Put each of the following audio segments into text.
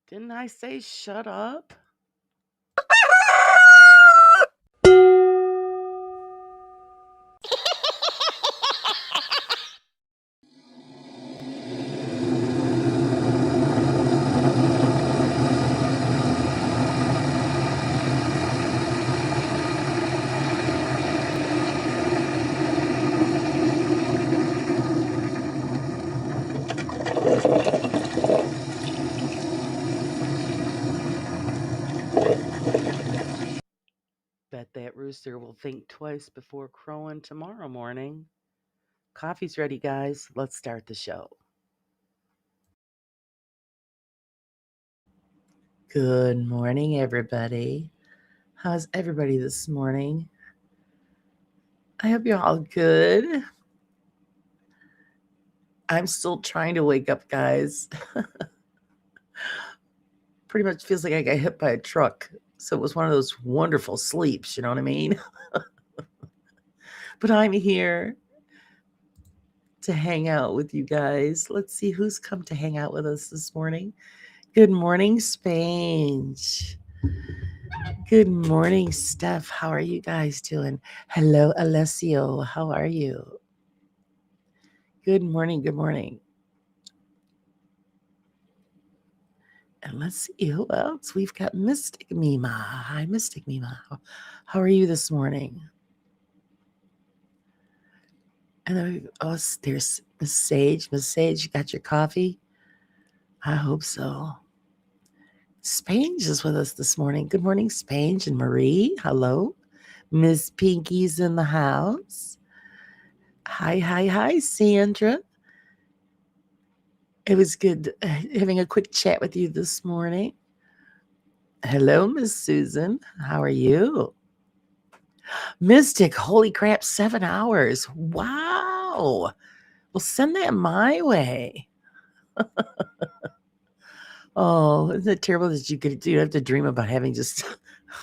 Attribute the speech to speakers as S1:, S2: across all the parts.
S1: Didn't I say shut up? Bet that rooster will think twice before crowing tomorrow morning. Coffee's ready, guys. Let's start the show. Good morning, everybody. How's everybody this morning? I hope you're all good. I'm still trying to wake up, guys. Pretty much feels like I got hit by a truck. So it was one of those wonderful sleeps, you know what I mean? But I'm here to hang out with you guys. Let's see who's come to hang out with us this morning. Good morning, Spange. Good morning, Steph. How are you guys doing? Hello, Alessio. How are you? Good morning. Good morning. And let's see who else. We've got Mystic Mima. Hi, Mystic Mima. How are you this morning? And then there's Miss Sage. Miss Sage, you got your coffee? I hope so. Spange is with us this morning. Good morning, Spange and Marie. Hello. Miss Pinky's in the house. Hi, Sandra. It was good having a quick chat with you this morning. Hello, Miss Susan. How are you? Mystic, holy crap, 7 hours. Wow. Well, send that my way. Oh, isn't it terrible that you have to dream about having just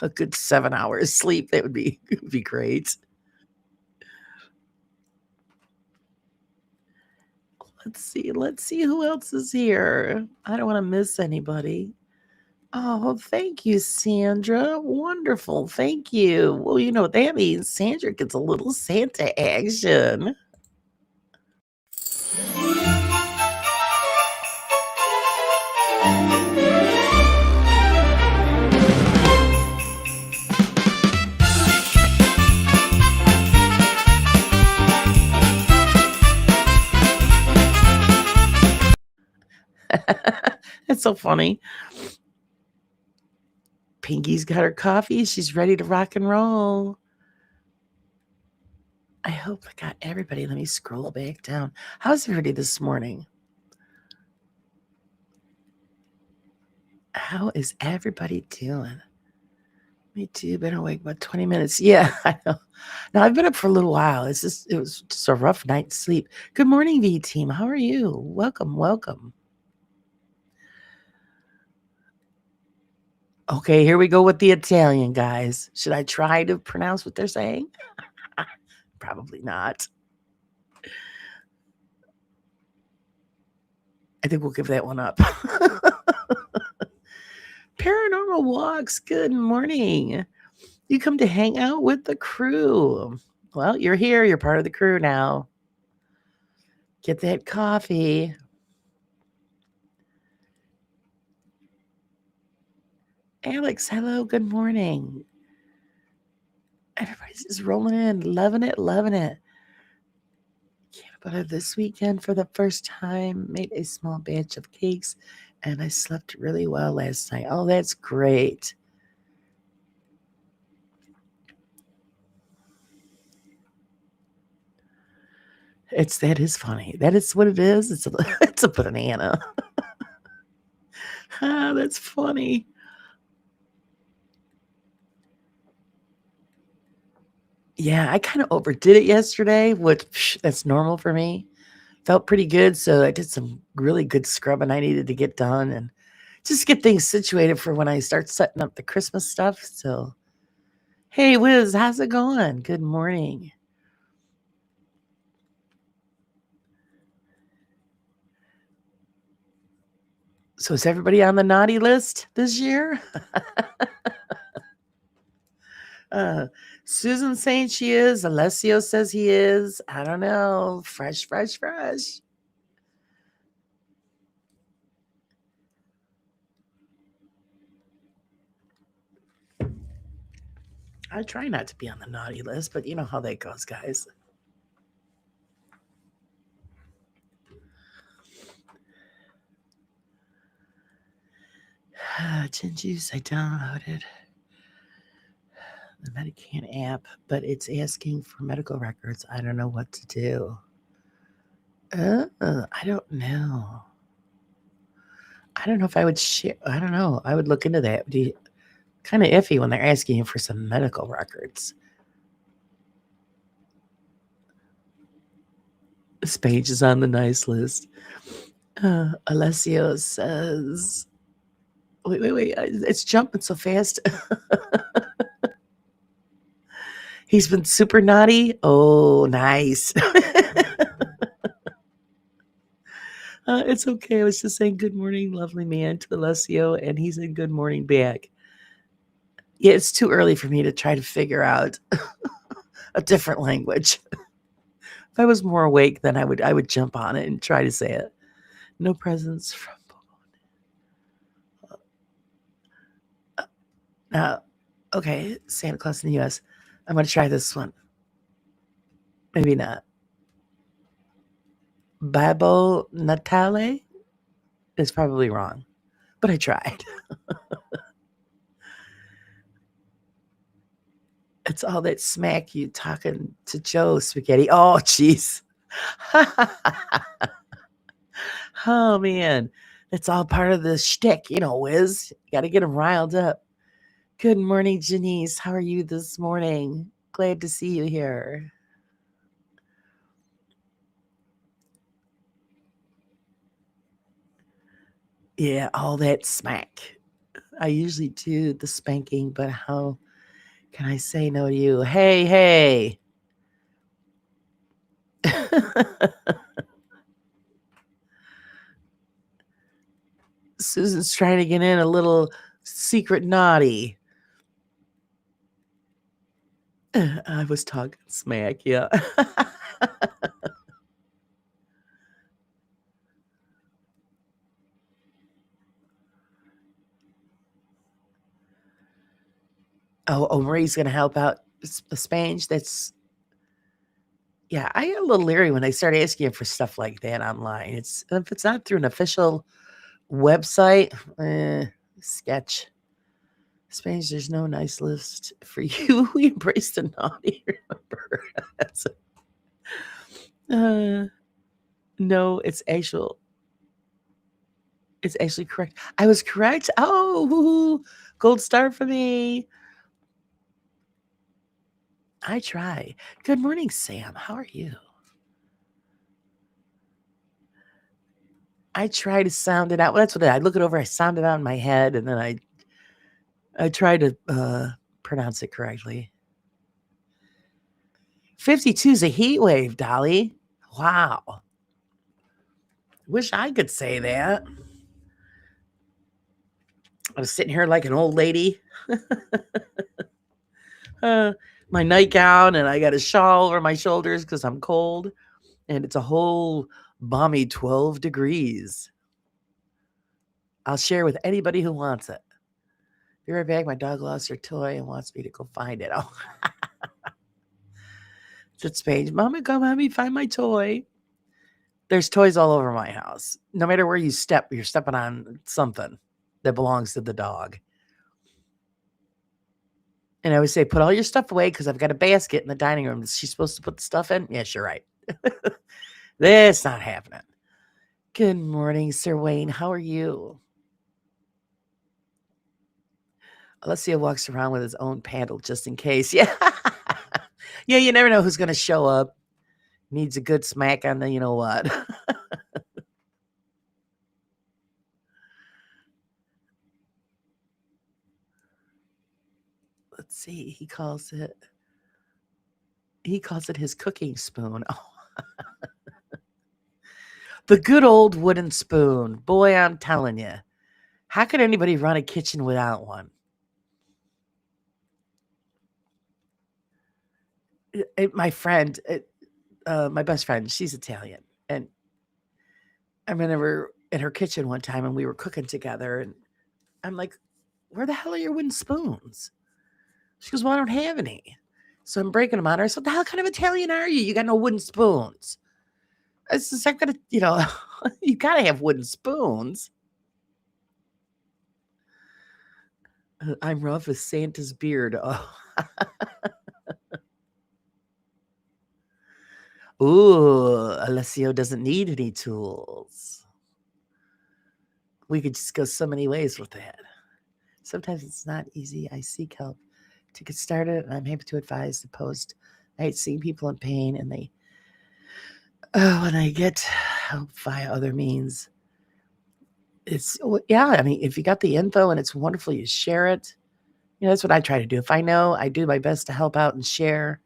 S1: a good 7 hours sleep? That would be great. Let's see who else is here. I don't want to miss anybody. Oh, thank you, Sandra. Wonderful. Thank you. Well, you know what that means. Sandra gets a little Santa action. That's so funny. Pinky's got her coffee. She's ready to rock and roll. I hope I got everybody. Let me scroll back down. How's everybody this morning? How is everybody doing? Me too. Been awake about 20 minutes. Yeah, I know. Now I've been up for a little while. It was just a rough night's sleep. Good morning, V team. How are you? Welcome. Okay, here we go with the Italian guys. Should I try to pronounce what they're saying? Probably not. I think we'll give that one up. Paranormal Walks, good morning. You come to hang out with the crew. Well, you're here. You're part of the crew now. Get that coffee. Alex, hello. Good morning. Everybody's just rolling in. Loving it. Came about this weekend for the first time. Made a small batch of cakes. And I slept really well last night. Oh, that's great. That is funny. That is what it is. It's a banana. That's funny. Yeah, I kind of overdid it yesterday, which that's normal for me. Felt pretty good, so I did some really good scrubbing I needed to get done and just get things situated for when I start setting up the Christmas stuff. So, hey, Wiz, how's it going? Good morning. So is everybody on the naughty list this year? uh, Susan saying she is. Alessio says he is. I don't know. Fresh, fresh, fresh. I try not to be on the naughty list, but you know how that goes, guys. Gin Juice, I downloaded the Medican app, but it's asking for medical records. I don't know what to do. I don't know. I don't know if I would share. I don't know. I would look into that. Kind of iffy when they're asking you for some medical records. This page is on the nice list. Alessio says, wait. It's jumping so fast. He's been super naughty. Oh, nice. It's okay. I was just saying good morning, lovely man, to Alessio, and he's in good morning back. Yeah, it's too early for me to try to figure out a different language. If I was more awake, then I would jump on it and try to say it. No presents from okay, Santa Claus in the U.S. I'm going to try this one. Maybe not. Babbo Natale is probably wrong, but I tried. It's all that smack you talking to Joe Spaghetti. Oh, jeez. Oh, man. It's all part of the shtick, Wiz. You got to get them riled up. Good morning, Janice. How are you this morning? Glad to see you here. Yeah, all that smack. I usually do the spanking, but how can I say no to you? Hey. Susan's trying to get in a little secret naughty. I was talking smack, yeah. Oh, Marie's going to help out Spange. Yeah, I get a little leery when they start asking for stuff like that online. If it's not through an official website, sketch. Spange, there's no nice list for you. We embrace the naughty, remember? No, it's actually correct. I was correct. Oh, gold star for me. I try. Good morning, Sam. How are you? I try to sound it out. Well, that's what I look it over. I sound it out in my head, and then I try to pronounce it correctly. 52 is a heat wave, Dolly. Wow. Wish I could say that. I was sitting here like an old lady. My nightgown, and I got a shawl over my shoulders because I'm cold, and it's a whole balmy 12 degrees. I'll share with anybody who wants it. Be right back. My dog lost her toy and wants me to go find it. Oh, it's Paige. Mama, come help me find my toy. There's toys all over my house. No matter where you step, you're stepping on something that belongs to the dog. And I always say, put all your stuff away because I've got a basket in the dining room. Is she supposed to put the stuff in? Yes, you're right. That's not happening. Good morning, Sir Wayne. How are you? Alessio walks around with his own paddle just in case. Yeah. Yeah, you never know who's going to show up. Needs a good smack on the you know what. Let's see. He calls it his cooking spoon. Oh. The good old wooden spoon. Boy, I'm telling you. How could anybody run a kitchen without one? My friend, my best friend, she's Italian, and I remember in her kitchen one time, and we were cooking together, and I'm like, "Where the hell are your wooden spoons?" She goes, "Well, I don't have any." So I'm breaking them on her. I said, "The hell kind of Italian are you? You got no wooden spoons." I said, "I'm gonna, you gotta have wooden spoons." I'm rough as Santa's beard. Oh. Ooh, Alessio doesn't need any tools. We could just go so many ways with that. Sometimes it's not easy. I seek help to get started, and I'm happy to advise the post. I hate seeing people in pain, and when I get help via other means, I mean, if you got the info and it's wonderful, you share it. That's what I try to do. If I know, I do my best to help out and share.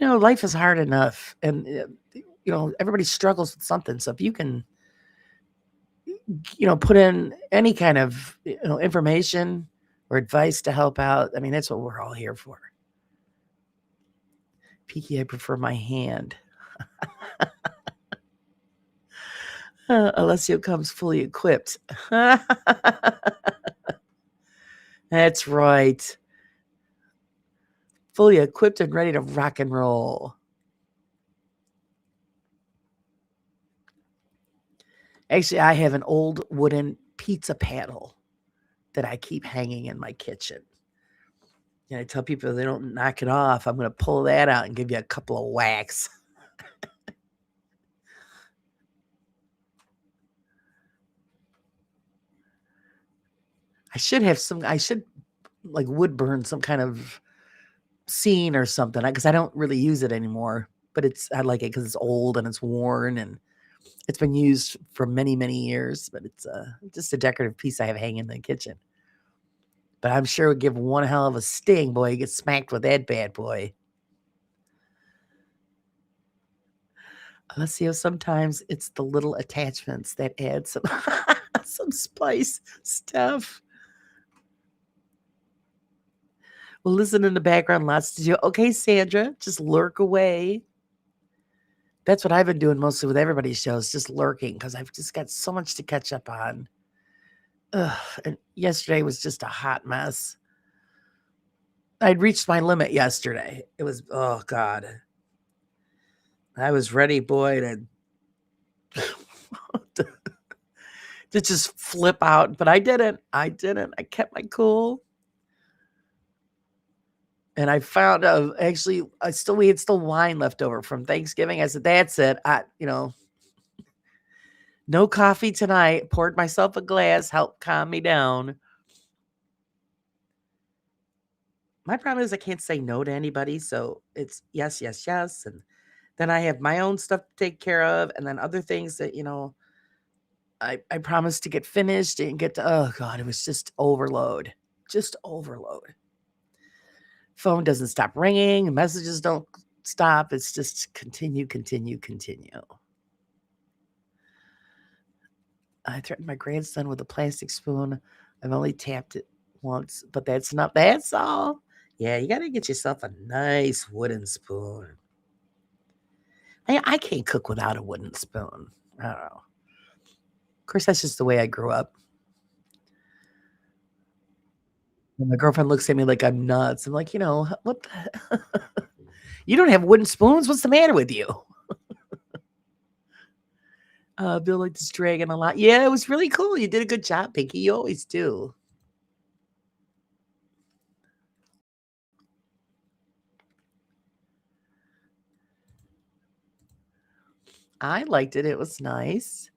S1: Life is hard enough, and everybody struggles with something. So if you can, put in any kind of information or advice to help out, I mean, that's what we're all here for. Peaky, I prefer my hand. Alessio comes fully equipped. That's right. Fully equipped and ready to rock and roll. Actually, I have an old wooden pizza paddle that I keep hanging in my kitchen. And I tell people if they don't knock it off, I'm going to pull that out and give you a couple of whacks. I should like wood burn some kind of scene or something because I don't really use it anymore. But I like it because it's old and it's worn and it's been used for many, many years. But it's just a decorative piece I have hanging in the kitchen. But I'm sure it would give one hell of a sting, boy. You get smacked with that bad boy. Alessio, sometimes it's the little attachments that add some some spice stuff. Well, listen in the background, lots to do. Okay, Sandra, just lurk away. That's what I've been doing mostly with everybody's shows, just lurking because I've just got so much to catch up on. Ugh, and yesterday was just a hot mess. I'd reached my limit yesterday. It was, oh God. I was ready, boy, to just flip out, but I didn't. I kept my cool. And I found actually we had still wine left over from Thanksgiving. I said, that's it. No coffee tonight. Poured myself a glass, helped calm me down. My problem is I can't say no to anybody. So it's yes, yes, yes. And then I have my own stuff to take care of. And then other things that, I promised to get finished and get to, oh God, it was just overload. Just overload. Phone doesn't stop ringing. Messages don't stop. It's just continue. I threatened my grandson with a plastic spoon. I've only tapped it once, but that's not, that's all. Yeah, you got to get yourself a nice wooden spoon. I can't cook without a wooden spoon. I don't know. Of course, that's just the way I grew up. And my girlfriend looks at me like I'm nuts. I'm like, what the You don't have wooden spoons? What's the matter with you? Bill liked this dragon a lot. Yeah, it was really cool. You did a good job, Pinky. You always do. I liked it. It was nice.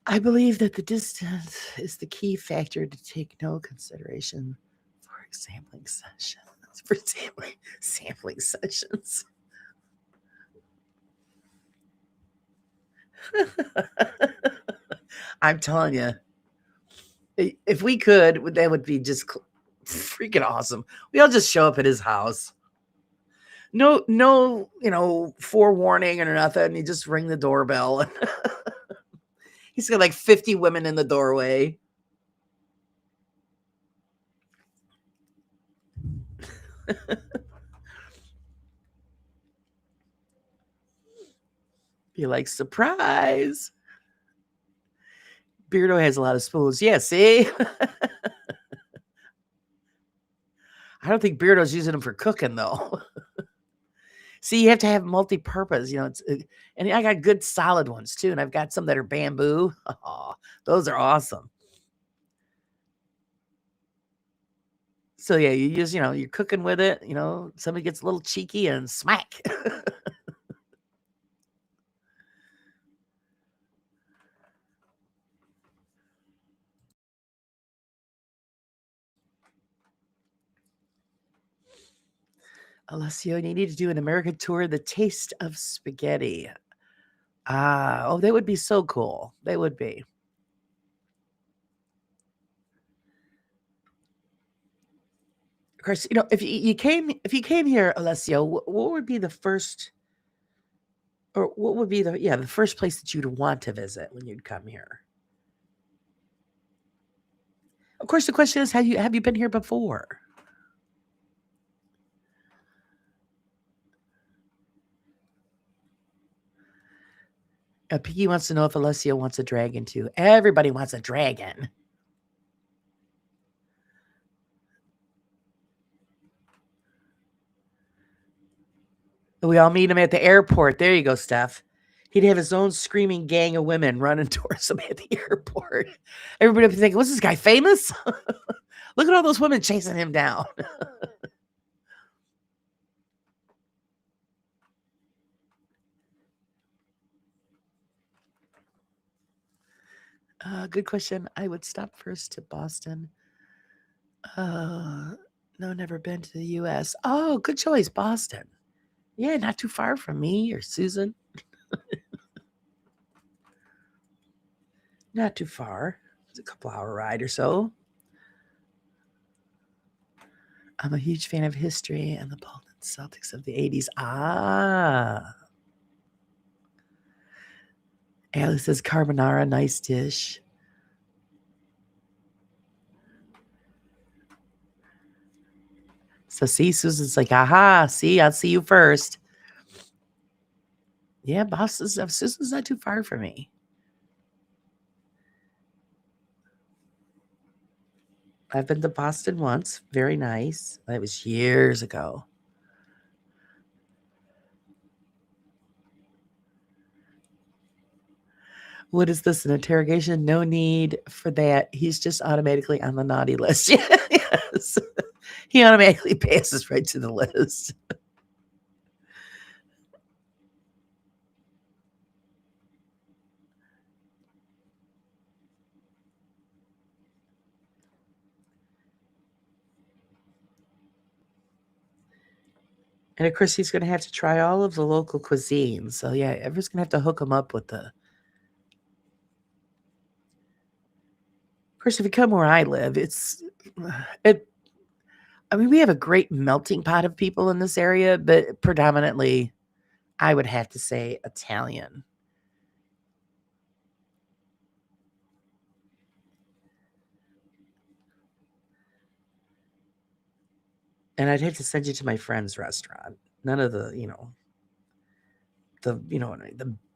S1: I believe that the distance is the key factor to take no consideration for sampling sessions. For sampling sessions. I'm telling you, if we could, that would be just freaking awesome. We all just show up at his house. No, forewarning or nothing. You just ring the doorbell. He's got like 50 women in the doorway. Be like, surprise. Beardo has a lot of spoons. Yeah, see? I don't think Beardo's using them for cooking, though. See, you have to have multi-purpose. And I got good solid ones, too. And I've got some that are bamboo. Oh, those are awesome. So, yeah, you use, you're cooking with it. Somebody gets a little cheeky and smack. Alessio, you need to do an American tour, The Taste of Spaghetti. Oh, they would be so cool. They would be. Of course, if you came here, Alessio, what would be the first, or what would be the first place that you'd want to visit when you'd come here? Of course, the question is, have you been here before? Piggy wants to know if Alessio wants a dragon too. Everybody wants a dragon. We all meet him at the airport. There you go, Steph. He'd have his own screaming gang of women running towards him at the airport. Everybody would be thinking, was this guy famous? Look at all those women chasing him down. Good question. I would stop first to Boston. No, never been to the U.S. Oh, good choice, Boston. Yeah, not too far from me or Susan. Not too far. It's a couple-hour ride or so. I'm a huge fan of history and the Boston Celtics of the 80s. Alice says carbonara, nice dish. So see, Susan's like, aha, see, I'll see you first. Yeah, Susan's not too far from me. I've been to Boston once. Very nice. That was years ago. What is this, an interrogation? No need for that. He's just automatically on the naughty list. Yes. He automatically passes right to the list. And of course, he's going to have to try all of the local cuisines. So yeah, everyone's going to have to hook him up with the. Of course, if you come where I live, it. I mean, we have a great melting pot of people in this area, but predominantly, I would have to say Italian. And I'd have to send you to my friend's restaurant. None of the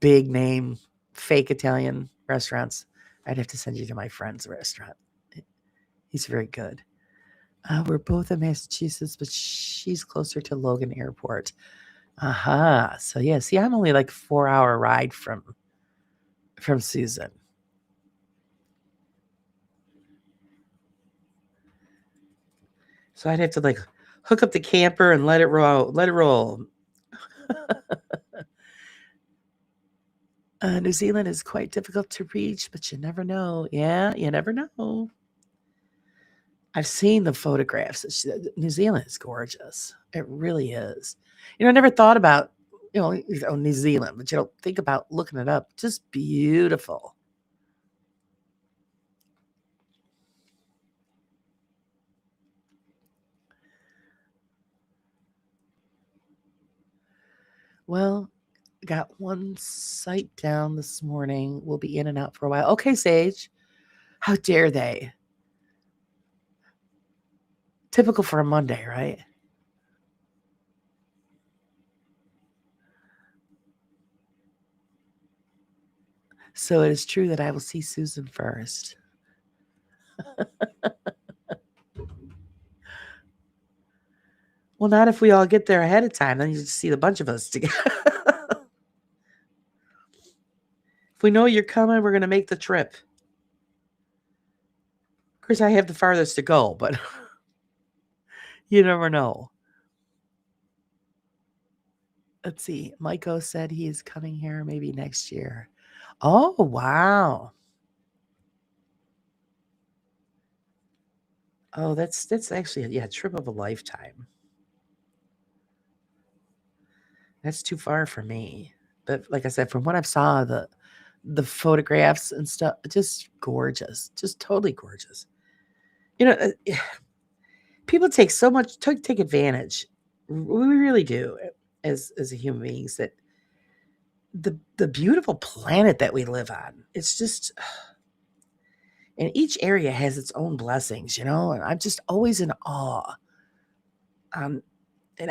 S1: big name fake Italian restaurants. I'd have to send you to my friend's restaurant. He's very good. We're both in Massachusetts, but she's closer to Logan Airport. Aha. So yeah, see, I'm only like 4-hour ride from Susan. So I'd have to like hook up the camper and let it roll. Let it roll. New Zealand is quite difficult to reach, but you never know. Yeah, you never know. I've seen the photographs. New Zealand is gorgeous. It really is. I never thought about, New Zealand, but you don't think about looking it up. Just beautiful. Well, Got one site down this morning. We'll be in and out for a while. Okay, Sage. How dare they? Typical for a Monday, right? So it is true that I will see Susan first. Well, not if we all get there ahead of time. Then you just see the bunch of us together. If we know you're coming, we're going to make the trip. Of course, I have the farthest to go, but you never know. Let's see. Maiko said he is coming here maybe next year. Oh, wow. Oh, that's actually a trip of a lifetime. That's too far for me. But like I said, from what I saw, the photographs and stuff, just gorgeous, just totally gorgeous. People take so much take advantage. We really do as human beings that the beautiful planet that we live on. It's just and each area has its own blessings, and I'm just always in awe. And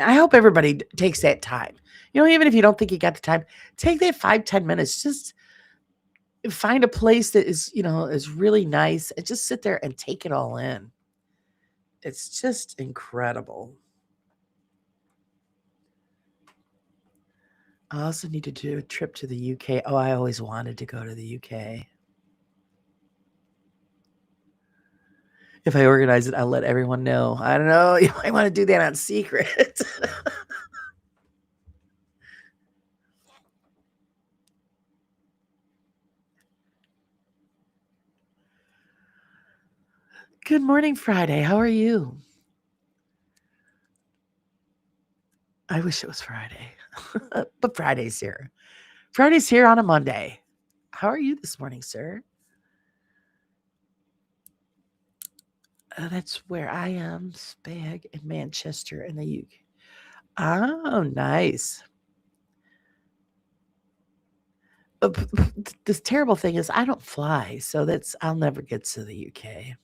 S1: I hope everybody takes that time. Even if you don't think you got the time, take that 5-10 minutes. Just find a place that is really nice and just sit there and take it all in. It's just incredible. I also need to do a trip to the UK. Oh, I always wanted to go to the UK. If I organize it, I'll let everyone know. I don't know. You might want to do that on secret. Good morning, Friday. How are you? I wish it was Friday, but Friday's here. Friday's here on a Monday. How are you this morning, sir? That's where I am, Spag in Manchester in the UK. Oh, nice. This terrible thing is I don't fly, so I'll never get to the UK.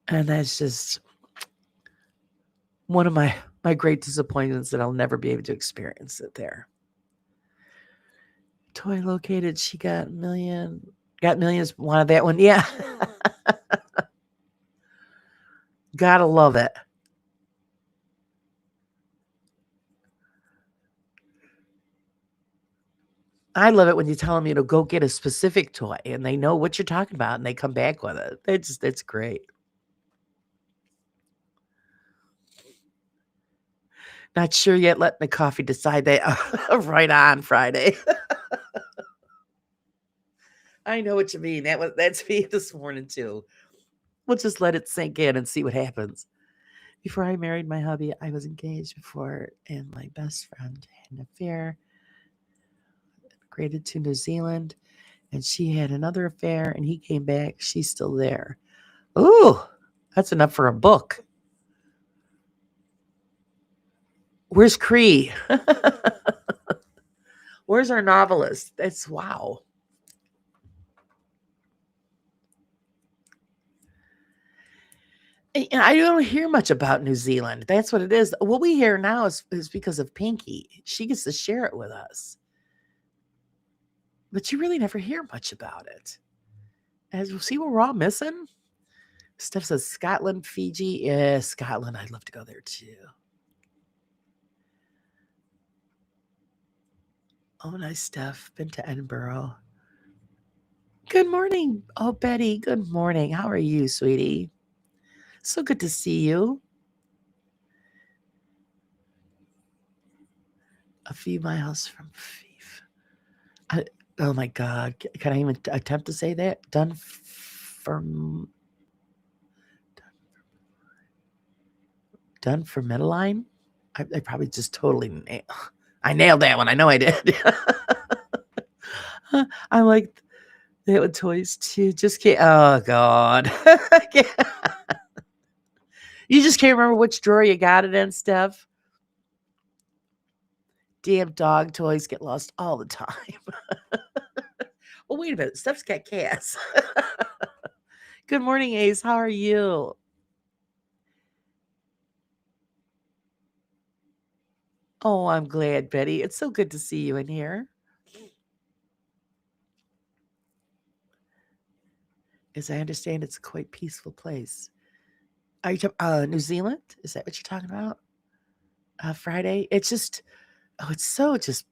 S1: And that's just one of my great disappointments that I'll never be able to experience it there. Toy located, she got millions, wanted that one. Yeah. Gotta love it. I love it when you tell them, go get a specific toy and they know what you're talking about and they come back with it. It's great. Not sure yet. Let the coffee decide that right on Friday. I know what you mean. That's me this morning too. We'll just let it sink in and see what happens. Before I married my hubby, I was engaged before, and my best friend had an affair. Migrated to New Zealand, and she had another affair, and he came back. She's still there. Ooh, that's enough for a book. Where's Cree? Where's our novelist? That's wow. And I don't hear much about New Zealand. That's what it is. What we hear now is because of Pinky. She gets to share it with us. But you really never hear much about it. As we'll see what we're all missing. Steph says Scotland, Fiji. Yeah, Scotland. I'd love to go there too. Oh, nice, Steph. Been to Edinburgh. Good morning. Oh, Betty. Good morning. How are you, sweetie? So good to see you. A few miles from Fife. Oh my God. Can I even attempt to say that? Dunfermline? I probably just totally I nailed that one. I know I did. I like that with toys too. Just can't. Oh God. You just can't remember which drawer you got it in, Steph. Damn dog toys get lost all the time. Oh, wait a minute. Steph's got cats. Good morning, Ace. How are you? Oh, I'm glad, Betty. It's so good to see you in here. As I understand, it's a quite peaceful place. Are you talking New Zealand? Is that what you're talking about? Friday? It's just oh, it's so just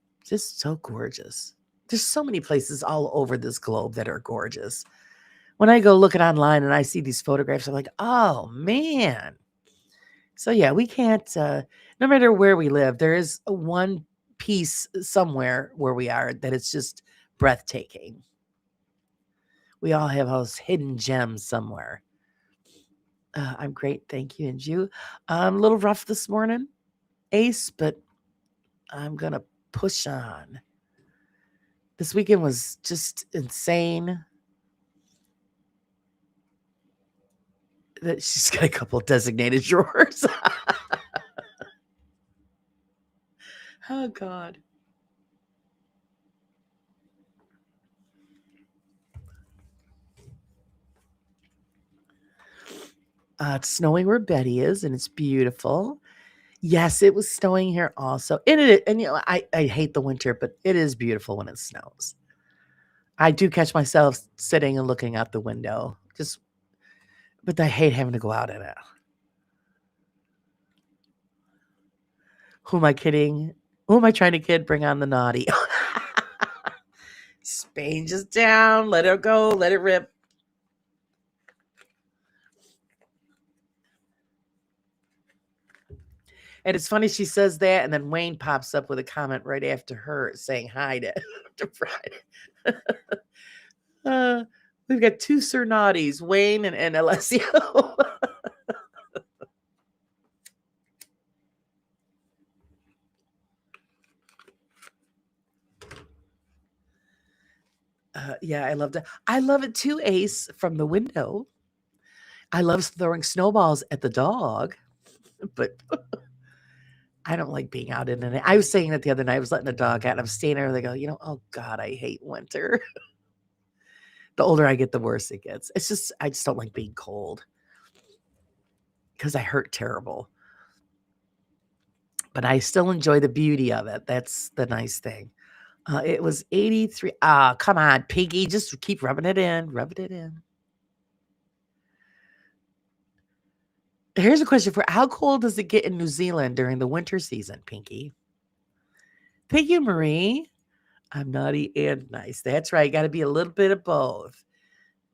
S1: so gorgeous. There's so many places all over this globe that are gorgeous. When I go looking online and I see these photographs, I'm like, oh man. So yeah, we can't. No matter where we live, there is one piece somewhere where we are that it's just breathtaking. We all have those hidden gems somewhere. I'm great, thank you. And you? I'm a little rough this morning, Ace, but I'm gonna push on. This weekend was just insane. That she's got a couple of designated drawers. Oh God. It's snowing where Betty is, and it's beautiful. Yes, it was snowing here also. And I hate the winter, but it is beautiful when it snows. I do catch myself sitting and looking out the window. But I hate having to go out in it. Who am I kidding? Who am I trying to kid? Bring on the naughty. Spain just down. Let it go. Let it rip. And it's funny she says that, and then Wayne pops up with a comment right after her saying hi to Friday. We've got two Sir Naughties, Wayne and Alessio. Yeah, I loved it. I love it too, Ace, from the window. I love throwing snowballs at the dog, but I don't like being out in it. I was saying that the other night. I was letting the dog out, and I'm staying there. And they go, oh God, I hate winter. The older I get, the worse it gets. I just don't like being cold because I hurt terrible. But I still enjoy the beauty of it. That's the nice thing. It was 83. Ah, come on, Pinky. Just keep rubbing it in. Rubbing it in. Here's a question for how cold does it get in New Zealand during the winter season, Pinky? Thank you, Marie. I'm naughty and nice. That's right. Got to be a little bit of both.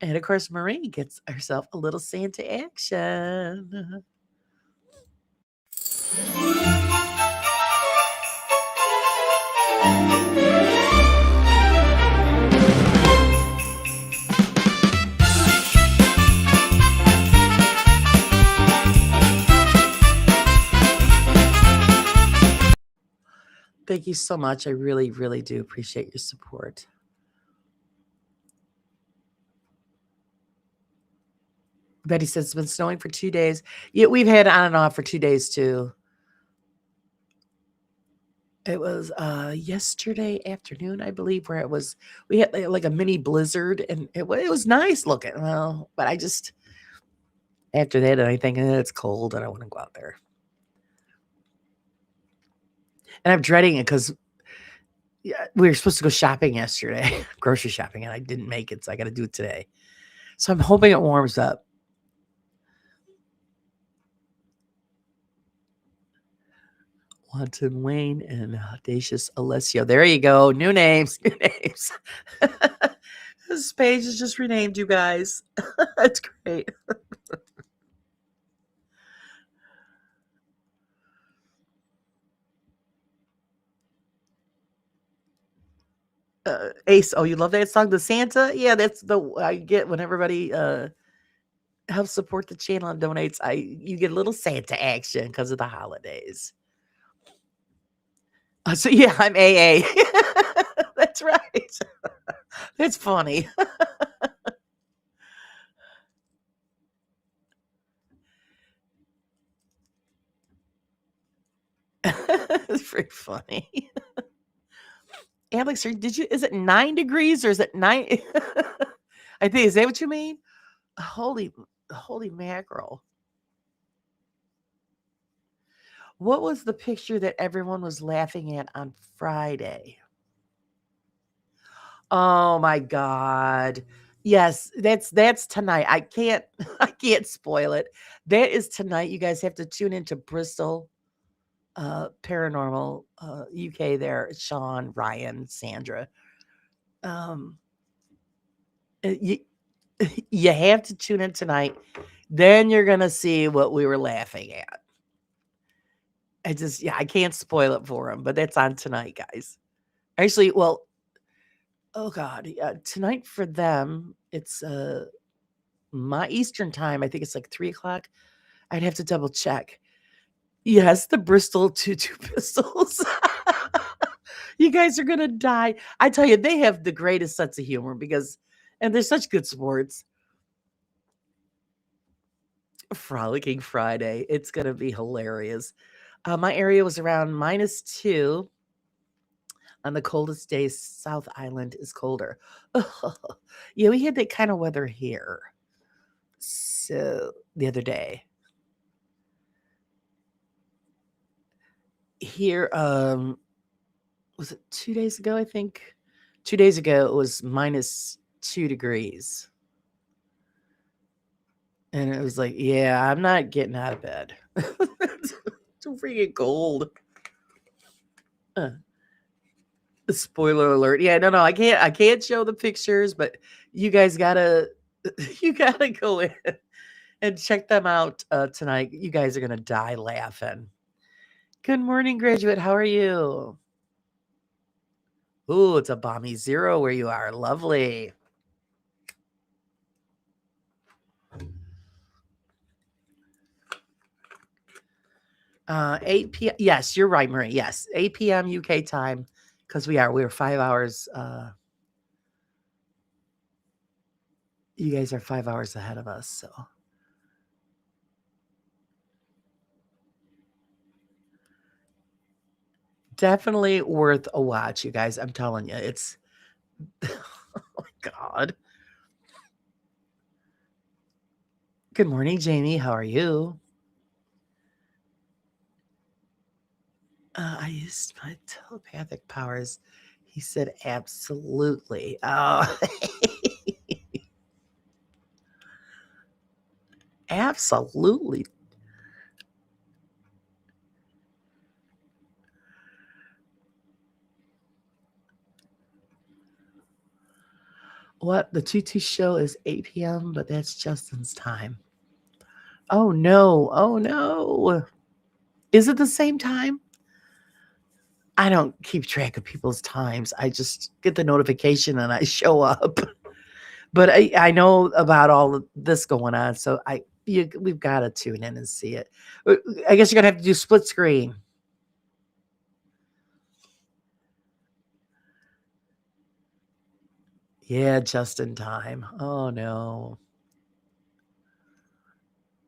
S1: And of course, Marie gets herself a little Santa action. Thank you so much. I really, really do appreciate your support. Betty says it's been snowing for 2 days. Yeah, we've had on and off for 2 days too. It was yesterday afternoon, I believe, where we had like a mini blizzard, and it was nice looking. Well, but I just after that, I think it's cold, and I want to go out there. And I'm dreading it because we were supposed to go shopping yesterday, grocery shopping, and I didn't make it, so I got to do it today. So I'm hoping it warms up. Wanton Wayne and Audacious Alessio. There you go. New names. New names. This page is just renamed, you guys. That's great. Ace, oh, you love that song, The Santa? Yeah, that's the I get when everybody helps support the channel and donates. You get a little Santa action because of the holidays. So yeah, I'm AA. That's right. That's funny. very funny. Alex, is it 9 degrees or is it 9? I think, is that what you mean? Holy mackerel. What was the picture that everyone was laughing at on Friday? Oh my God. Yes, that's tonight. I can't I can't spoil it. That is tonight. You guys have to tune into Bristol Paranormal UK there. Sean, Ryan, Sandra. Um you, you have to tune in tonight. Then you're gonna see what we were laughing at. I can't spoil it for them, but that's on tonight, guys. Actually, well, oh God, yeah, tonight for them, it's my Eastern time. I think it's like 3 o'clock. I'd have to double check. Yes, the Bristol Tutu Pistols. You guys are gonna die. I tell you, they have the greatest sense of humor and they're such good sports. Frolicking Friday. It's gonna be hilarious. My area was around -2. On the coldest days, South Island is colder. Yeah, we had that kind of weather here. So the other day. Here, was it 2 days ago, I think? 2 days ago, it was -2 degrees. And it was like, yeah, I'm not getting out of bed. It's too freaking cold. Uh, Spoiler alert. Yeah, no, I can't show the pictures, but you guys gotta you gotta go in and check them out tonight. You guys are gonna die laughing. Good morning, graduate. How are you? Ooh, it's a balmy 0 where you are. Lovely. 8 p.m. Yes, you're right, Marie. Yes, 8 p.m. UK time, because we're 5 hours. You guys are 5 hours ahead of us, so definitely worth a watch, you guys. I'm telling you, it's oh my God. Good morning, Jamie. How are you? I used my telepathic powers. He said, absolutely. Oh, absolutely. What? The Tutu show is 8 p.m., but that's Justin's time. Oh, no. Oh, no. Is it the same time? I don't keep track of people's times. I just get the notification and I show up. But I know about all of this going on, so we've got to tune in and see it. I guess you're gonna have to do split screen. Yeah, just in time. Oh no.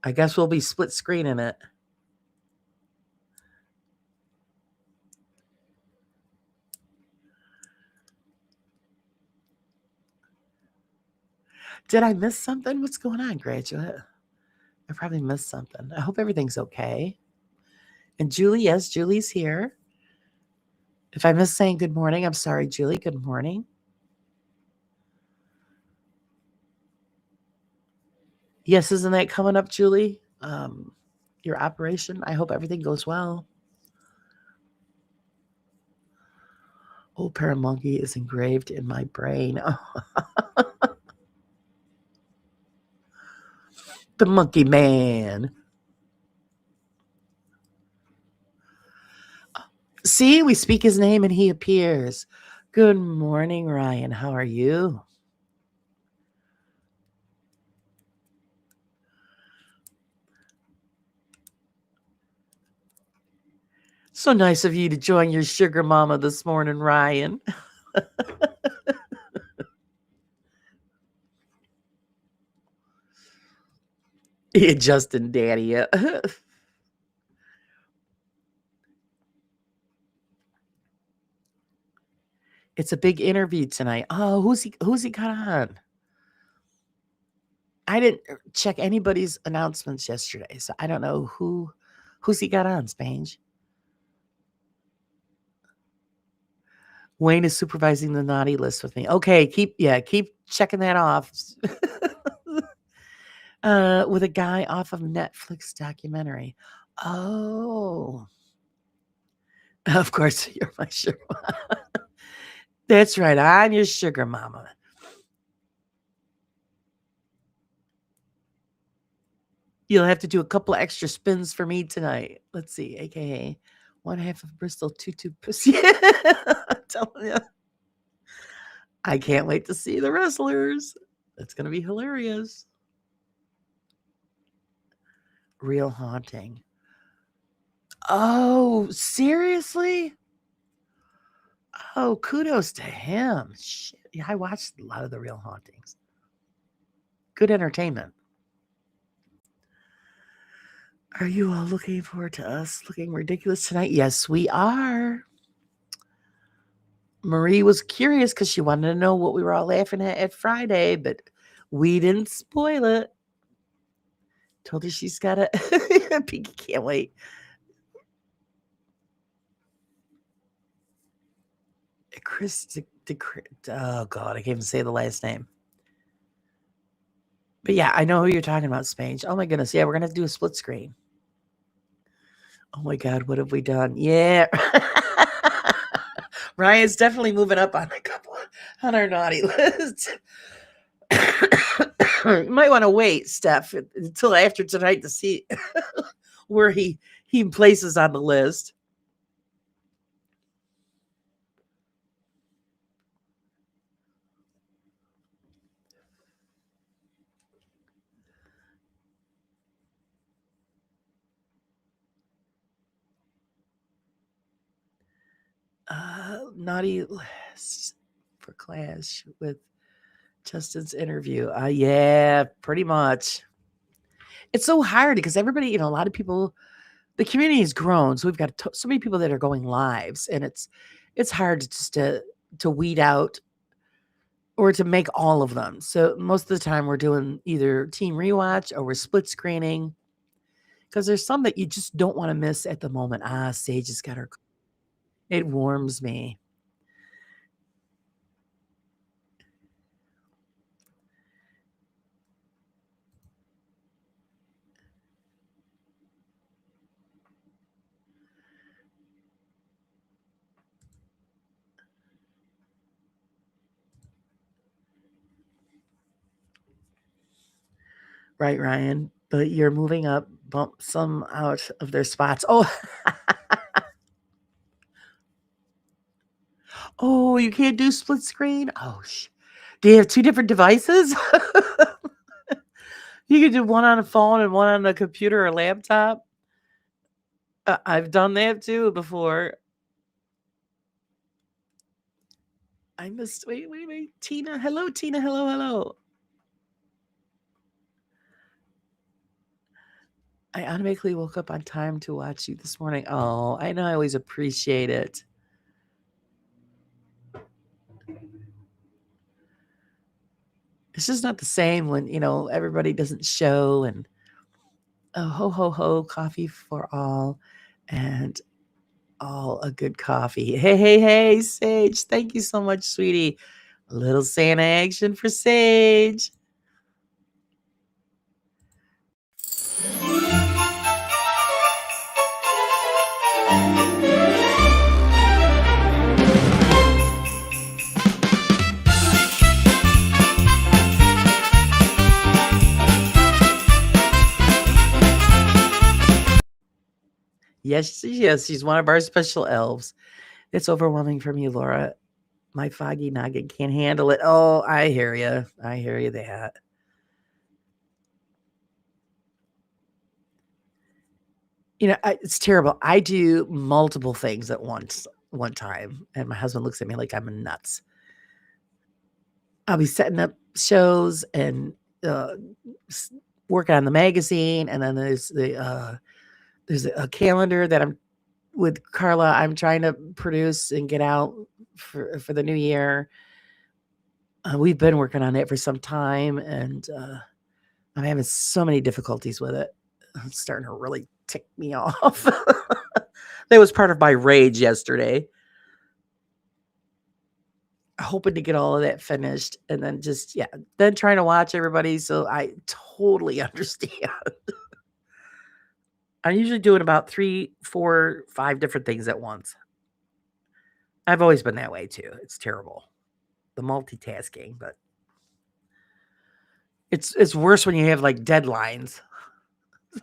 S1: I guess we'll be split screening it. Did I miss something? What's going on, graduate? I probably missed something. I hope everything's okay. And Julie, yes, Julie's here. If I missed saying good morning, I'm sorry, Julie. Good morning. Yes, isn't that coming up, Julie? Your operation. I hope everything goes well. Oh, Paramonkey is engraved in my brain. The Monkey Man. See, we speak his name and he appears. Good morning, Ryan. How are you? So nice of you to join your sugar mama this morning, Ryan. Yeah, Justin Daddy. It's a big interview tonight. Oh, who's he got on? I didn't check anybody's announcements yesterday, so I don't know who's he got on, Spange. Wayne is supervising the naughty list with me. Okay, keep checking that off. With a guy off of Netflix documentary. Oh. Of course, you're my sugar mama. That's right, I'm your sugar mama. You'll have to do a couple of extra spins for me tonight. Let's see, AKA 1/2 of Bristol, 2 pussy. I'm telling you. I can't wait to see the wrestlers. It's going to be hilarious. Real haunting. Oh, seriously? Oh, kudos to him. Shit. Yeah, I watched a lot of the Real Hauntings. Good entertainment. Are you all looking forward to us looking ridiculous tonight? Yes, we are. Marie was curious because she wanted to know what we were all laughing at Friday, but we didn't spoil it. Told her she's got a Pinky can't wait. Oh God, I can't even say the last name. But yeah, I know who you're talking about, Spange. Oh my goodness, yeah, we're gonna have to do a split screen. Oh my God, what have we done? Yeah. Ryan's definitely moving up on a couple on our naughty list. You might want to wait, Steph, until after tonight to see where he places on the list. Naughty list for Clash with Justin's interview. Yeah, pretty much. It's so hard because everybody, a lot of people, the community has grown, so we've got so many people that are going lives, and it's hard just to weed out or to make all of them. So most of the time we're doing either team rewatch or we're split screening because there's some that you just don't want to miss at the moment. Sage has got her. It warms me. Right, Ryan? But you're moving up, bump some out of their spots. Oh, oh, you can't do split screen? Oh, do you have two different devices? You can do one on a phone and one on a computer or laptop. I've done that too before. I missed. Wait. Tina. Hello, Tina. Hello. I automatically woke up on time to watch you this morning. Oh, I know. I always appreciate it. It's just not the same when, everybody doesn't show and HoHoHo coffee for all and all a good coffee. Hey, Sage. Thank you so much, sweetie. A little Santa action for Sage. Yes, she's one of our special elves. It's overwhelming for me, Laura. My foggy noggin can't handle it. Oh, I hear you. That. It's terrible. I do multiple things at one time, and my husband looks at me like I'm nuts. I'll be setting up shows and working on the magazine, and then there's a calendar that I'm with Carla. I'm trying to produce and get out for the new year. We've been working on it for some time, and I'm having so many difficulties with it. It's starting to really tick me off. That was part of my rage yesterday. Hoping to get all of that finished, and then then trying to watch everybody. So I totally understand. I'm usually doing about 3, 4, 5 different things at once. I've always been that way too. It's terrible, the multitasking, but it's worse when you have like deadlines.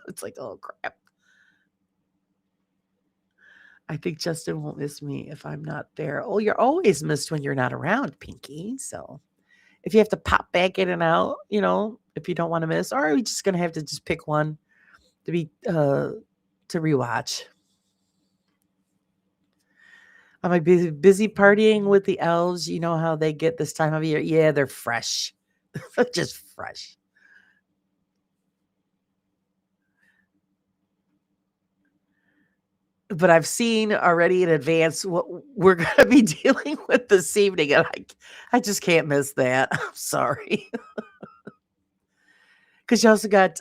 S1: It's like, oh crap. I think Justin won't miss me if I'm not there. Oh, you're always missed when you're not around, Pinky. So if you have to pop back in and out, if you don't want to miss, or are we just gonna have to just pick one to be to rewatch? Am I busy partying with the elves? You know how they get this time of year? Yeah, they're fresh. Just fresh. But I've seen already in advance what we're going to be dealing with this evening, and I just can't miss that. I'm sorry. Because you also got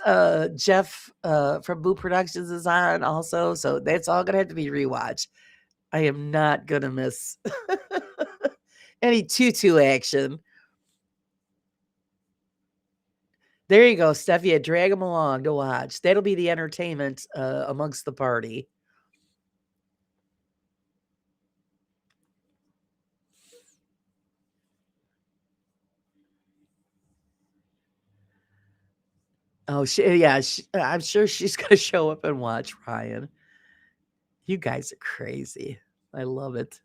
S1: Jeff from Boo Productions is on also, so that's all going to have to be rewatched. I am not going to miss any tutu action. There you go, Steph. Yeah, drag them along to watch. That'll be the entertainment amongst the party. Oh, I'm sure she's going to show up and watch, Ryan. You guys are crazy. I love it.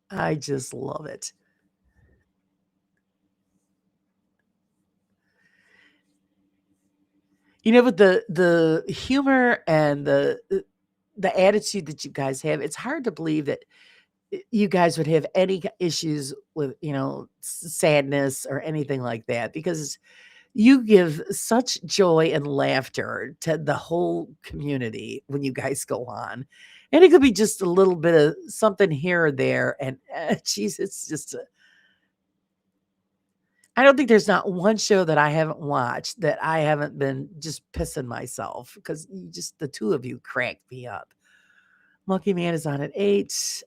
S1: I just love it. But the humor and the attitude that you guys have, it's hard to believe that you guys would have any issues with, sadness or anything like that, because you give such joy and laughter to the whole community when you guys go on. And it could be just a little bit of something here or there. And geez, it's just, I don't think there's not one show that I haven't watched that I haven't been just pissing myself, because the two of you cracked me up. Monkey Man is on at 8.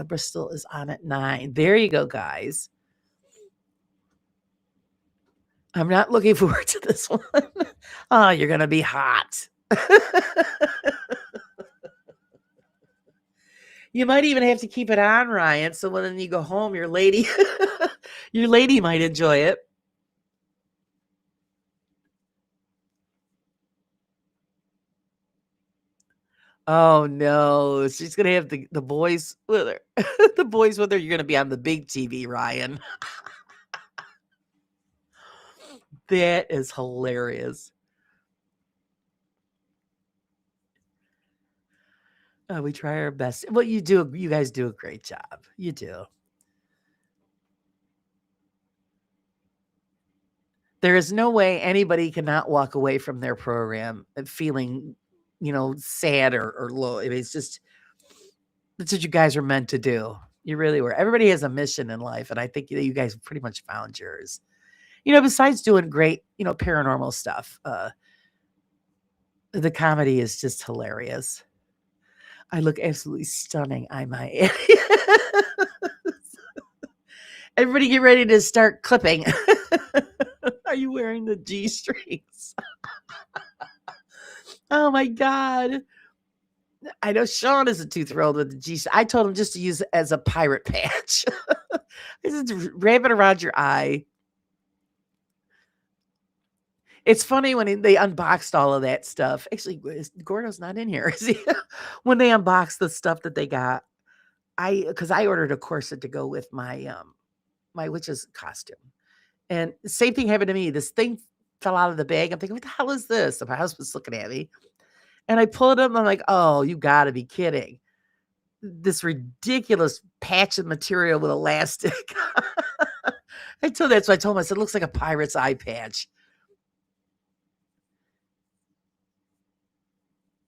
S1: Bristol is on at 9. There you go, guys. I'm not looking forward to this one. Oh, you're going to be hot. You might even have to keep it on, Ryan, so when you go home, your lady might enjoy it. Oh no, she's gonna have the boys with her. The boys with her. You're gonna be on the big TV, Ryan. That is hilarious. We try our best. Well, you do. You guys do a great job. You do. There is no way anybody cannot walk away from their program feeling, sad or low. I mean, it's just, that's what you guys are meant to do. You really were. Everybody has a mission in life, and I think you guys pretty much found yours. Besides doing great, paranormal stuff, the comedy is just hilarious. I look absolutely stunning. I might. Everybody get ready to start clipping. Are you wearing the G-strings? Oh my God. I know Sean isn't too thrilled with the G. I told him just to use it as a pirate patch. Just wrap it around your eye. It's funny when they unboxed all of that stuff. Actually, Gordo's not in here, is he? When they unboxed the stuff that they got, because I ordered a corset to go with my my witch's costume. And same thing happened to me. This thing fell out of the bag. I'm thinking, what the hell is this? And my husband's looking at me. And I pulled it up. I'm like, oh, you got to be kidding. This ridiculous patch of material with elastic. I told him, I said, it looks like a pirate's eye patch.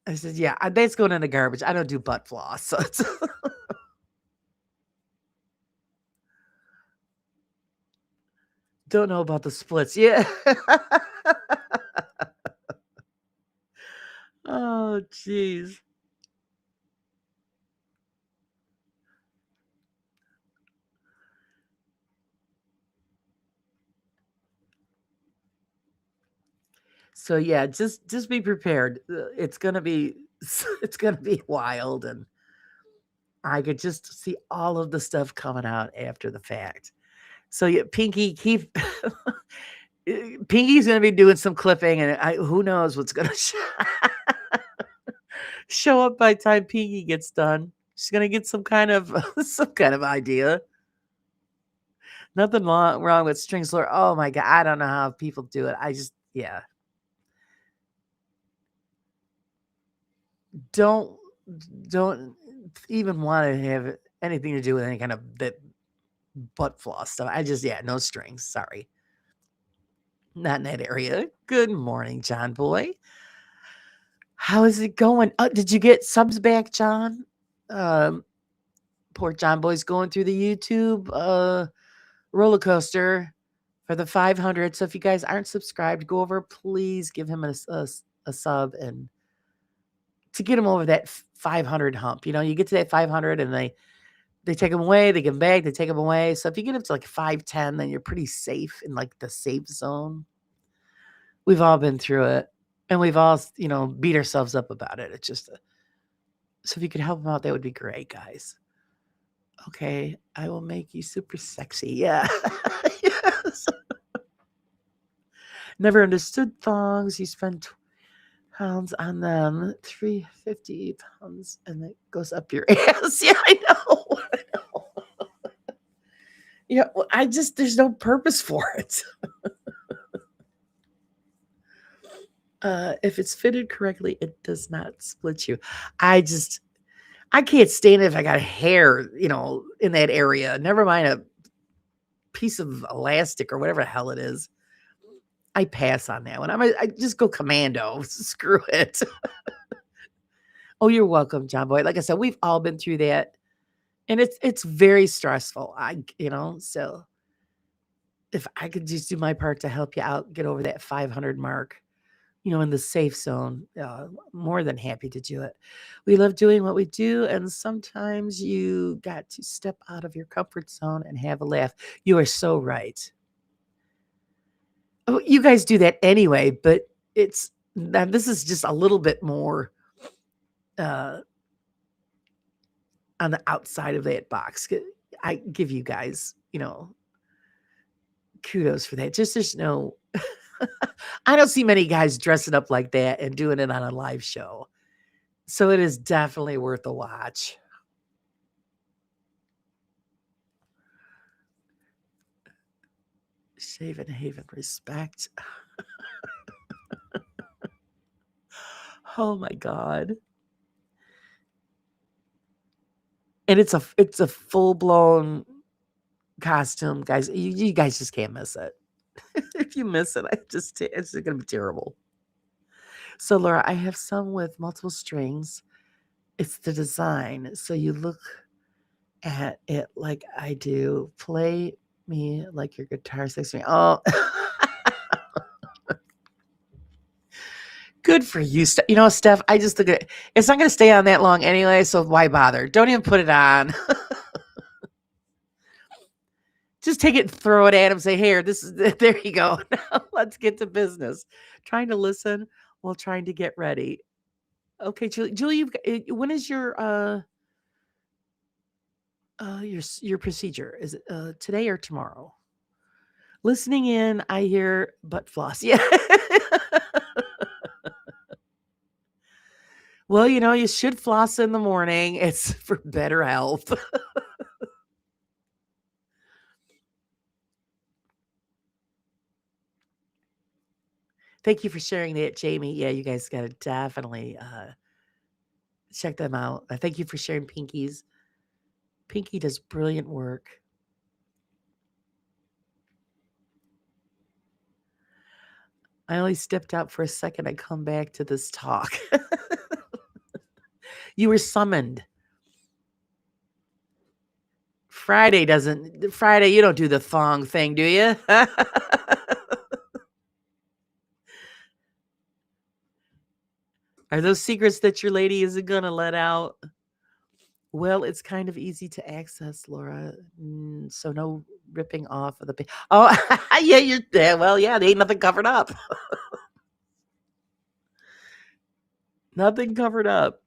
S1: I said, yeah, that's going in the garbage. I don't do butt floss. So it's don't know about the splits. Yeah. Oh, jeez. So yeah, just be prepared. It's gonna be it's gonna be wild, and I could just see all of the stuff coming out after the fact. So yeah, Pinky, keep Pinky's gonna be doing some clipping, and who knows what's gonna show up by the time Pinky gets done. She's gonna get some kind of some kind of idea. Nothing wrong with string slur. Oh my god, I don't know how people do it. I just yeah. Don't don't even want to have anything to do with any kind of that butt floss stuff. I just yeah, no strings. Sorry. Not in that area. Good morning, John boy. How is it going? Did you get subs back, John? Um, poor John boy's going through the YouTube roller coaster for the 500. So if you guys aren't subscribed, go over, please give him a sub and to get him over that 500 hump. You know, you get to that 500 and they take them away, they give them back, they take them away. So if you get up to like 510, then you're pretty safe in like the safe zone. We've all been through it, and we've all, you know, beat ourselves up about it. It's just so if you could help them out, that would be great, guys. Okay, I will make you super sexy. Yeah. Yes. Never understood thongs. You spend pounds on them, 350 pounds, and it goes up your ass. Yeah, I know. I know. Yeah, well, I just there's no purpose for it. If it's fitted correctly, it does not split you. I just I can't stand it if I got hair, you know, in that area. Never mind a piece of elastic or whatever the hell it is. I pass on that one. I just go commando. Screw it. Oh, you're welcome, John Boy. Like I said, we've all been through that, and it's very stressful. You know, so if I could just do my part to help you out, get over that 500 mark, you know, in the safe zone, more than happy to do it. We love doing what we do, and sometimes you got to step out of your comfort zone and have a laugh. You are so right. Oh, you guys do that anyway, but it's now this is just a little bit more uh, on the outside of that box. I give you guys, you know, kudos for that. Just there's no, I don't see many guys dressing up like that and doing it on a live show. So it is definitely worth a watch. Shaven Haven respect. Oh my god. And it's a full-blown costume, guys. You guys just can't miss it. If you miss it, it's gonna be terrible. So Laura, I have some with multiple strings. It's the design. So you look at it like I do. Play me like your guitar sings me. Oh, good for you, Steph. You know, Steph, I just look at it. It's not going to stay on that long anyway, so why bother? Don't even put it on. Just take it and throw it at him. Say, here, this is there you go. Now let's get to business. Trying to listen while trying to get ready. Okay, Julie. Julie, when is your procedure? Is it today or tomorrow? Listening in, I hear butt floss. Yeah. Well, you know, you should floss in the morning. It's for better health. Thank you for sharing that, Jamie. Yeah, you guys got to definitely check them out. Thank you for sharing Pinky's. Pinky does brilliant work. I only stepped out for a second. I come back to this talk. You were summoned. Friday, you don't do the thong thing, do you? Are those secrets that your lady isn't going to let out? Well, it's kind of easy to access, Laura. So no ripping off of the. Oh, yeah, you're there. Well, yeah, there ain't nothing covered up. Nothing covered up.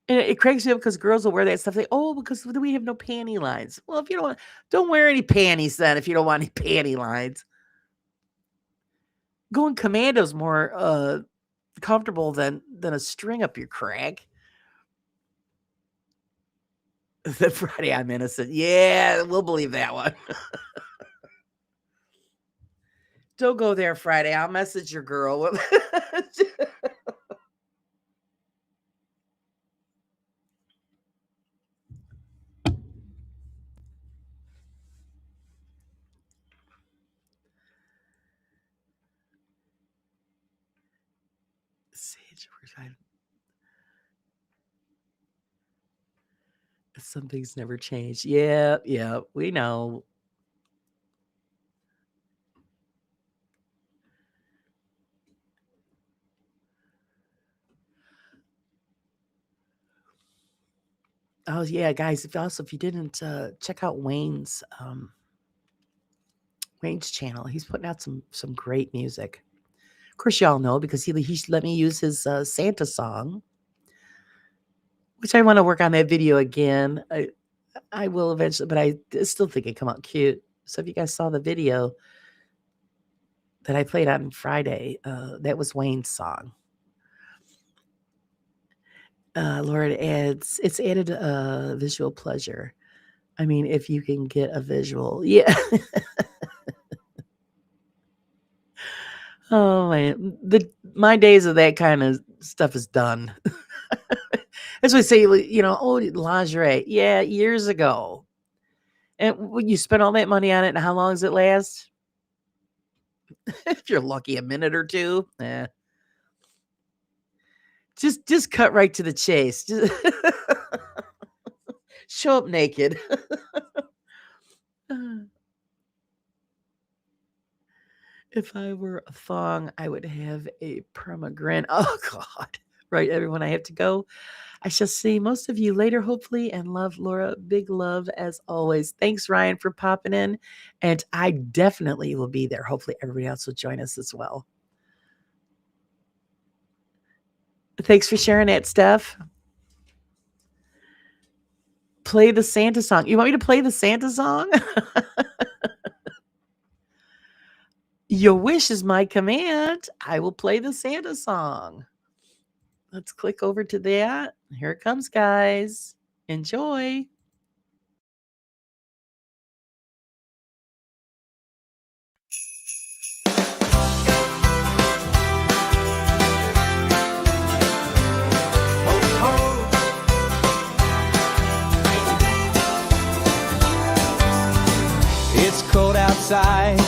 S1: And it cracks me up because girls will wear that stuff. Because we have no panty lines. Well, if you don't wear any panties then. If you don't want any panty lines, going commando's more comfortable than a string up your crack. The Friday I'm innocent. Yeah, we'll believe that one. Don't go there Friday. I'll message your girl. Sage, some things never change. Yeah, we know. Oh yeah, guys. If you didn't check out Wayne's channel, he's putting out some great music. Of course, y'all know because he let me use his Santa song, which I want to work on that video again. I will eventually, but I still think it come out cute. So if you guys saw the video that I played on Friday, that was Wayne's song. Laura adds, it's added visual pleasure. I mean, if you can get a visual, yeah. Oh man, my days of that kind of stuff is done. That's what I say, lingerie. Yeah, years ago. And when you spend all that money on it, and how long does it last? If you're lucky, a minute or two. Just cut right to the chase. Just show up naked. If I were a thong, I would have a permagrin. Oh God. Right, everyone, I have to go. I shall see most of you later, hopefully, and love, Laura. Big love as always. Thanks, Ryan, for popping in. And I definitely will be there. Hopefully, everybody else will join us as well. Thanks for sharing that, Steph. Play the Santa song. You want me to play the Santa song? Your wish is my command. I will play the Santa song. Let's click over to that. Here it comes, guys. Enjoy.
S2: It's cold outside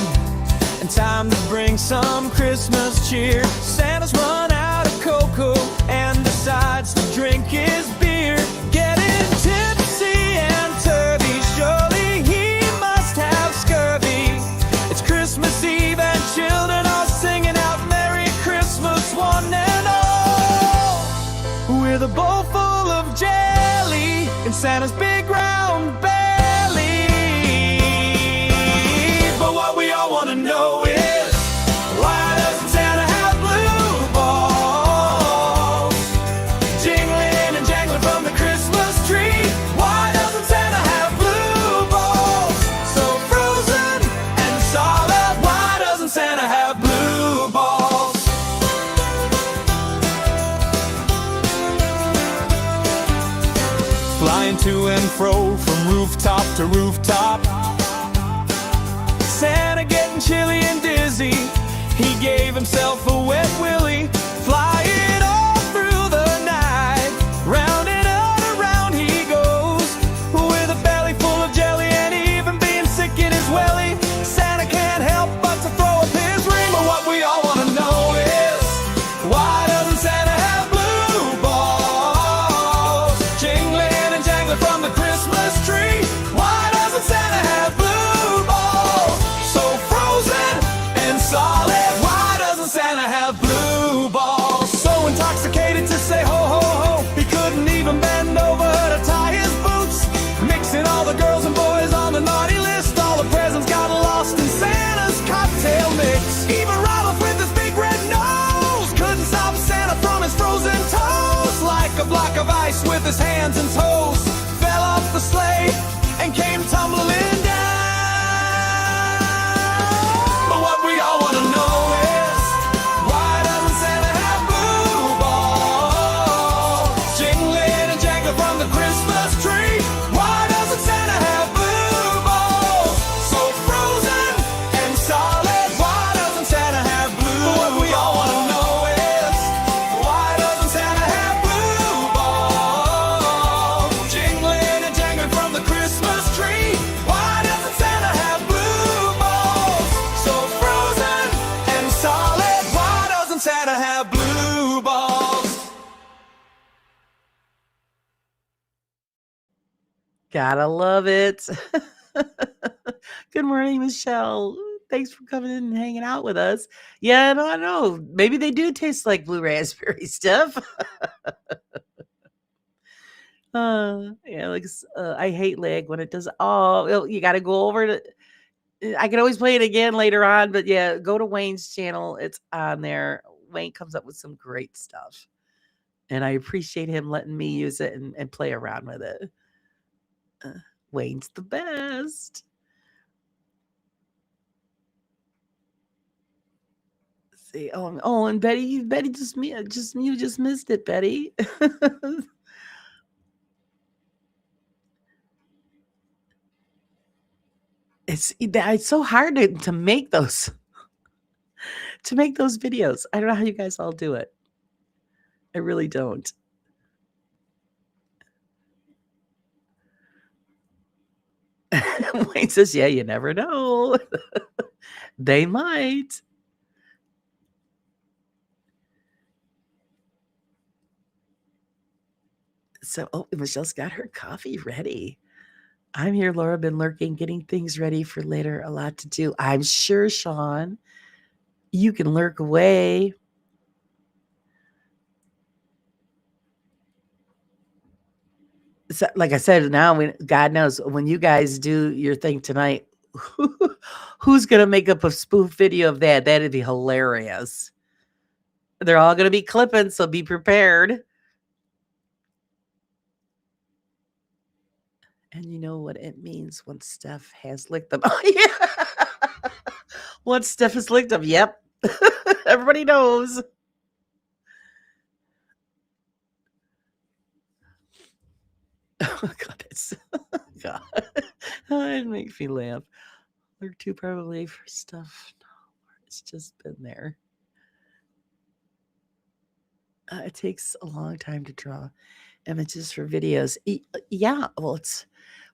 S2: and time to bring some Christmas cheer. Santa's run out of cocoa and decides to drink his beer. Getting tipsy and turvy, surely he must have scurvy. It's Christmas Eve and children are singing out Merry Christmas one and all, with a bowl full of jelly in Santa's big round belly. But what we all want to know is, why doesn't Santa have blue balls jingling and jangling from the Christmas tree? Why doesn't Santa have blue balls so frozen and solid? Why doesn't Santa have blue balls? Flying to and fro from rooftop to rooftop, Santa getting chilly and dizzy. He gave himself a wet willy, flying all through the night. Round and around he goes, with a belly full of jelly and even being sick in his welly. Santa can't help but to throw up his ring. But what we all want to know is, why doesn't Santa have blue balls
S1: Gotta love it. Good morning, Michelle. Thanks for coming in and hanging out with us. Yeah, no, I know. Maybe they do taste like blue raspberry stuff. Yeah, like I hate lag when it does. Oh, you got to go over to. I can always play it again later on, but yeah, go to Wayne's channel. It's on there. Wayne comes up with some great stuff, and I appreciate him letting me use it and play around with it. Wayne's the best. See, and Betty you just missed it, Betty. It's so hard to make those videos. I don't know how you guys all do it. I really don't. Wayne says, "Yeah, you never know. They might." So, Michelle's got her coffee ready. I'm here, Laura. Been lurking, getting things ready for later. A lot to do. I'm sure, Sean, you can lurk away. So, like I said, now God knows when you guys do your thing tonight, who's gonna make up a spoof video of that? That'd be hilarious. They're all gonna be clipping, so be prepared. And you know what it means once Steph has licked them. Oh, yeah. Once Steph has licked them, yep. Everybody knows. Oh, God, God. It makes me laugh. Or two probably for stuff. No, it's just been there. It takes a long time to draw images for videos. Yeah, well, it's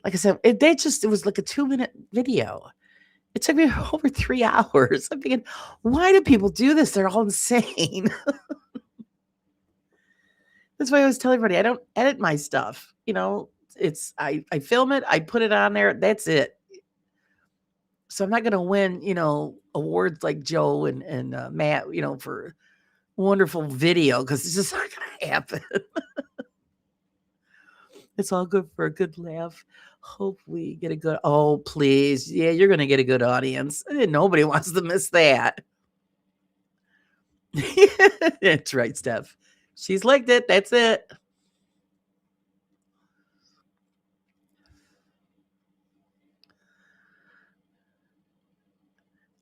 S1: like I said, it was like a 2-minute video. It took me over 3 hours. I'm thinking, why do people do this? They're all insane. That's why I always tell everybody I don't edit my stuff. I film it, I put it on there. That's it. So I'm not going to win, awards like Joe and Matt, for wonderful video because it's just not going to happen. It's all good for a good laugh. Hope we get a good. Oh, please. Yeah, you're going to get a good audience. Nobody wants to miss that. That's right, Steph. She's liked it. That's it.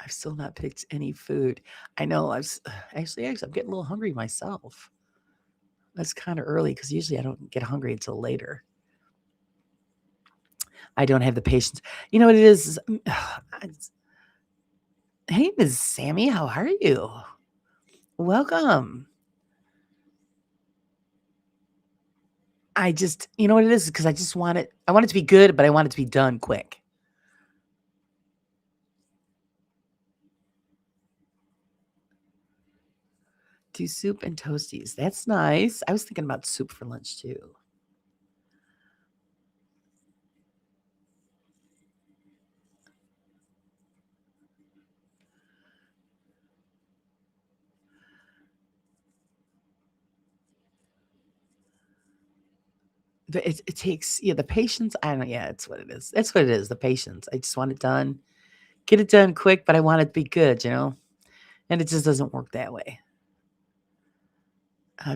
S1: I've still not picked any food. I know I'm getting a little hungry myself. That's kind of early because usually I don't get hungry until later. I don't have the patience. You know what it is? Hey, Ms. Sammy, how are you? Welcome. You know what it is? Because I want it to be good, but I want it to be done quick. Do soup and toasties. That's nice. I was thinking about soup for lunch too. It takes the patience. I don't know. Yeah, it's what it is. That's what it is. The patience. I just want it done. Get it done quick, but I want it to be good, and it just doesn't work that way.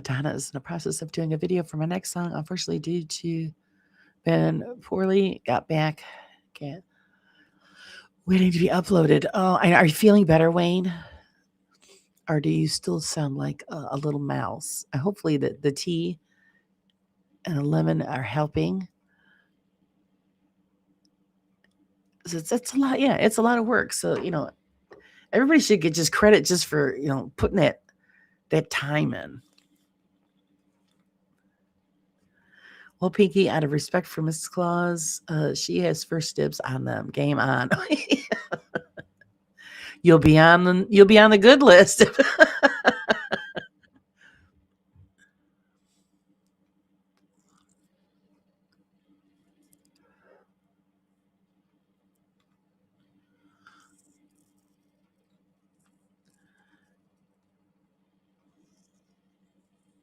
S1: Donna is in the process of doing a video for my next song. Unfortunately, due to been poorly, got back. Can't waiting to be uploaded. Oh, are you feeling better, Wayne? Or do you still sound like a little mouse? Hopefully the tea and the lemon are helping. It's a lot. Yeah, it's a lot of work. So, everybody should get just credit just for, putting that time in. Well, Pinky, out of respect for Mrs. Claus, she has first dibs on them. Game on. You'll be on the good list.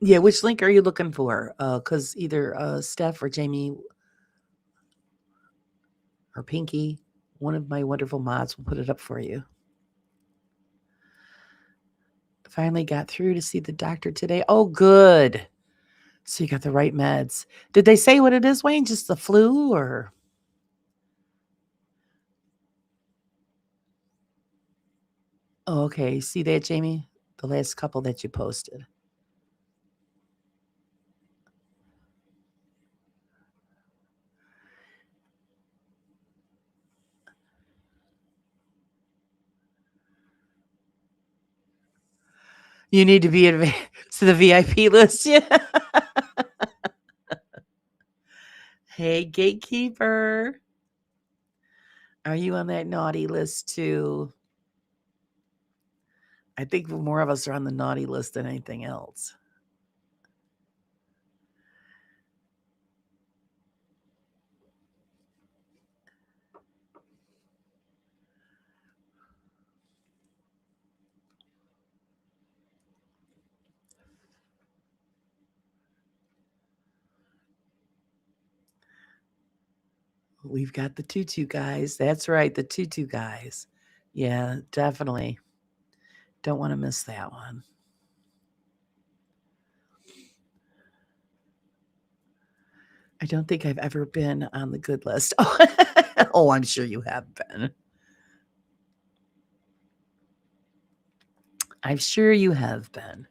S1: Yeah, which link are you looking for? Because either Steph or Jamie or Pinky, one of my wonderful mods, will put it up for you. Finally got through to see the doctor today. Oh, good. So you got the right meds. Did they say what it is, Wayne? Just the flu or? Oh, okay. See that, Jamie? The last couple that you posted. You need to be to the VIP list. Yeah. Hey, gatekeeper. Are you on that naughty list too? I think more of us are on the naughty list than anything else. We've got the tutu guys. That's right, the tutu guys. Yeah, definitely. Don't want to miss that one. I don't think I've ever been on the good list. Oh, oh, I'm sure you have been. I'm sure you have been.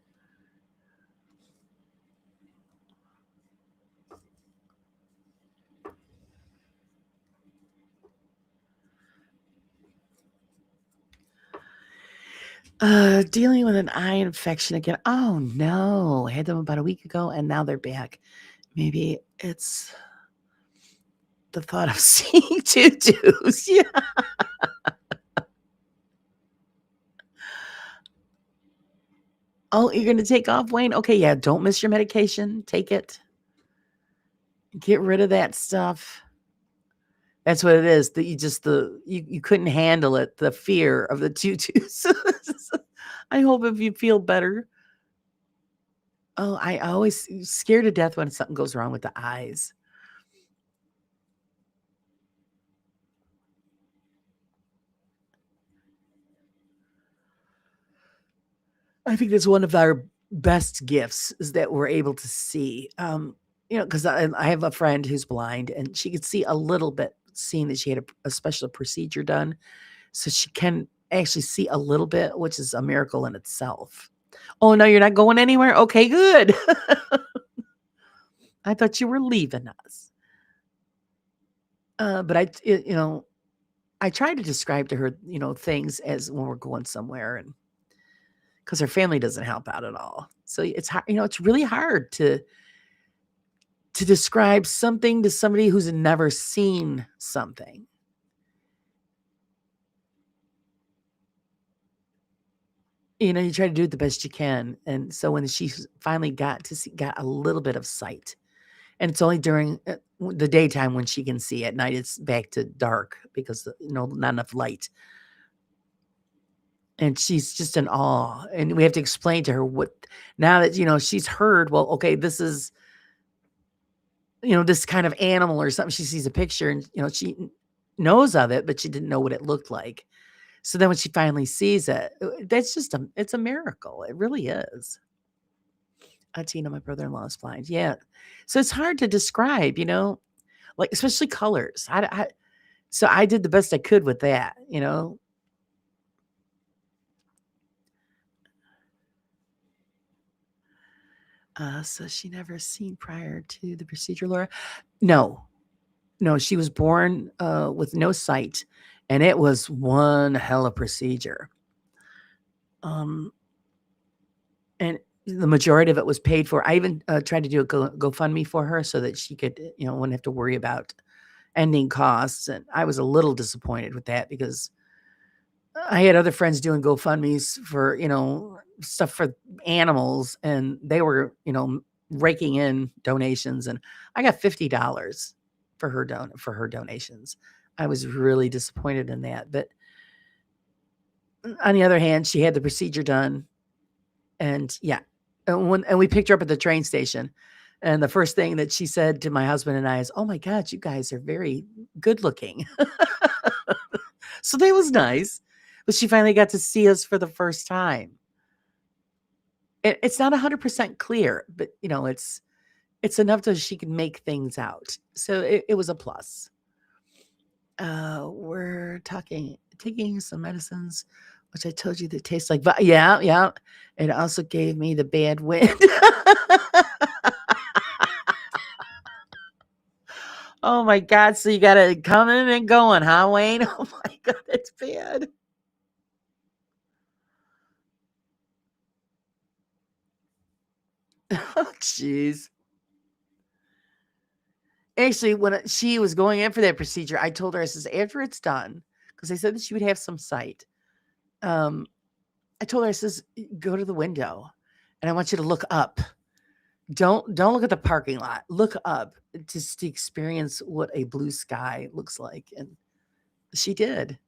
S1: Dealing with an eye infection again. Oh no, I had them about a week ago and now they're back. Maybe it's the thought of seeing tutus. Yeah. Oh, you're going to take off, Wayne? Okay, yeah, don't miss your medication. Take it. Get rid of that stuff. That's what it is. That you couldn't handle it, the fear of the tutus. I hope if you feel better. Oh, I always scared to death when something goes wrong with the eyes. I think that's one of our best gifts is that we're able to see. Because I have a friend who's blind and she could see a little bit, seeing that she had a special procedure done. So she can actually see a little bit, which is a miracle in itself. Oh, no, you're not going anywhere? Okay, good. I thought you were leaving us. But I try to describe to her, things as when we're going somewhere and because her family doesn't help out at all. So it's hard, it's really hard to describe something to somebody who's never seen something. You try to do it the best you can. And so when she finally got a little bit of sight, and it's only during the daytime when she can see. At night, it's back to dark because not enough light. And she's just in awe. And we have to explain to her what now that she's heard. Well, okay, this is this kind of animal or something. She sees a picture and she knows of it, but she didn't know what it looked like. So then when she finally sees it, that's it's a miracle. It really is. Tina, my brother-in-law is blind. Yeah. So it's hard to describe, like especially colors. So I did the best I could with that. So she never seen prior to the procedure, Laura? No. No, she was born with no sight, and it was one hell of a procedure. And the majority of it was paid for. I even tried to do a GoFundMe for her so that she could, wouldn't have to worry about ending costs. And I was a little disappointed with that because I had other friends doing GoFundMes for, stuff for animals, and they were, raking in donations, and I got $50 for her donations. I was really disappointed in that. But on the other hand, she had the procedure done, and yeah, And we picked her up at the train station. And the first thing that she said to my husband and I is, "Oh my God, you guys are very good looking." So that was nice. But she finally got to see us for the first time. It's not 100% clear, but it's enough so she can make things out. So it was a plus. We're taking some medicines, which I told you that tastes like, yeah, yeah. It also gave me the bad wind. Oh my God. So you got to coming and going, huh, Wayne? Oh my God, that's bad. Oh, jeez. Actually, when she was going in for that procedure, I told her, I says, after it's done, because they said that she would have some sight. Um, I told her, I says, go to the window and I want you to look up. Don't look at the parking lot. Look up just to experience what a blue sky looks like. And she did.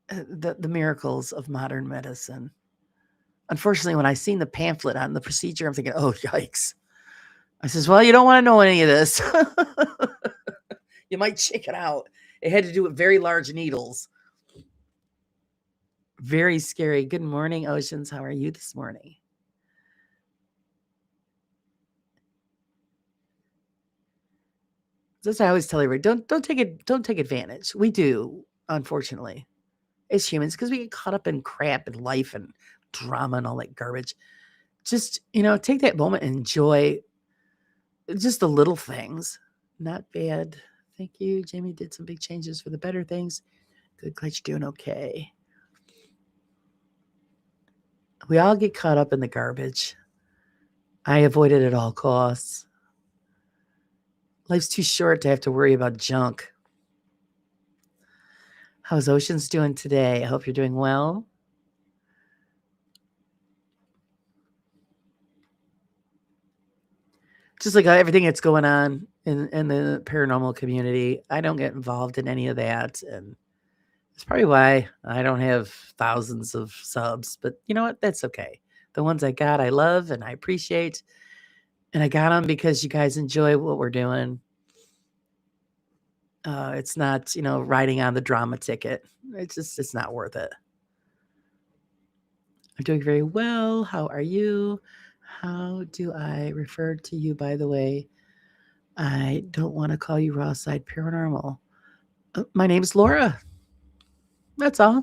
S1: The miracles of modern medicine. Unfortunately, when I seen the pamphlet on the procedure, I'm thinking, oh, yikes. I says, well, you don't want to know any of this. You might check it out. It had to do with very large needles. Very scary. Good morning, Oceans. How are you this morning? That's what I always tell everybody. Don't take advantage. We do, unfortunately, as humans, because we get caught up in crap and life and drama and all that garbage. Just, take that moment and enjoy just the little things. Not bad. Thank you. Jamie did some big changes for the better things. Good, glad you're doing okay. We all get caught up in the garbage. I avoid it at all costs. Life's too short to have to worry about junk. How's Oceans doing today? I hope you're doing well. Just like everything that's going on in the paranormal community, I don't get involved in any of that. And it's probably why I don't have thousands of subs. But you know what? That's okay. The ones I got, I love and I appreciate. And I got them because you guys enjoy what we're doing. It's not, riding on the drama ticket. It's not worth it. I'm doing very well. How are you? How do I refer to you, by the way? I don't want to call you Raw Side Paranormal. My name's Laura. That's all.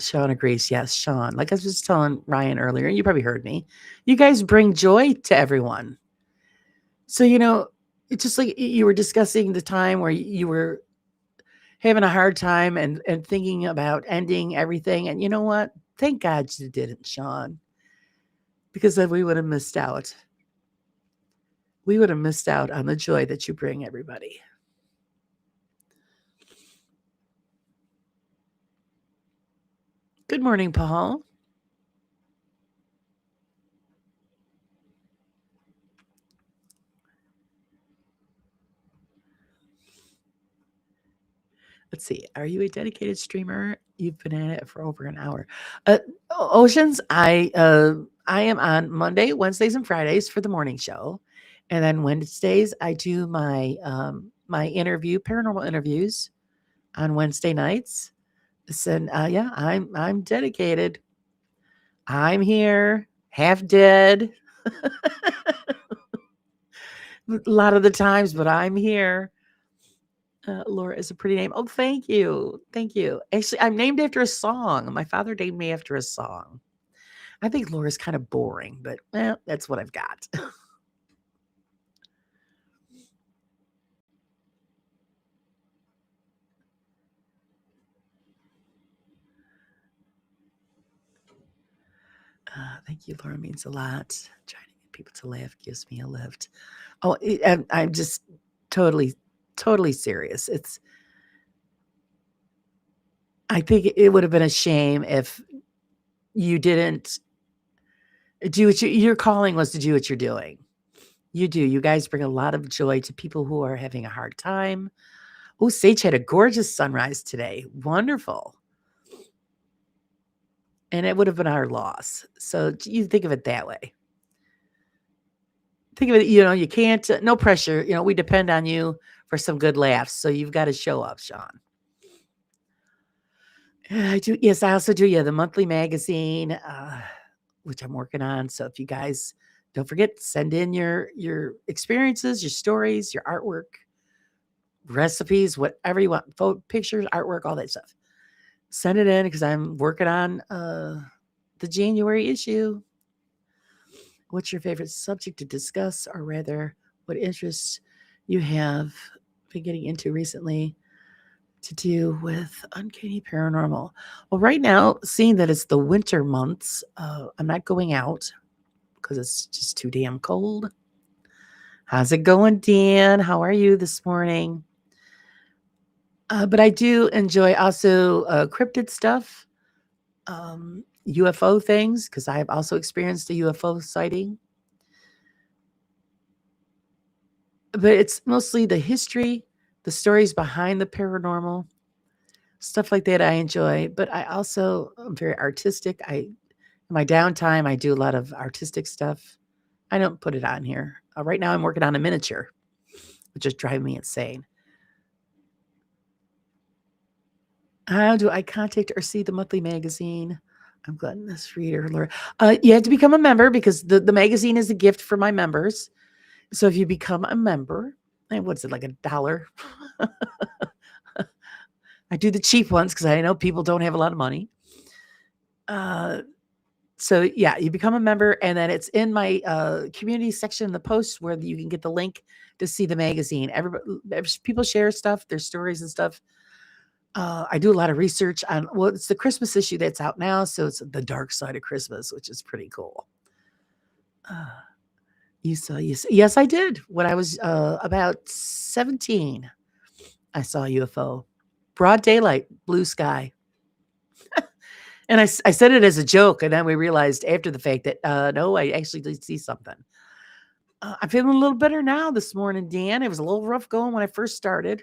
S1: Sean agrees. Yes, Sean. Like I was just telling Ryan earlier, you probably heard me. You guys bring joy to everyone. So, it's just like you were discussing the time where you were having a hard time and thinking about ending everything. And you know what? Thank God you didn't, Sean. Because then we would have missed out. We would have missed out on the joy that you bring everybody. Good morning, Paul. Let's see. Are you a dedicated streamer? You've been at it for over an hour. Oceans, I am on Monday, Wednesdays, and Fridays for the morning show. And then Wednesdays, I do my my paranormal interviews on Wednesday nights. So yeah, I'm dedicated. I'm here, half dead. A lot of the times, but I'm here. Laura is a pretty name. Oh, thank you. Thank you. Actually, I'm named after a song. My father named me after a song. I think Laura's kind of boring, but that's what I've got. Thank you, Laura. Means a lot. Trying to get people to laugh gives me a lift. Oh, I'm just totally serious. I think it would have been a shame if you didn't do what your calling was to do what you're doing. You do. You guys bring a lot of joy to people who are having a hard time. Oh, Sage had a gorgeous sunrise today. Wonderful. and it would have been our loss. So you think of it that way. Think of it, you can't, no pressure. We depend on you for some good laughs. So you've got to show up, Sean. I do. Yes, I also do. Yeah, the monthly magazine, which I'm working on. So if you guys don't forget, send in your experiences, your stories, your artwork, recipes, whatever you want, pictures, artwork, all that stuff. Send it in because I'm working on the January issue. What's your favorite subject to discuss, or rather, what interests you have been getting into recently to do with uncanny paranormal? Well, right now, seeing that it's the winter months, I'm not going out because it's just too damn cold. How's it going, Dan? How are you this morning? But I do enjoy also cryptid stuff, UFO things, because I have also experienced a UFO sighting. But it's mostly the history, the stories behind the paranormal, stuff like that I enjoy. But I also am very artistic. In my downtime, I do a lot of artistic stuff. I don't put it on here. Right now, I'm working on a miniature, which is driving me insane. How do I contact or see the monthly magazine? I'm gluttonous reader. You have to become a member because the magazine is a gift for my members. So if you become a member, what's it, like $1? I do the cheap ones because I know people don't have a lot of money. So yeah, you become a member, and then it's in my community section in the post where you can get the link to see the magazine. People share stuff, their stories and stuff. I do a lot of research on, it's the Christmas issue that's out now, so it's the dark side of Christmas, which is pretty cool. Yes, I did. When I was about 17, I saw a UFO. Broad daylight, blue sky. And I said it as a joke, and then we realized after the fact that, no, I actually did see something. I'm feeling a little better now this morning, Dan. It was a little rough going when I first started.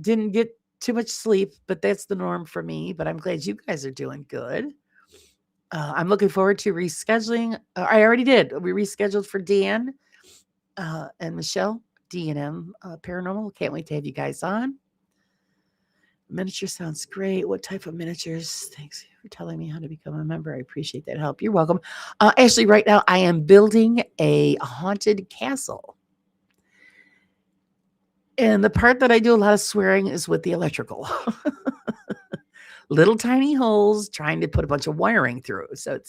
S1: Didn't get too much sleep, but that's the norm for me. But I'm glad you guys are doing good. I'm looking forward to rescheduling. I already did. We rescheduled for Dan and Michelle, D&M Paranormal. Can't wait to have you guys on. Miniature sounds great. What type of miniatures? Thanks for telling me how to become a member. I appreciate that help. You're welcome. Actually, right now I am building a haunted castle. And the part that I do a lot of swearing is with the electrical. Little tiny holes trying to put a bunch of wiring through. So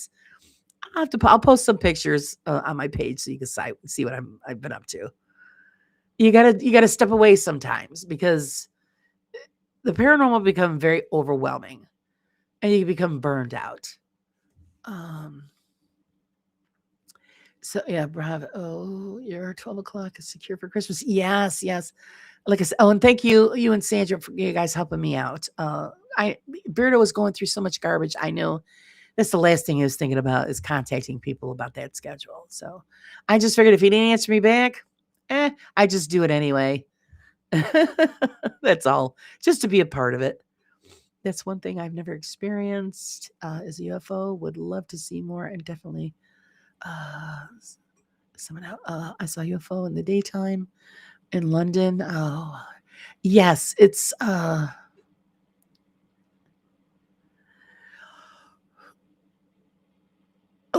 S1: I'll post some pictures on my page so you can see what I've been up to. You gotta step away sometimes because the paranormal become very overwhelming and you become burned out. So yeah, bravo. Oh, your 12 o'clock is secure for Christmas. Yes. Like I said, and thank you and Sandra for you guys helping me out. Beardo was going through so much garbage. I know that's the last thing he was thinking about is contacting people about that schedule. So I just figured if he didn't answer me back, I just do it anyway. That's all, just to be a part of it. That's one thing I've never experienced is a UFO. Would love to see more, and definitely someone out. I saw UFO in the daytime in London. Oh, yes, it's oh,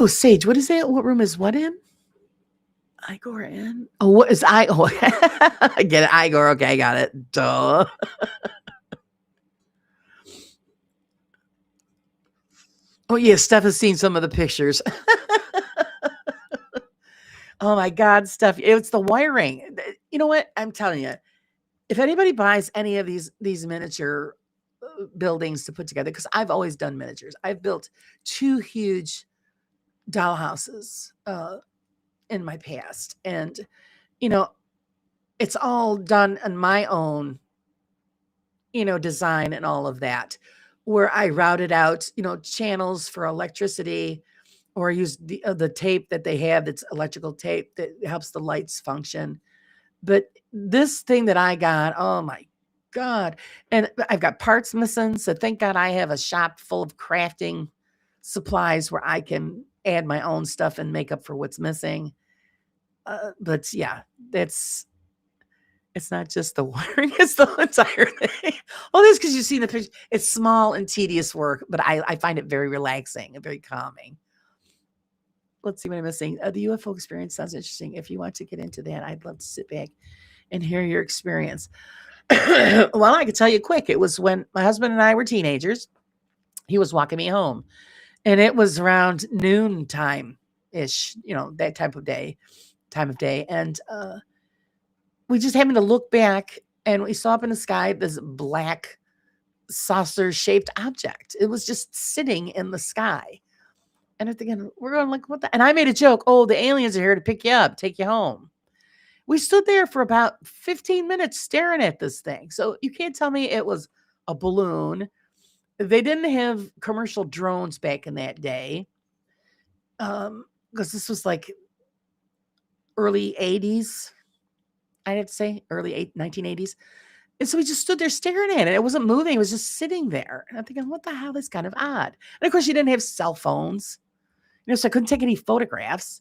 S1: Sage, what is that? What room is what in? Igor in? Oh, what is I? Oh, I get it. Igor. Okay, I got it. Duh. Oh, yeah, Steph has seen some of the pictures. Oh my God, Steph. It's the wiring. You know what? I'm telling you, if anybody buys any of these miniature buildings to put together, because I've always done miniatures. I've built 2 huge dollhouses in my past. And, it's all done on my own, design and all of that, where I routed out, channels for electricity, or use the tape that they have that's electrical tape that helps the lights function. But this thing that I got, oh my God. And I've got parts missing. So thank God I have a shop full of crafting supplies where I can add my own stuff and make up for what's missing. But yeah, it's not just the wiring, it's the entire thing. Well, this because you see the picture. It's small and tedious work, but I find it very relaxing and very calming. Let's see what I'm missing. The UFO experience sounds interesting. If you want to get into that, I'd love to sit back and hear your experience. Well, I could tell you quick. It was when my husband and I were teenagers. He was walking me home, and it was around noon time ish, that time of day. And we just happened to look back and we saw up in the sky this black saucer shaped object. It was just sitting in the sky. And I'm thinking, we're going like, what the? And I made a joke. Oh, the aliens are here to pick you up, take you home. We stood there for about 15 minutes staring at this thing. So you can't tell me it was a balloon. They didn't have commercial drones back in that day. Because this was like early 80s. I'd have to say early 1980s. And so we just stood there staring at it. It wasn't moving. It was just sitting there. And I'm thinking, what the hell? That's kind of odd. And of course, you didn't have cell phones, so I couldn't take any photographs.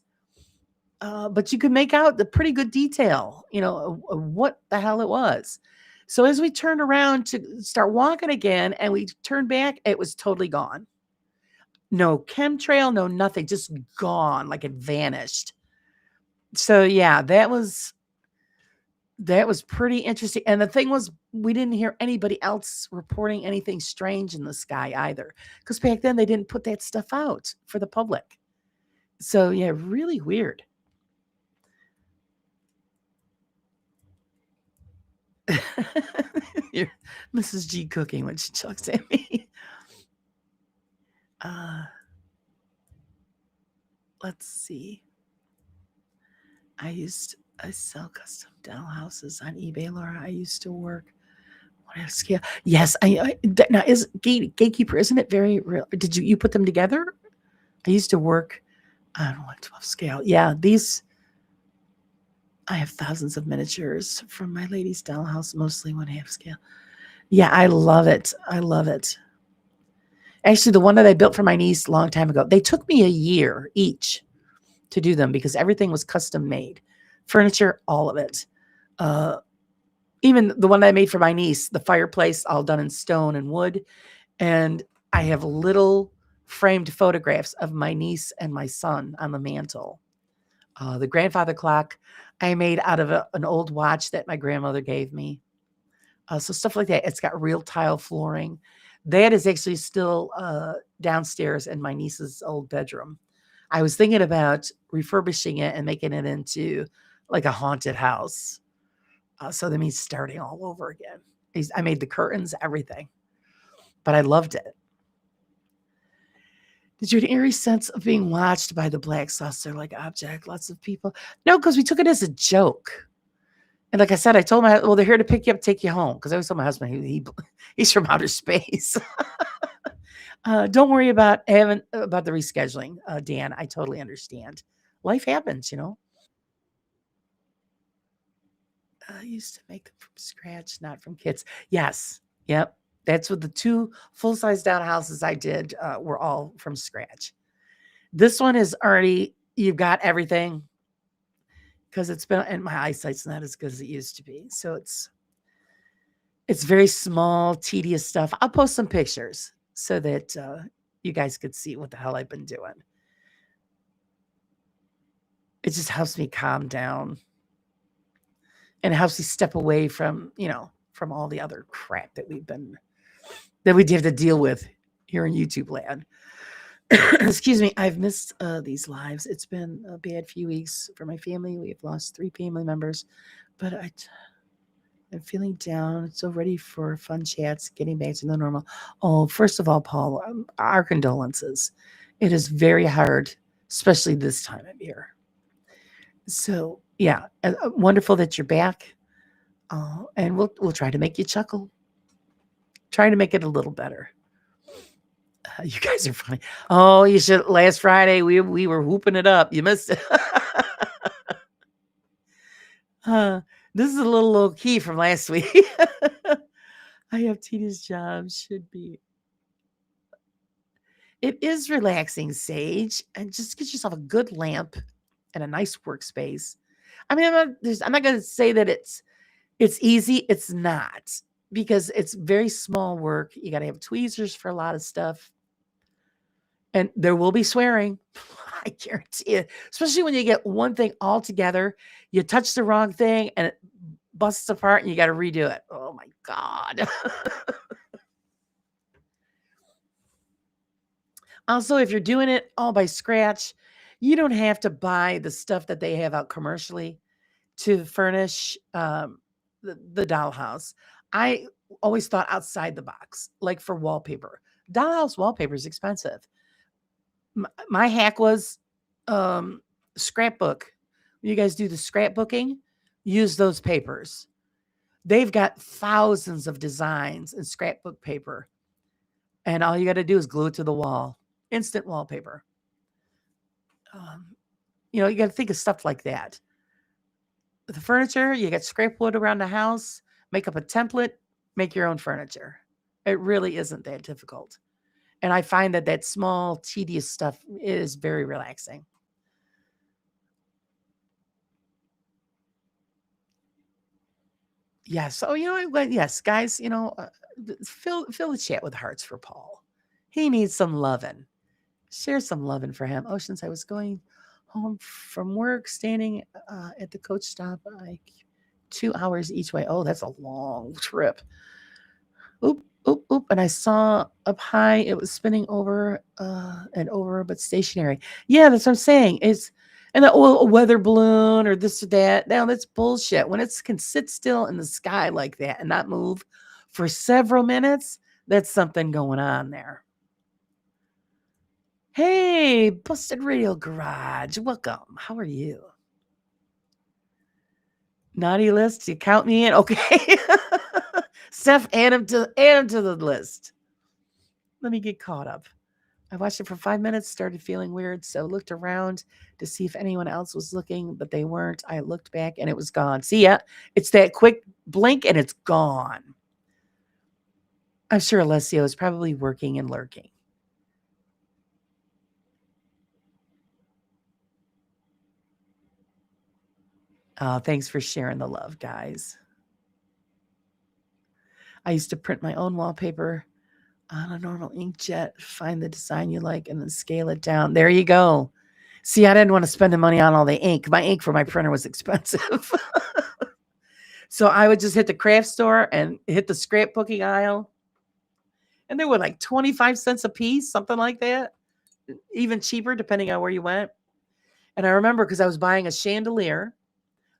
S1: But you could make out the pretty good detail, of what the hell it was. So as we turned around to start walking again and we turned back, it was totally gone. No chemtrail, no nothing, just gone, like it vanished. So yeah, that was pretty interesting. And the thing was, we didn't hear anybody else reporting anything strange in the sky either. Because back then they didn't put that stuff out for the public. So yeah, really weird. Mrs. G cooking when she chucks at me. Let's see. I sell custom dental houses on eBay, Laura. I used to work. What scale? Yes, now is gatekeeper. Isn't it very real? Did you put them together? I used to work on 1/12 scale. Yeah, I have thousands of miniatures from my lady's dental house, mostly 1/2 scale. Yeah, I love it. I love it. Actually, the one that I built for my niece a long time ago, they took me a year each to do them because everything was custom made. Furniture, all of it. Even the one that I made for my niece, the fireplace, all done in stone and wood. And I have little framed photographs of my niece and my son on the mantle. The grandfather clock I made out of an old watch that my grandmother gave me. So stuff like that. It's got real tile flooring. That is actually still downstairs in my niece's old bedroom. I was thinking about refurbishing it and making it into like a haunted house. So that means starting all over again. I made the curtains, everything. But I loved it. Did you have an eerie sense of being watched by the black saucer-like object? Lots of people. No, because we took it as a joke. And like I said, I told my, well, they're here to pick you up, take you home. Because I always told my husband, he's from outer space. Don't worry about the rescheduling, Dan. I totally understand. Life happens, I used to make them from scratch, not from kits. Yes. Yep. That's what the 2 full-size down houses I did were all from scratch. This one is already, you've got everything because it's been, and my eyesight's not as good as it used to be. So it's very small, tedious stuff. I'll post some pictures so that you guys could see what the hell I've been doing. It just helps me calm down. And it helps me step away from, from all the other crap that we have to deal with here in YouTube land. Excuse me, I've missed these lives. It's been a bad few weeks for my family. We have lost 3 family members, but I'm feeling down. So ready for fun chats, getting back to the normal. Oh, first of all, Paul, our condolences. It is very hard, especially this time of year. So yeah, wonderful that you're back. And we'll try to make you chuckle. Try to make it a little better. You guys are funny. Oh, you should. Last Friday we were whooping it up. You missed it. This is a little low key from last week. I have Tina's job. Should be. It is relaxing, Sage, and just get yourself a good lamp and a nice workspace. I mean, I'm not going to say that it's easy. It's not, because it's very small work. You got to have tweezers for a lot of stuff, and there will be swearing. I guarantee it. Especially when you get one thing all together, you touch the wrong thing and it busts apart, and you got to redo it. Oh my god. Also, if you're doing it all by scratch, you don't have to buy the stuff that they have out commercially to furnish the dollhouse. I always thought outside the box, like for wallpaper. Dollhouse wallpaper is expensive. My hack was scrapbook. When you guys do the scrapbooking, use those papers. They've got thousands of designs in scrapbook paper, and all you got to do is glue it to the wall. Instant wallpaper. You got to think of stuff like that. The furniture, you got scrap wood around the house, make up a template, make your own furniture. It really isn't that difficult. And I find that small, tedious stuff is very relaxing. Yes. Oh, yes, guys, fill the chat with hearts for Paul. He needs some loving. Share some loving for him. Oceans, I was going home from work, standing at the coach stop, like 2 hours each way. Oh, that's a long trip. Oop, oop, oop. And I saw up high, it was spinning over and over, but stationary. Yeah, that's what I'm saying. And a weather balloon or this or that. Now, that's bullshit. When it can sit still in the sky like that and not move for several minutes, that's something going on there. Hey, Busted Radio Garage. Welcome. How are you? Naughty list. You count me in? Okay. Steph, add him to the list. Let me get caught up. I watched it for 5 minutes, started feeling weird, so looked around to see if anyone else was looking, but they weren't. I looked back and it was gone. See ya. It's that quick blink and it's gone. I'm sure Alessio is probably working and lurking. Oh, thanks for sharing the love, guys. I used to print my own wallpaper on a normal inkjet, find the design you like, and then scale it down. There you go. See, I didn't want to spend the money on all the ink. My ink for my printer was expensive. So I would just hit the craft store and hit the scrapbooking aisle. And they were like 25 cents a piece, something like that. Even cheaper, depending on where you went. And I remember because I was buying a chandelier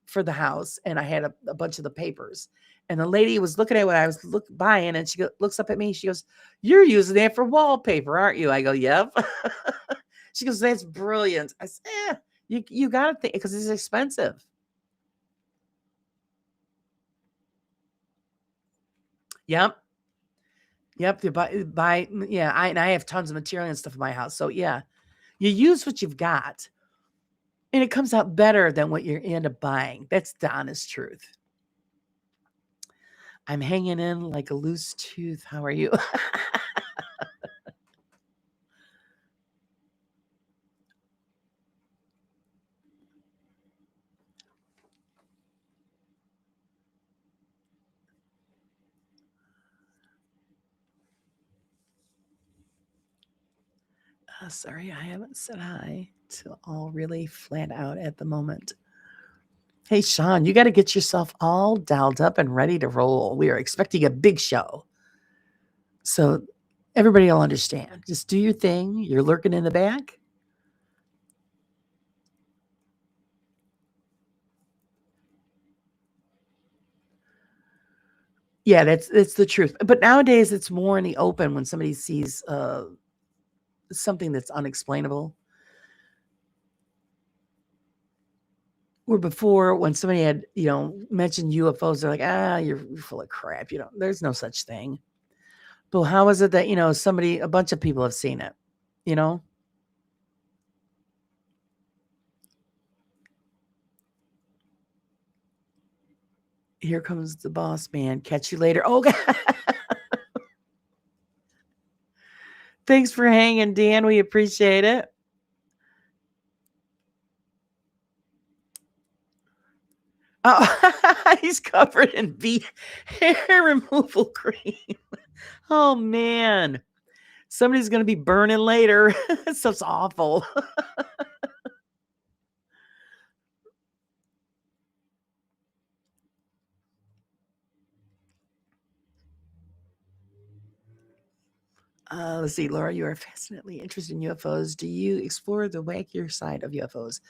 S1: for the house and I had a bunch of the papers. And the lady was looking at what I was buying and she looks up at me. She goes, "You're using that for wallpaper, aren't you?" I go, "Yep." She goes, "That's brilliant." I said, you got to think, because it's expensive. Yep. Yep. You buy, yeah. I have tons of material and stuff in my house. So yeah, you use what you've got and it comes out better than what you end up buying. That's the honest truth. I'm hanging in like a loose tooth. How are you? Sorry, I haven't said hi to all really flat out at the moment. Hey, Sean, you got to get yourself all dialed up and ready to roll. We are expecting a big show. So everybody will understand. Just do your thing. You're lurking in the back. Yeah, that's the truth. But nowadays, it's more in the open when somebody sees something that's unexplainable. Where before, when somebody had mentioned UFOs, they're like, you're full of crap. There's no such thing. But how is it that a bunch of people have seen it? Here comes the boss man. Catch you later. Oh, God. Thanks for hanging, Dan. We appreciate it. Oh, he's covered in hair removal cream. Oh man, somebody's gonna be burning later. Stuff's awful. Let's see, Laura, you are fascinately interested in UFOs. Do you explore the wackier side of UFOs?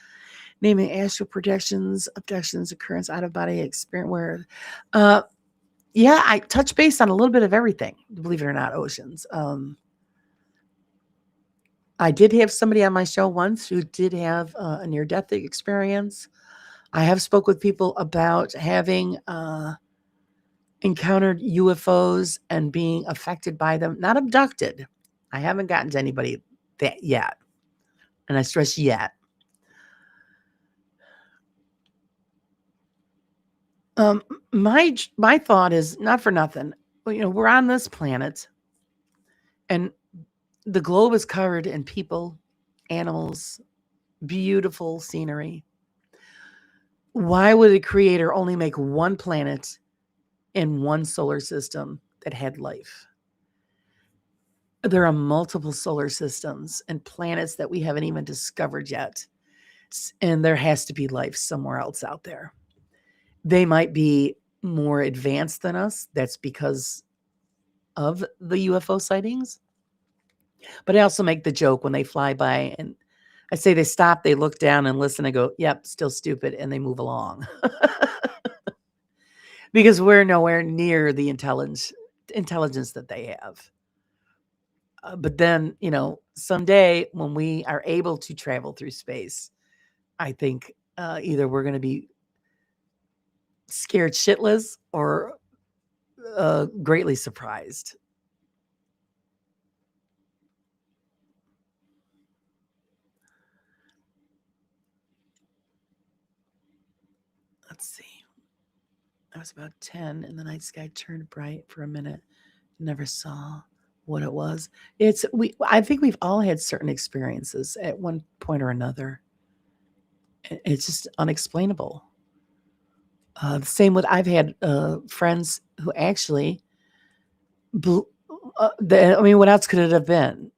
S1: Naming astral projections, abductions, occurrence, out of body experience. Where, uh, yeah, I touch base on a little bit of everything. Believe it or not, Oceans. I did have somebody on my show once who did have a near-death experience. I have spoke with people about having encountered UFOs and being affected by them, not abducted. I haven't gotten to anybody that yet, and I stress yet. My thought is not for nothing. We're on this planet, and the globe is covered in people, animals, beautiful scenery. Why would a creator only make one planet in one solar system that had life? There are multiple solar systems and planets that we haven't even discovered yet. And there has to be life somewhere else out there. They might be more advanced than us. That's because of the UFO sightings. But I also make the joke when they fly by and I say they stop, they look down and listen and go, yep, still stupid. And they move along. Because we're nowhere near the intelligence that they have. But then, someday when we are able to travel through space, I think either we're going to be scared shitless or greatly surprised. Let's see. I was about 10 and the night sky turned bright for a minute. Never saw what it was. I think we've all had certain experiences at one point or another. It's just unexplainable. Same with I've had friends who actually, what else could it have been?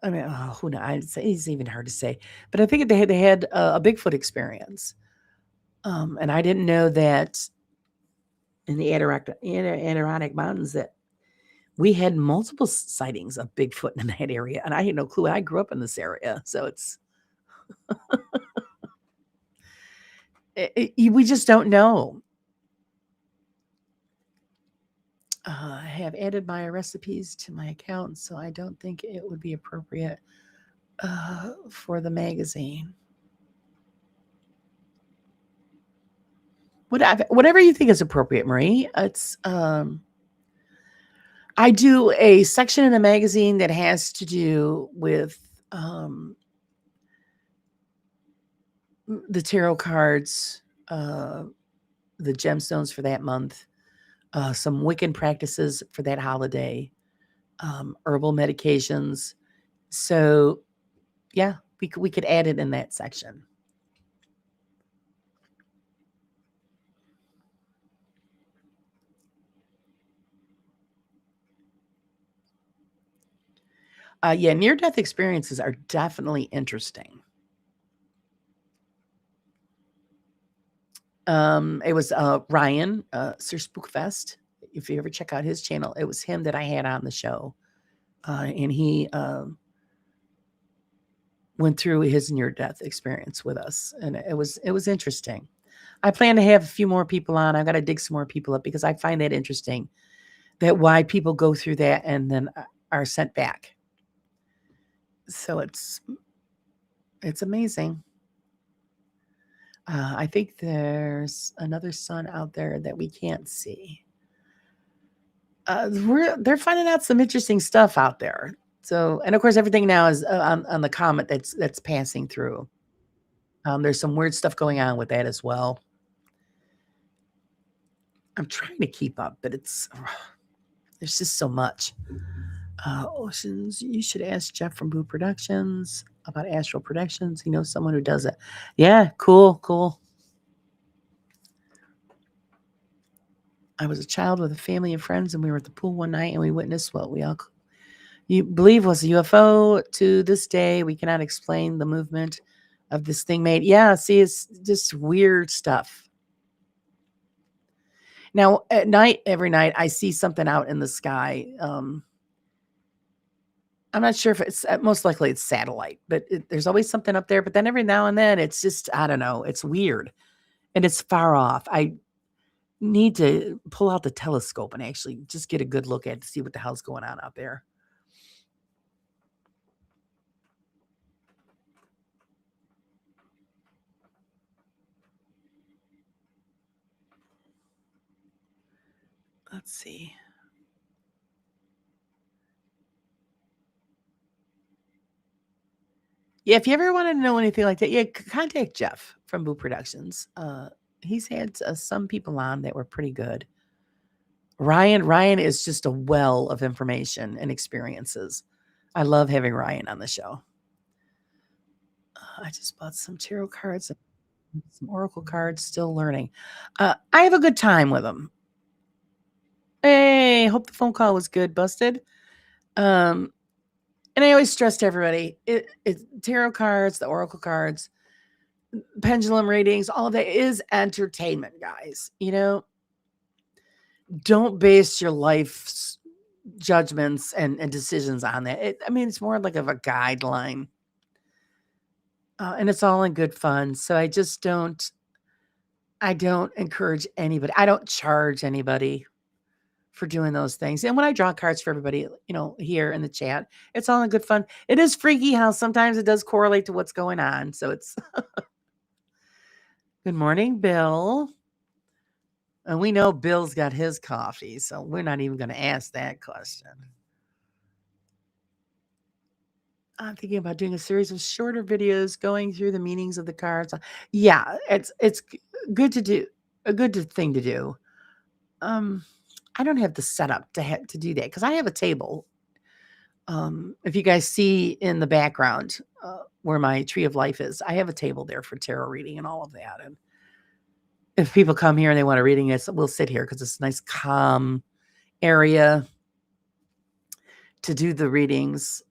S1: I mean, who knows? I'd say it's even hard to say. But I think they had a Bigfoot experience, and I didn't know that in the Adirondack Mountains that we had multiple sightings of Bigfoot in that area, and I had no clue. I grew up in this area, so it's we just don't know. I have added my recipes to my account, so I don't think it would be appropriate for the magazine. Whatever you think is appropriate, Marie. It's I do a section in the magazine that has to do with the tarot cards, the gemstones for that month, some Wiccan practices for that holiday, herbal medications. So, yeah, we could add it in that section. Yeah, near-death experiences are definitely interesting. It was Ryan, Sir Spookfest. If you ever check out his channel, it was him that I had on the show, and he went through his near-death experience with us, and it was interesting. I plan to have a few more people on. I've got to dig some more people up because I find that interesting. That why people go through that and then are sent back. So it's amazing. I think there's another sun out there that we can't see. They're finding out some interesting stuff out there. So, and of course, everything now is on the comet that's passing through. There's some weird stuff going on with that as well. I'm trying to keep up, but there's just so much. Oceans, you should ask Jeff from Boo Productions about Astral Productions. He knows someone who does it. Yeah, cool, cool. I was a child with a family and friends, and we were at the pool one night, and we witnessed what we all you believe was a UFO. To this day, we cannot explain the movement of this thing made. Yeah, see, it's just weird stuff. Now, at night, every night, I see something out in the sky. I'm not sure if it's most likely it's satellite, but there's always something up there. But then every now and then, it's just I don't know. It's weird and it's far off. I need to pull out the telescope and actually just get a good look at it to see what the hell's going on out there. Let's see. Yeah, if you ever want to know anything like that, yeah, contact Jeff from Boo Productions. He's had some people on that were pretty good. Ryan is just a well of information and experiences. I love having Ryan on the show. I just bought some tarot cards, some oracle cards. Still learning. I have a good time with them. Hey, hope the phone call was good. Busted. And I always stress to everybody: tarot cards, the oracle cards, pendulum readings, all of that is entertainment, guys. Don't base your life's judgments and decisions on that. I mean, it's more like of a guideline. And it's all in good fun. So I don't encourage anybody. I don't charge anybody for doing those things. And when I draw cards for everybody, here in the chat, it's all in good fun. It is freaky how sometimes it does correlate to what's going on. So it's good morning, Bill. And we know Bill's got his coffee, so we're not even going to ask that question. I'm thinking about doing a series of shorter videos going through the meanings of the cards. Yeah, it's good to do, a good thing to do. I don't have the setup to do that because I have a table. If you guys see in the background where my tree of life is, I have a table there for tarot reading and all of that. And if people come here and they want a reading, we'll sit here because it's a nice calm area to do the readings.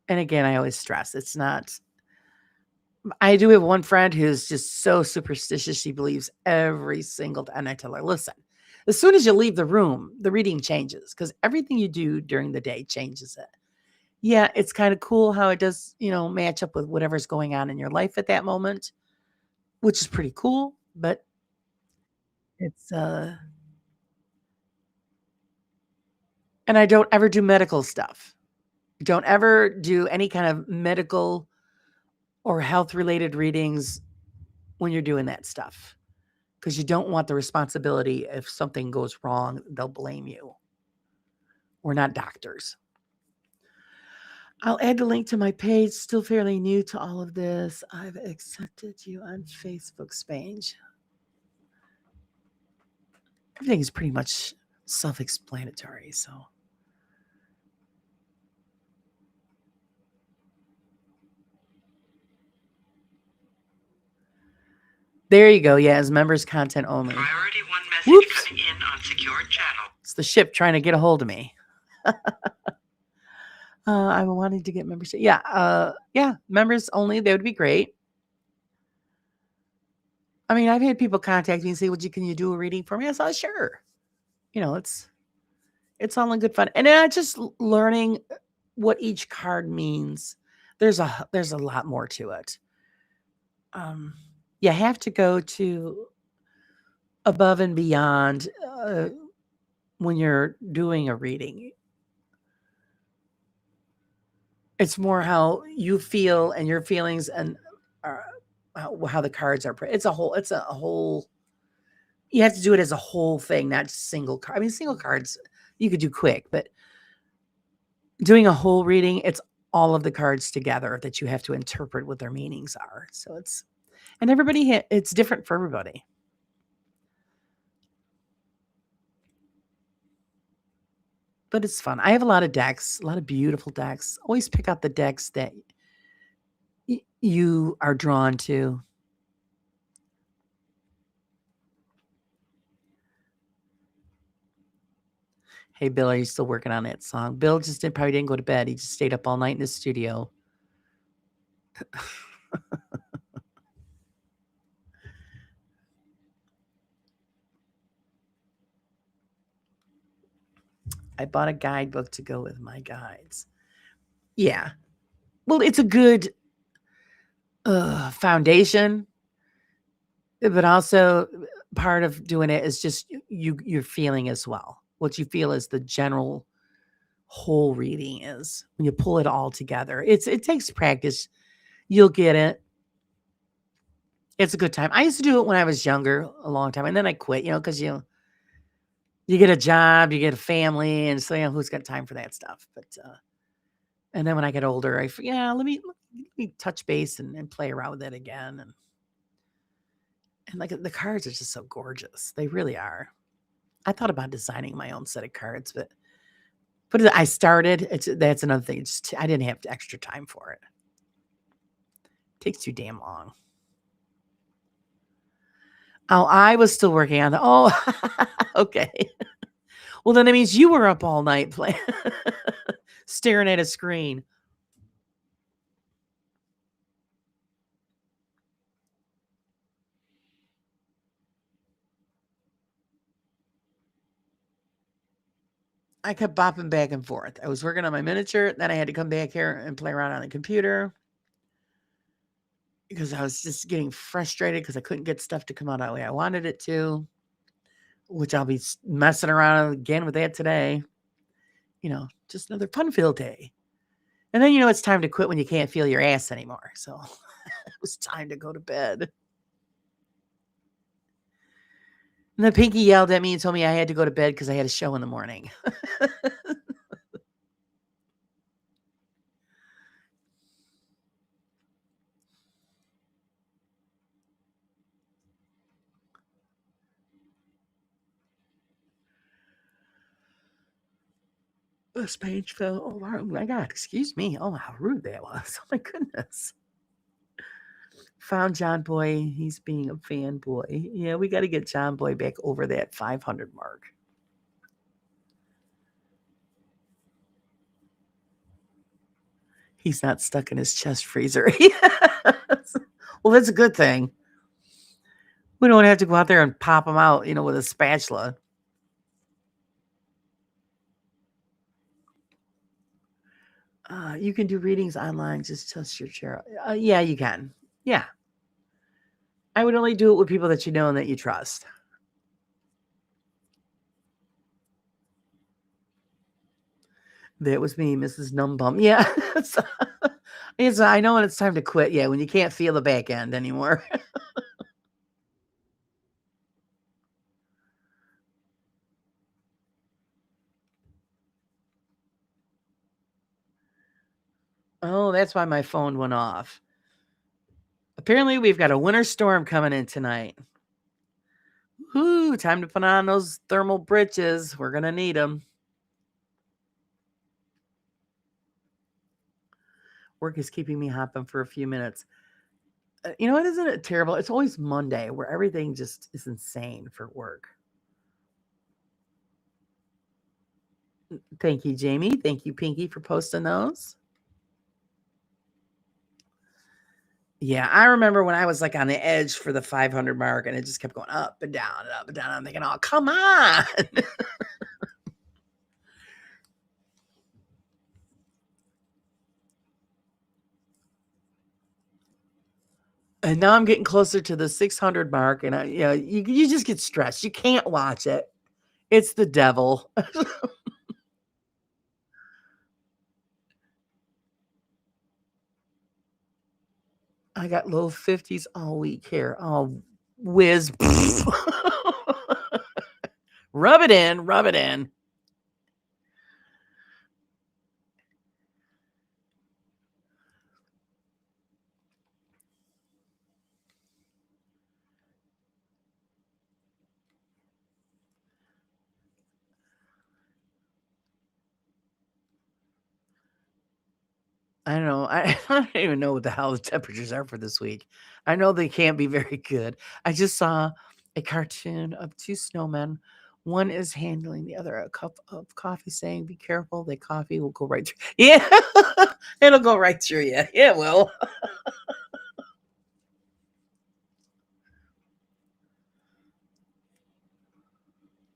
S1: And again, I always stress it's not. I do have one friend who's just so superstitious. She believes every single, and I tell her, listen, as soon as you leave the room, the reading changes because everything you do during the day changes it. Yeah, it's kind of cool how it does, match up with whatever's going on in your life at that moment, which is pretty cool, but it's and I don't ever do medical stuff. Don't ever do any kind of medical or health related readings when you're doing that stuff because you don't want the responsibility. If something goes wrong, they'll blame you. We're not doctors. I'll add the link to my page. Still fairly new to all of this. I've accepted you on Facebook's page. Everything is pretty much self-explanatory, so. There you go. Yeah, as members content only.
S3: Priority 1 message
S1: Whoops.
S3: coming in on secured channel.
S1: It's the ship trying to get a hold of me. I'm wanting to get membership. Yeah, members only. That would be great. I mean, I've had people contact me and say, can you do a reading for me? I said, sure. It's all in good fun. And then just learning what each card means. There's a lot more to it. You have to go to above and beyond when you're doing a reading. It's more how you feel and your feelings and how the cards are. It's a whole. You have to do it as a whole thing, not just single card. I mean, single cards you could do quick, but doing a whole reading, it's all of the cards together that you have to interpret what their meanings are. So and everybody, it's different for everybody. but it's fun. I have a lot of decks, a lot of beautiful decks. Always pick out the decks that you are drawn to. Hey, Bill, are you still working on that song? Bill just probably didn't go to bed. He just stayed up all night in the studio. I bought a guidebook to go with my guides. Yeah. Well, it's a good foundation, but also part of doing it is just you're feeling as well. What you feel is the general whole reading is when you pull it all together. It takes practice. You'll get it. It's a good time. I used to do it when I was younger, a long time, and then I quit. Because you get a job, you get a family, and so who's got time for that stuff? But and then when I get older, let me touch base and play around with it again, and like the cards are just so gorgeous. They really are. I thought about designing my own set of cards, but I started. That's another thing. I didn't have extra time for it. It takes too damn long. Oh, I was still working on okay. Well, then it means you were up all night playing, staring at a screen. I kept bopping back and forth. I was working on my miniature, then I had to come back here and play around on the computer because I was just getting frustrated because I couldn't get stuff to come out the way I wanted it to, which I'll be messing around again with that today. Just another fun-filled day. And then, it's time to quit when you can't feel your ass anymore. So it was time to go to bed. And then Pinky yelled at me and told me I had to go to bed because I had a show in the morning. This page fell. Oh my God, excuse me. Oh, how rude that was. Oh my goodness. Found John Boy. He's being a fanboy. Yeah, we got to get John Boy back over that 500 mark. He's not stuck in his chest freezer. Yes. Well, that's a good thing. We don't have to go out there and pop them out, with a spatula. You can do readings online. Just test your chair. Yeah, you can. Yeah. I would only do it with people that you know and that you trust. That was me, Mrs. Numbum. Yeah. I know when it's time to quit. Yeah, when you can't feel the back end anymore. Oh, that's why my phone went off. Apparently, we've got a winter storm coming in tonight. Whoo, time to put on those thermal breeches. We're going to need them. Work is keeping me hopping for a few minutes. Isn't it terrible? It's always Monday where everything just is insane for work. Thank you, Jamie. Thank you, Pinky, for posting those. Yeah, I remember when I was like on the edge for the 500 mark and it just kept going up and down and up and down. I'm thinking, oh, come on. And now I'm getting closer to the 600 mark and you just get stressed. You can't watch it. It's the devil. I got low 50s all week here. Oh, whiz. Rub it in, rub it in. I don't know. I don't even know what the hell the temperatures are for this week. I know they can't be very good. I just saw a cartoon of two snowmen. One is handling the other a cup of coffee, saying, "Be careful, the coffee will go right through." Yeah, it'll go right through you. Yeah, it will.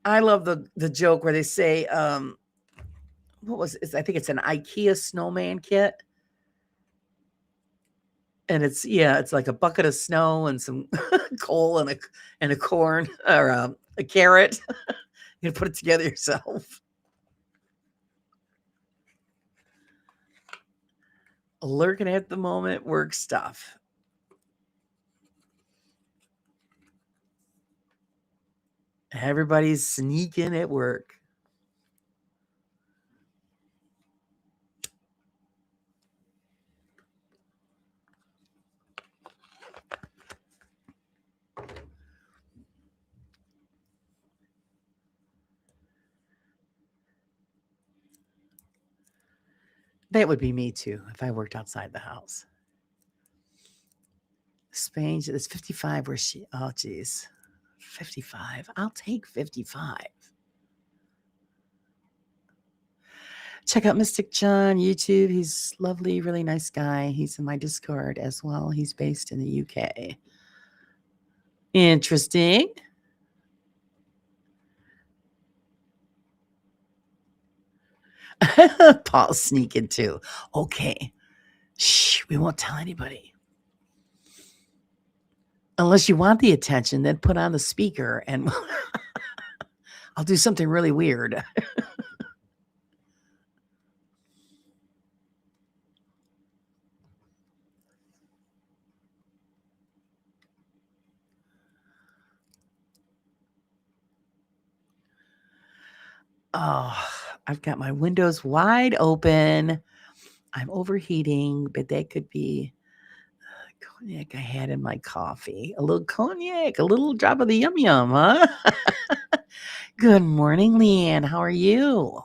S1: I love the joke where they say, what was it? I think it's an IKEA snowman kit. And it's like a bucket of snow and some coal and a corn or a carrot. You put it together yourself. Lurking at the moment, work stuff. Everybody's sneaking at work. That would be me too if I worked outside the house. Spain, it's 55 where she, oh, geez. 55. I'll take 55. Check out Mystic John YouTube. He's lovely, really nice guy. He's in my Discord as well. He's based in the UK. Interesting. Paul's sneaking too. Okay. Shh, we won't tell anybody. Unless you want the attention, then put on the speaker and I'll do something really weird. Oh, I've got my windows wide open. I'm overheating, but that could be cognac I had in my coffee. A little cognac, a little drop of the yum yum, huh? Good morning, Leanne. How are you?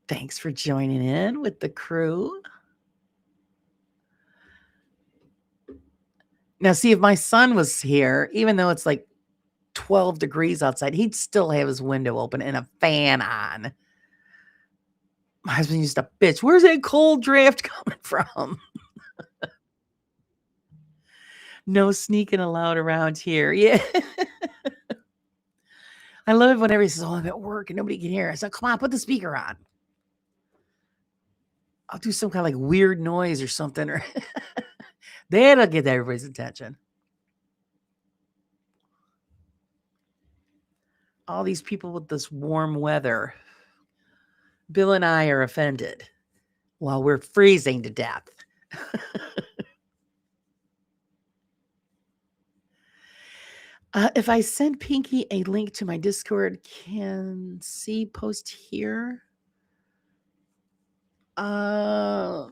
S1: Thanks for joining in with the crew. Now, see, if my son was here, even though it's like 12 degrees outside, he'd still have his window open and a fan on. My husband used to bitch, where's that cold draft coming from? No sneaking allowed around here. Yeah. I love it when everybody says, oh, I'm at work and nobody can hear. I said, come on, put the speaker on. I'll do some kind of like weird noise or something. Or that'll get everybody's attention. All these people with this warm weather. Bill and I are offended while we're freezing to death. If I send Pinky a link to my Discord, can see post here? Yeah,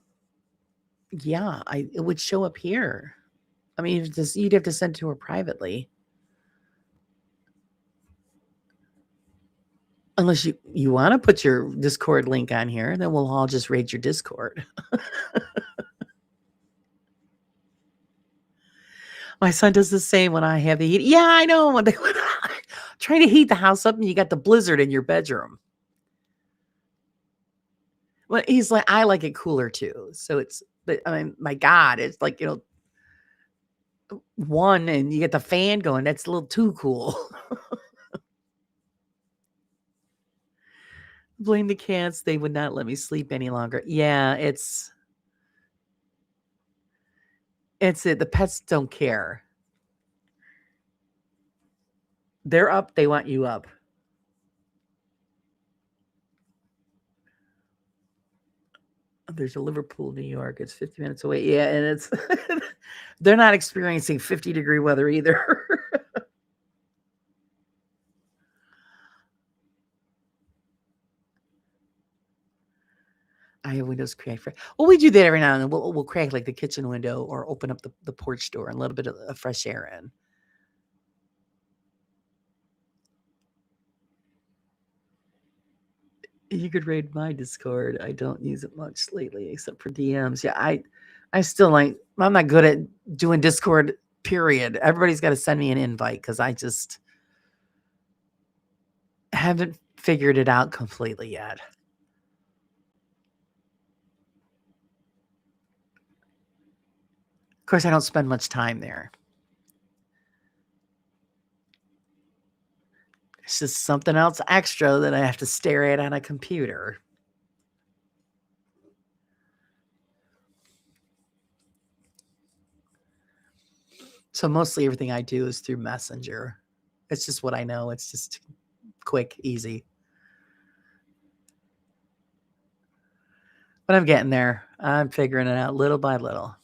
S1: it would show up here. I mean, you'd have to send it to her privately. Unless you want to put your Discord link on here, then we'll all just raid your Discord. My son does the same when I have the heat. Yeah, I know. When they trying to heat the house up and you got the blizzard in your bedroom. Well, he's like, I like it cooler too. So but I mean, my God, it's like, one and you get the fan going. That's a little too cool. Blame the cats. They would not let me sleep any longer. Yeah, it's it. The pets don't care. They're up. They want you up. There's a Liverpool, New York. It's 50 minutes away. Yeah, and it's they're not experiencing 50-degree weather either. I have windows cracked. Well, we do that every now and then. We'll crack like the kitchen window or open up the porch door and let a bit of fresh air in. You could raid my Discord. I don't use it much lately, except for DMs. Yeah, I still like. I'm not good at doing Discord. Period. Everybody's got to send me an invite because I just haven't figured it out completely yet. Of course, I don't spend much time there. It's just something else extra that I have to stare at on a computer. So mostly everything I do is through Messenger. It's just what I know. It's just quick, easy. But I'm getting there. I'm figuring it out little by little.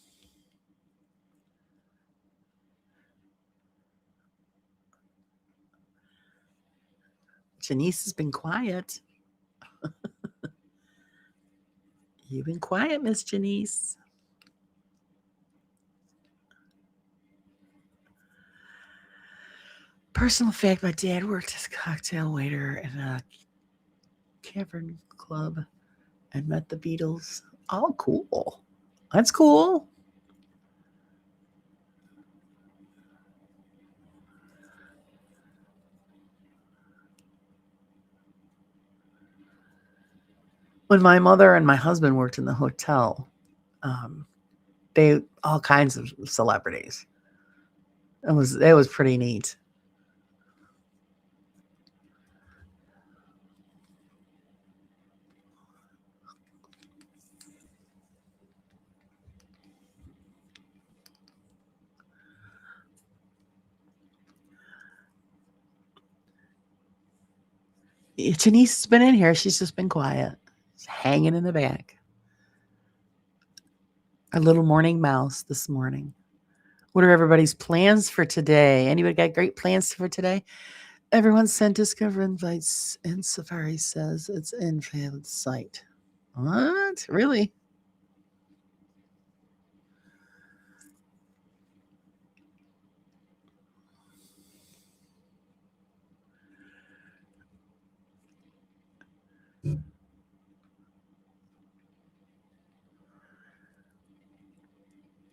S1: Janice has been quiet. You've been quiet, Miss Janice. Personal fact, my dad worked as a cocktail waiter in a cavern club and met the Beatles. Oh, cool. That's cool. When my mother and my husband worked in the hotel, they all kinds of celebrities. It was pretty neat. Janice has been in here. She's just been quiet. She's hanging in the back. Our little morning mouse this morning. What are everybody's plans for today? Anybody got great plans for today? Everyone sent Discover invites, and Safari says it's in failed site. What? Really?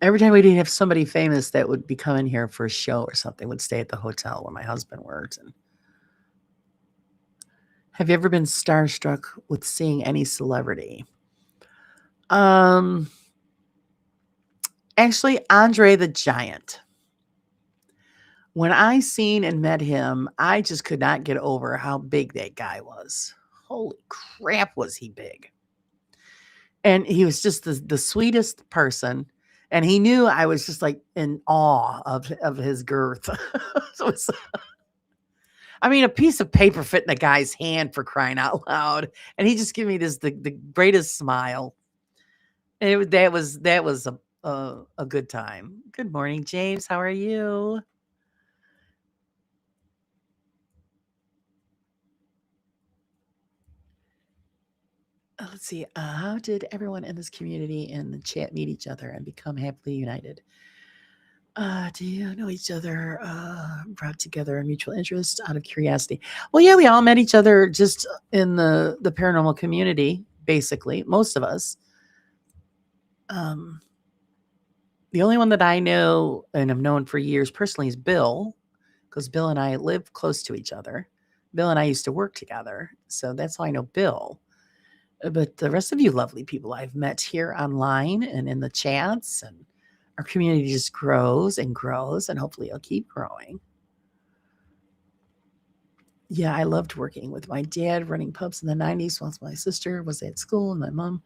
S1: Every time we didn't have somebody famous that would be coming here for a show or something, would stay at the hotel where my husband worked. And have you ever been starstruck with seeing any celebrity? Actually, Andre the Giant. When I seen and met him, I just could not get over how big that guy was. Holy crap, was he big? And he was just the sweetest person. And he knew I was just like in awe of his girth. So it's, I mean, a piece of paper fit in a guy's hand, for crying out loud. And he just gave me the greatest smile. And that was a good time. Good morning, James. How are you? Let's see. How did everyone in this community in the chat meet each other and become happily united? Do you know each other? Brought together a mutual interest out of curiosity. Well, yeah, we all met each other just in the paranormal community. Basically, most of us. The only one that I know and have known for years personally is Bill, because Bill and I live close to each other. Bill and I used to work together, so that's how I know Bill. But the rest of you lovely people I've met here online and in the chats, and our community just grows and grows, and hopefully it'll keep growing. Yeah, I loved working with my dad running pubs in the 90s whilst my sister was at school and my mom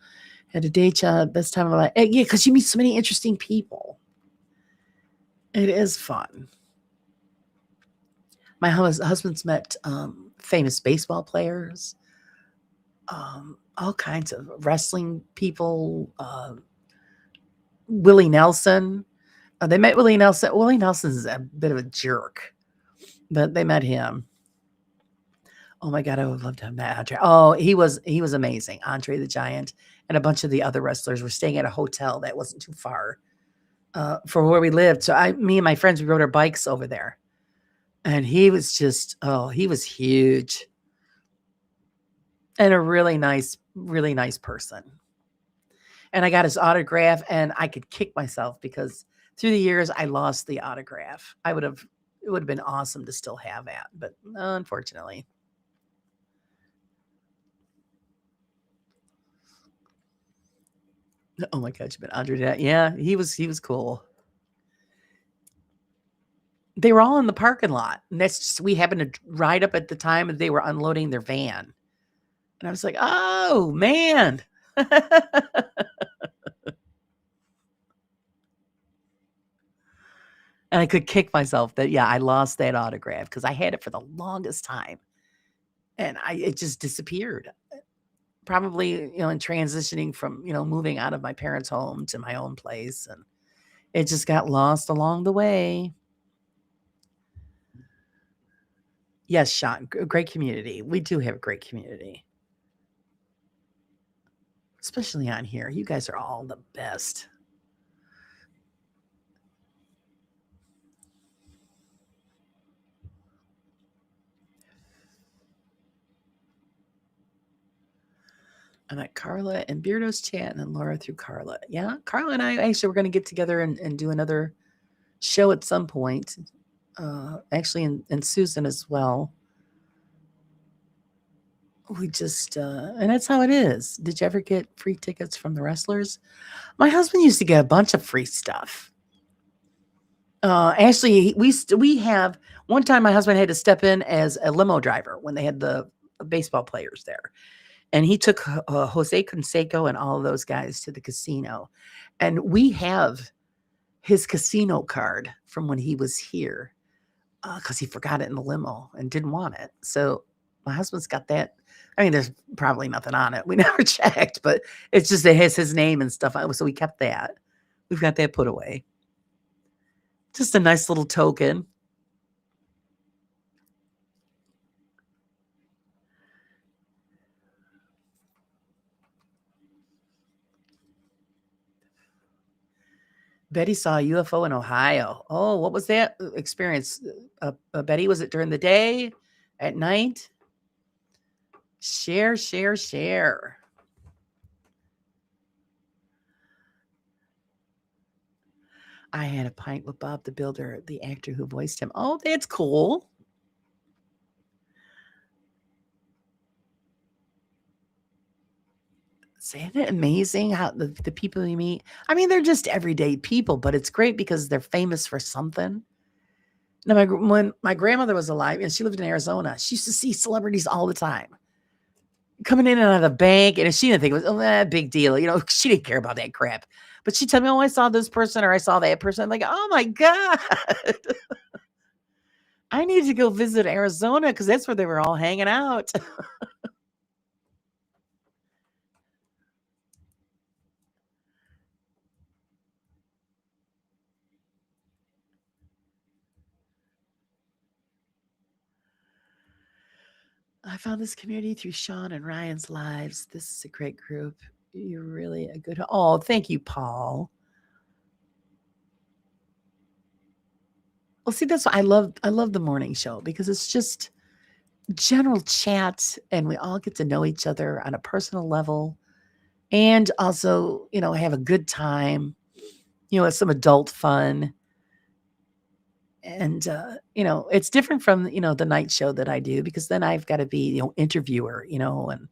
S1: had a day job. Best time of my life. Yeah, because you meet so many interesting people. It is fun. My husband's met famous baseball players, all kinds of wrestling people, Willie Nelson. They met Willie Nelson. Willie Nelson's a bit of a jerk, but they met him. Oh my God, I would love to have met Andre. Oh, he was amazing. Andre the Giant and a bunch of the other wrestlers were staying at a hotel that wasn't too far from where we lived. So me and my friends, we rode our bikes over there. And he was just, he was huge. and a really nice person. And I got his autograph, and I could kick myself because through the years I lost the autograph. It would have been awesome to still have that, but unfortunately. Oh my gosh, but Andre that. Yeah, he was cool. They were all in the parking lot. And that's just we happened to ride up at the time and they were unloading their van. And I was like, "Oh, man." And I could kick myself that yeah, I lost that autograph because I had it for the longest time. And it just disappeared. Probably, in transitioning from, moving out of my parents' home to my own place, and it just got lost along the way. Yes, Sean, great community. We do have a great community, especially on here. You guys are all the best. I met Carla and Beardo's chat and then Laura through Carla. Yeah, Carla and I actually were going to get together and do another show at some point. Actually, and Susan as well. We just, and that's how it is. Did you ever get free tickets from the wrestlers? My husband used to get a bunch of free stuff. Actually, we have one time my husband had to step in as a limo driver when they had the baseball players there. And he took Jose Canseco and all of those guys to the casino. And we have his casino card from when he was here because he forgot it in the limo and didn't want it. So my husband's got that. I mean, there's probably nothing on it. We never checked, but it's just it has his name and stuff. So we kept that. We've got that put away. Just a nice little token. Betty saw a UFO in Ohio. Oh, what was that experience? Betty, was it during the day, at night? Share, share, share. I had a pint with Bob the Builder, the actor who voiced him. Oh, that's cool. Isn't it amazing how the people you meet? I mean, they're just everyday people, but it's great because they're famous for something. Now, when my grandmother was alive and she lived in Arizona, she used to see celebrities all the time coming in and out of the bank. And she didn't think it was big deal. She didn't care about that crap. But she'd tell me, oh, I saw this person or I saw that person. I'm like, oh my God. I need to go visit Arizona because that's where they were all hanging out. I found this community through Sean and Ryan's lives. This is a great group. You're really a good. Oh, thank you, Paul. Well, see, that's what I love. I love the morning show because it's just general chat and we all get to know each other on a personal level and also, have a good time, it's some adult fun. And, it's different from, the night show that I do because then I've got to be, interviewer, and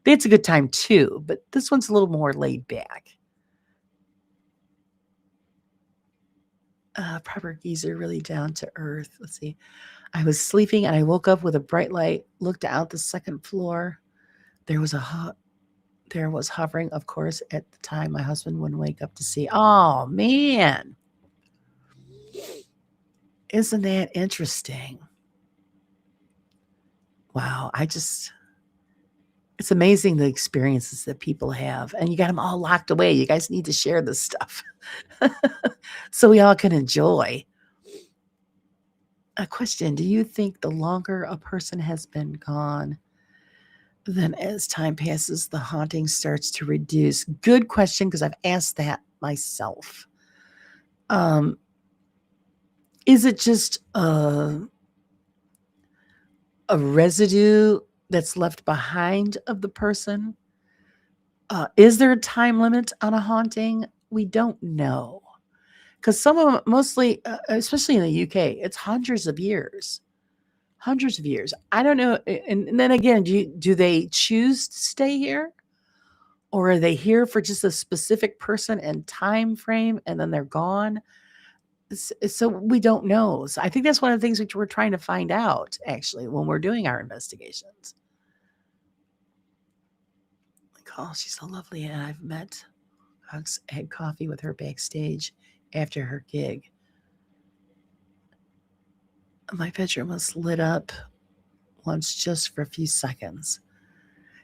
S1: it's a good time too. But this one's a little more laid back. Proper geezer, really down to earth. Let's see. I was sleeping and I woke up with a bright light, looked out the second floor. There was hovering, of course, at the time my husband wouldn't wake up to see. Oh, man. Isn't that interesting? Wow. It's amazing the experiences that people have. And you got them all locked away. You guys need to share this stuff so we all can enjoy. A question. Do you think the longer a person has been gone, then as time passes, the haunting starts to reduce? Good question, because I've asked that myself. Is it just a residue that's left behind of the person. Is there a time limit on a haunting? We don't know. Because some of them, mostly, especially in the UK, it's hundreds of years. Hundreds of years. I don't know. And then again, do they choose to stay here? Or are they here for just a specific person and time frame and then they're gone? So we don't know. So I think that's one of the things which we're trying to find out actually when we're doing our investigations. Like, oh, she's so lovely, and I've met, had coffee with her backstage after her gig. My bedroom was lit up once just for a few seconds.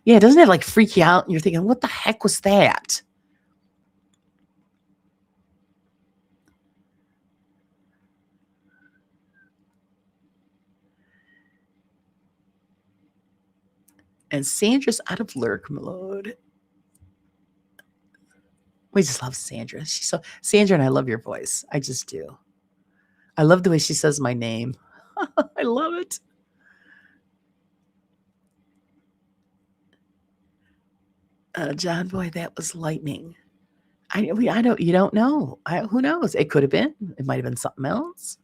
S1: Yeah, doesn't it like freak you out? And you're thinking, what the heck was that? And Sandra's out of lurk mode. We just love Sandra. She's so Sandra, and I love your voice. I just do. I love the way she says my name. I love it. John Boy, that was lightning. I don't. You don't know. Who knows? It could have been. It might have been something else.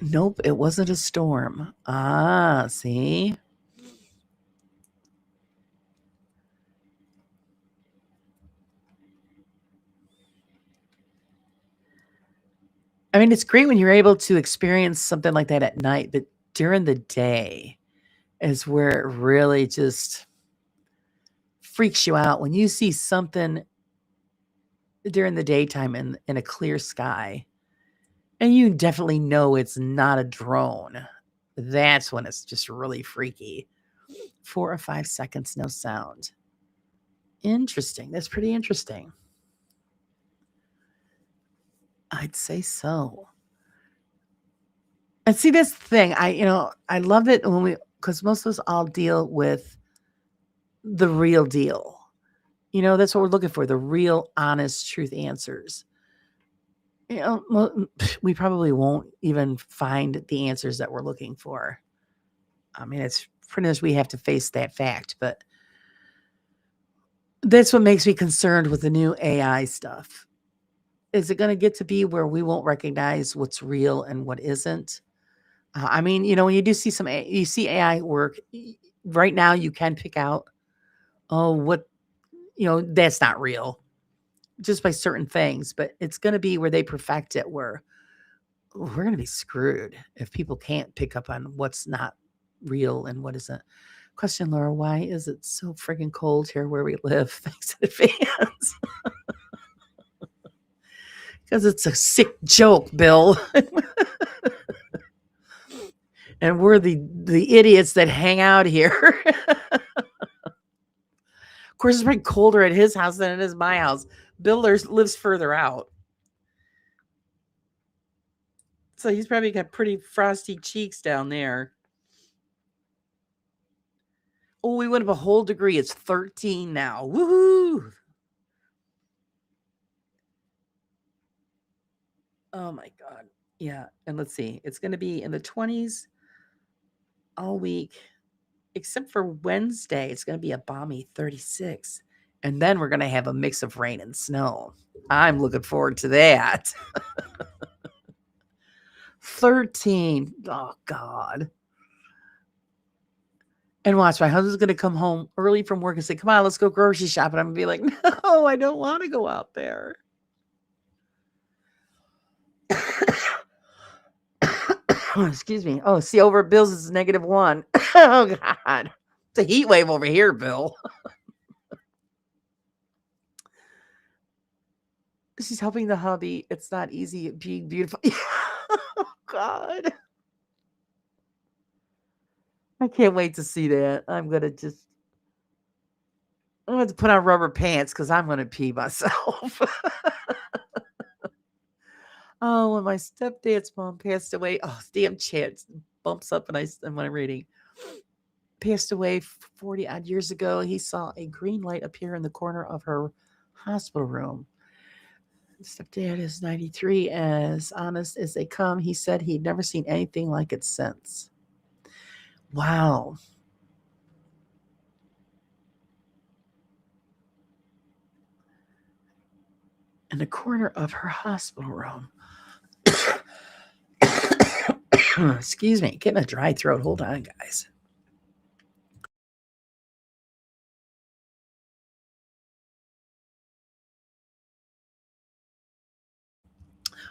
S1: Nope, it wasn't a storm. Ah, see? I mean, it's great when you're able to experience something like that at night, but during the day is where it really just freaks you out when you see something during the daytime in a clear sky, and you definitely know it's not a drone. That's when it's just really freaky. 4 or 5 seconds, no sound. Interesting. That's pretty interesting. I'd say so. And see, that's the thing. I love it when because most of us all deal with the real deal. That's what we're looking for, the real, honest, truth answers. We probably won't even find the answers that we're looking for. I mean, it's pretty much we have to face that fact, but that's what makes me concerned with the new AI stuff. Is it going to get to be where we won't recognize what's real and what isn't? I mean, when you do see you see AI work right now, you can pick out, oh, what, that's not real just by certain things, but it's going to be where they perfect it where we're going to be screwed if people can't pick up on what's not real and what isn't. Question, Laura, why is it so friggin' cold here where we live? Thanks in advance. Because it's a sick joke, Bill. And we're the idiots that hang out here. Of course, it's pretty colder at his house than it is my house. Bill lives further out. So he's probably got pretty frosty cheeks down there. Oh, we went up a whole degree. It's 13 now. Woohoo! Oh my God. Yeah. And let's see. It's going to be in the 20s all week, except for Wednesday. It's going to be a balmy 36. And then we're going to have a mix of rain and snow. I'm looking forward to that. 13. Oh, God. And watch, my husband's going to come home early from work and say, come on, let's go grocery shopping. I'm going to be like, no, I don't want to go out there. Excuse me. Oh, see, over at Bill's is -1. Oh, God. It's a heat wave over here, Bill. She's helping the hubby. It's not easy being beautiful. Oh, God. I can't wait to see that. I'm going to put on rubber pants because I'm going to pee myself. Oh, when my stepdad's mom passed away, oh, damn chat bumps up and when I'm reading. Passed away 40 odd years ago. He saw a green light appear in the corner of her hospital room. Stepdad is 93, as honest as they come. He said he'd never seen anything like it since. Wow. In the corner of her hospital room. Excuse me, getting a dry throat. Hold on, guys.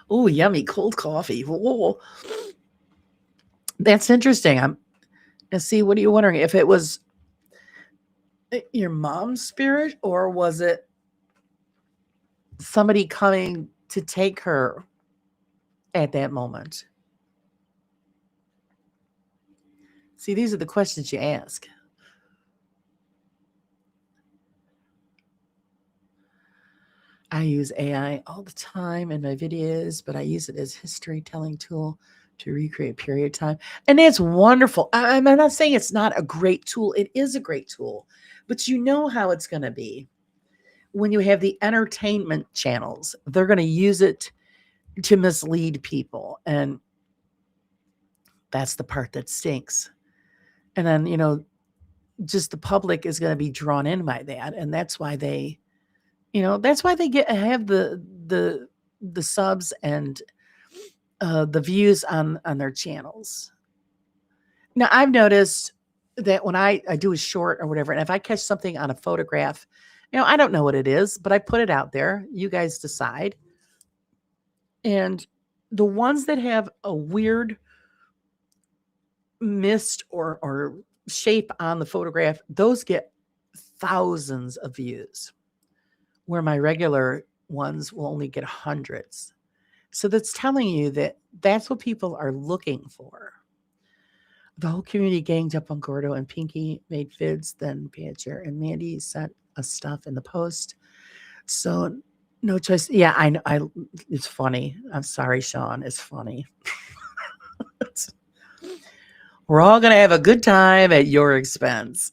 S1: Oh, yummy cold coffee. Whoa. That's interesting. I'm and see. What are you wondering? If it was your mom's spirit, or was it somebody coming to take her at that moment? See, these are the questions you ask. I use AI all the time in my videos, but I use it as history telling tool to recreate period of time. And it's wonderful. I'm not saying it's not a great tool. It is a great tool, but you know how it's going to be when you have the entertainment channels. They're going to use it to mislead people. And that's the part that stinks. And then, just the public is going to be drawn in by that. And that's why they, that's why they have the subs and the views on their channels. Now I've noticed that when I do a short or whatever, and if I catch something on a photograph, I don't know what it is, but I put it out there. You guys decide. And the ones that have a weird mist or shape on the photograph, those get thousands of views, where my regular ones will only get hundreds. So that's telling you that that's what people are looking for. The whole community ganged up on Gordo, and Pinky made vids, then Badger and Mandy sent us stuff in the post. So no choice. Yeah, I know. It's funny. I'm sorry, Sean. It's funny. We're all going to have a good time at your expense.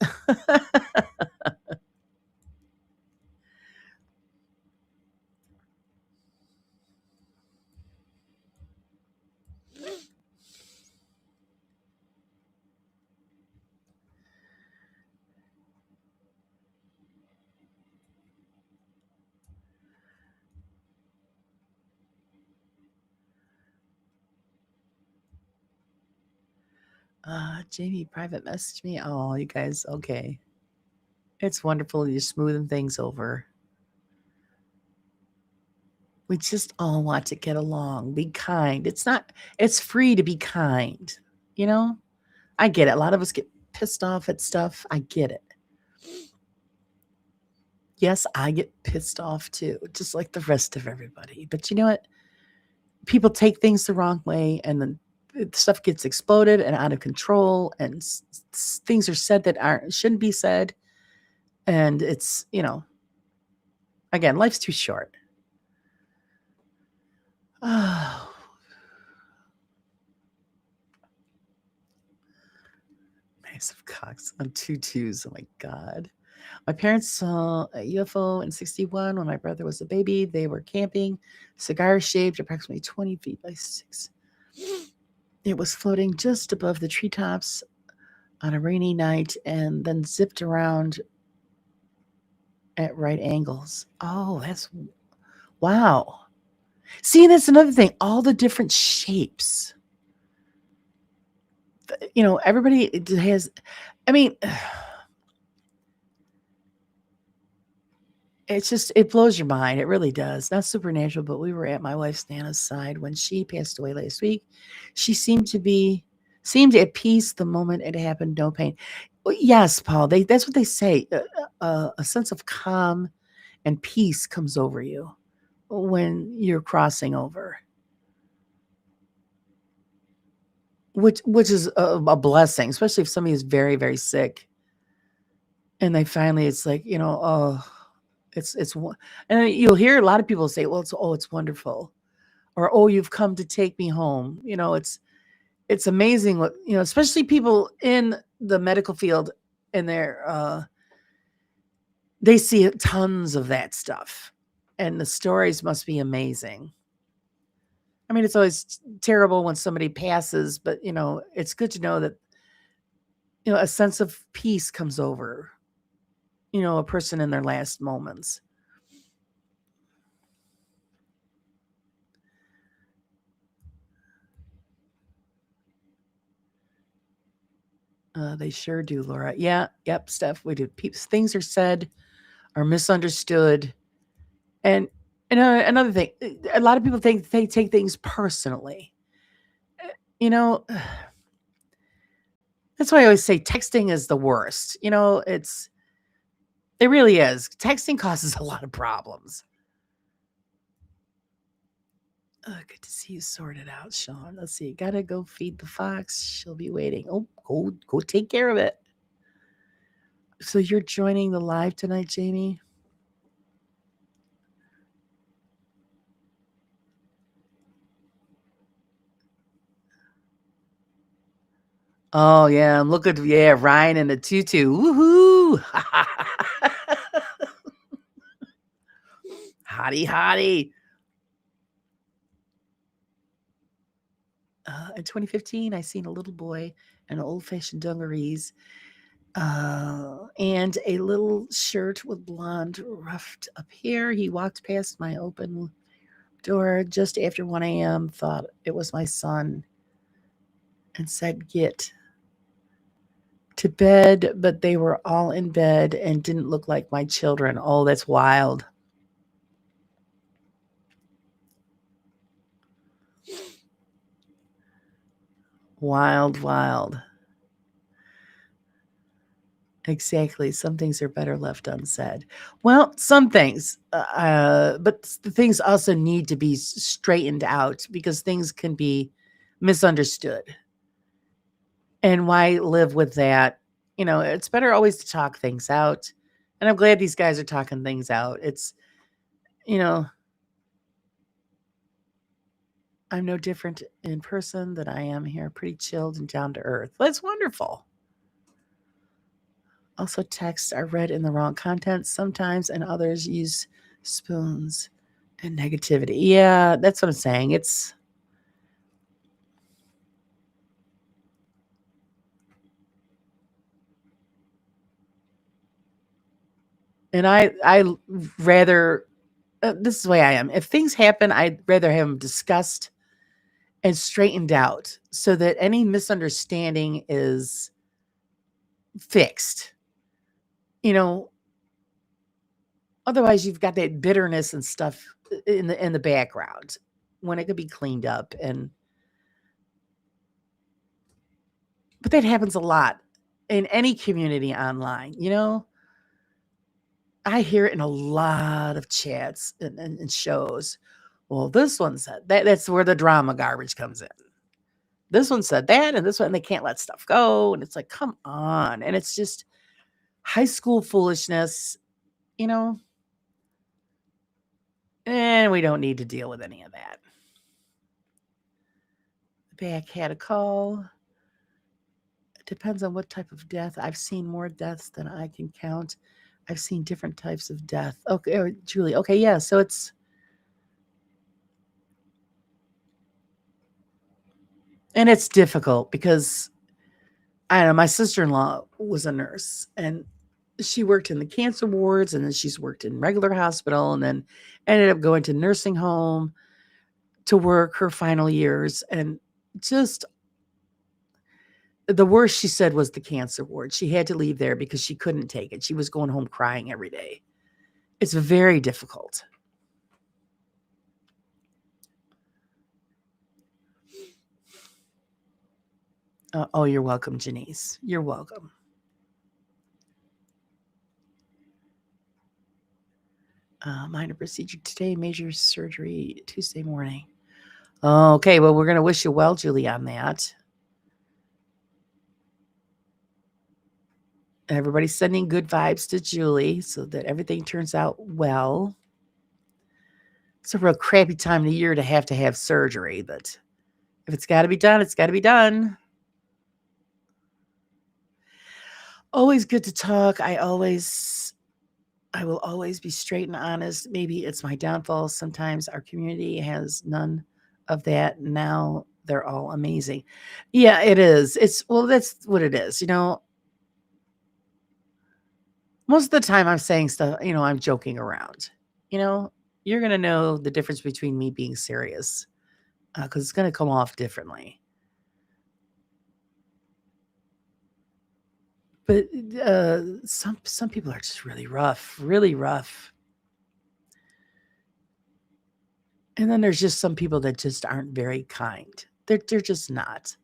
S1: Jamie private messaged me. Oh, you guys, okay. It's wonderful. You're smoothing things over. We just all want to get along, be kind. It's free to be kind. You know, I get it. A lot of us get pissed off at stuff. I get it. Yes, I get pissed off too, just like the rest of everybody. But you know what? People take things the wrong way, and then stuff gets exploded and out of control, and things are said that shouldn't be said. And it's, again, life's too short. Oh, massive cocks on 2 2s. Oh my God. My parents saw a UFO in 61 when my brother was a baby. They were camping, cigar shaped, approximately 20 feet by 6. It was floating just above the treetops on a rainy night and then zipped around at right angles. Oh, that's wow. See, that's another thing. All the different shapes. Everybody has, I mean, it blows your mind. It really does. Not supernatural, but we were at my wife's Nana's side when she passed away last week. She seemed at peace the moment it happened. No pain. Well, yes, Paul. That's what they say. A sense of calm and peace comes over you when you're crossing over, which is a blessing, especially if somebody is very, very sick, and they finally, it's like, oh, it's and you'll hear a lot of people say, well, it's wonderful, or, oh, you've come to take me home. It's amazing what, especially people in the medical field, and they see tons of that stuff, and the stories must be amazing. I mean, it's always terrible when somebody passes, but it's good to know that a sense of peace comes over a person in their last moments. They sure do, Laura. Yeah, yep, Steph, we do. Things are said, are misunderstood, and another thing, a lot of people think they take things personally. You know, that's why I always say texting is the worst. It really is. Texting causes a lot of problems. Good to see you sorted out, Sean. Let's see. Gotta go feed the fox. She'll be waiting. Oh, go take care of it. So you're joining the live tonight, Jamie? Oh yeah, I'm looking. Yeah, Ryan and the tutu. Woohoo! Hottie. In 2015, I seen a little boy in old-fashioned dungarees and a little shirt with blonde ruffed up hair. He walked past my open door just after 1 a.m., thought it was my son, and said, "Get to bed," but they were all in bed and didn't look like my children. Oh, that's wild. Wild. Exactly. Some things are better left unsaid. Well, some things, but the things also need to be straightened out because things can be misunderstood. And why live with that? It's better always to talk things out. And I'm glad these guys are talking things out. You know, I'm no different in person than I am here, pretty chilled and down to earth. That's wonderful. Also, texts are read in the wrong content sometimes, and others use spoons and negativity. Yeah, that's what I'm saying. And I rather, this is the way I am. If things happen, I'd rather have them discussed and straightened out so that any misunderstanding is fixed. Otherwise you've got that bitterness and stuff in the background when it could be cleaned up. But that happens a lot in any community online. I hear it in a lot of chats and shows. Well, this one said that's where the drama garbage comes in. This one said that, and this one, and they can't let stuff go. And it's like, come on. And it's just high school foolishness, and we don't need to deal with any of that. Back had a call. It depends on what type of death. I've seen more deaths than I can count. I've seen different types of death. Okay, Julie. Okay, yeah. So it's difficult because I don't know. My sister-in-law was a nurse, and she worked in the cancer wards, and then she's worked in regular hospital, and then ended up going to nursing home to work her final years. And just the worst, she said, was the cancer ward. She had to leave there because she couldn't take it. She was going home crying every day. It's very difficult. Oh, you're welcome, Janice. You're welcome. Minor procedure today, major surgery Tuesday morning. Okay, well, we're going to wish you well, Julie, on that. Everybody's sending good vibes to Julie so that everything turns out well. It's a real crappy time of the year to have surgery, but if it's got to be done, it's got to be done. Always good to talk. I always I will always be straight and honest. Maybe it's my downfall. Sometimes our community has none of that. Now they're all amazing. Yeah, it is. Well, that's what it is. Most of the time I'm saying stuff, I'm joking around. You know, you're going to know the difference between me being serious because it's going to come off differently. But some people are just really rough, really rough. And then there's just some people that just aren't very kind. They're just not.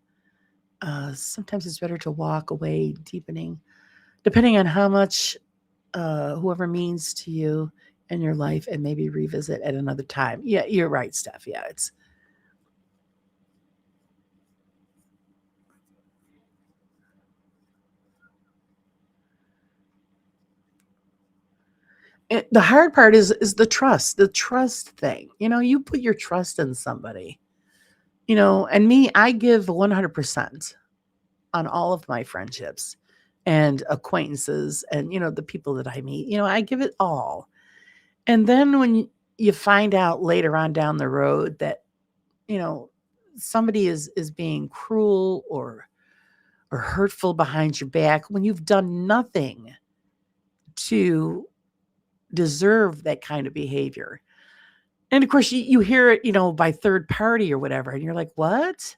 S1: Sometimes it's better to walk away, deepening, depending on how much whoever means to you in your life, and maybe revisit at another time. Yeah, you're right, Steph. Yeah, the hard part is the trust thing. You put your trust in somebody. And me, I give 100% on all of my friendships and acquaintances and the people that I meet. I give it all. And then when you find out later on down the road that you know somebody is being cruel or hurtful behind your back when you've done nothing to deserve that kind of behavior. And of course you hear it, by third party or whatever, and you're like, what?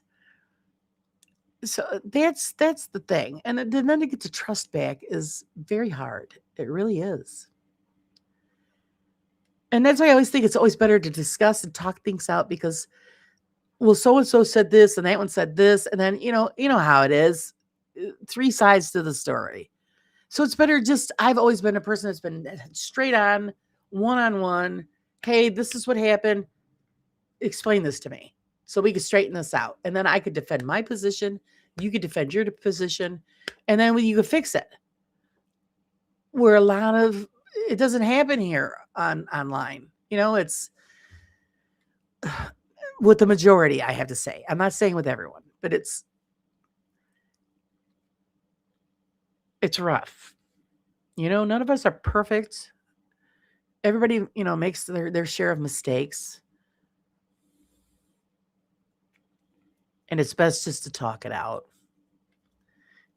S1: So that's the thing. And then to get to trust back is very hard. It really is. And that's why I always think it's always better to discuss and talk things out because, well, so and so said this and that one said this, and then you know how it is, three sides to the story. So it's better just I've always been a person that's been straight on one. Hey, this is what happened. Explain this to me so we could straighten this out, and then I could defend my position. You could defend your position, and then you could fix it. Where a lot of it doesn't happen here online. It's with the majority, I have to say. I'm not saying with everyone, but it's rough. None of us are perfect. Everybody, makes their share of mistakes. And it's best just to talk it out.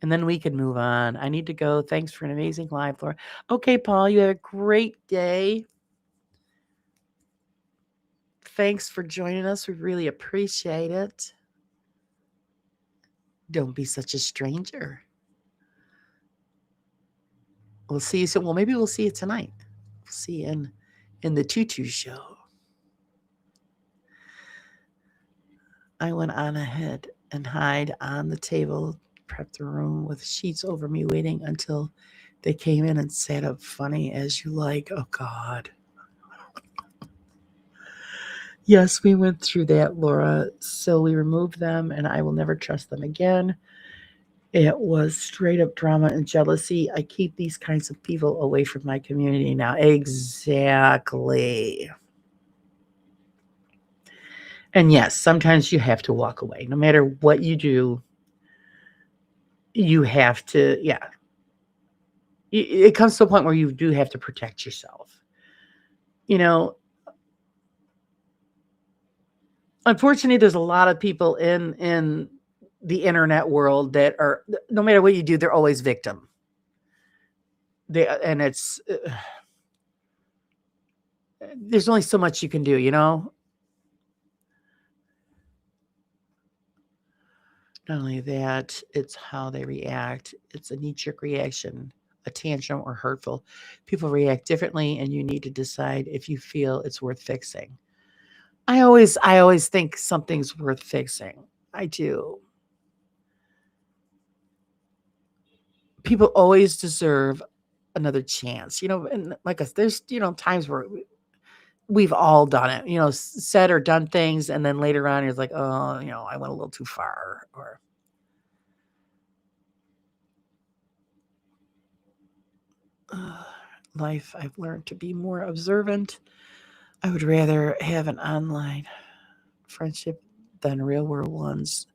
S1: And then we can move on. I need to go. Thanks for an amazing live, Laura. Okay, Paul, you have a great day. Thanks for joining us. We really appreciate it. Don't be such a stranger. We'll see you soon. Well, maybe we'll see you tonight. We'll see you in the Tutu show. I went on ahead and hide on the table, prepped the room with sheets over me, waiting until they came in and sat up funny as you like. Oh, God. Yes, we went through that, Laura. So we removed them, and I will never trust them again. It was straight up drama and jealousy. I keep these kinds of people away from my community now. Exactly. And yes, sometimes you have to walk away. No matter what you do, you have to, yeah. It comes to a point where you do have to protect yourself. Unfortunately, there's a lot of people in the internet world that are, no matter what you do, they're always victim. And it's there's only so much you can do. Not only that, it's how they react. It's a knee-jerk reaction, a tantrum, or hurtful. People react differently, and you need to decide if you feel it's worth fixing. I always think something's worth fixing. I do. People always deserve another chance, and like us, there's, times where we've all done it, said or done things. And then later on, you're like, oh, I went a little too far, or life. I've learned to be more observant. I would rather have an online friendship than real world ones.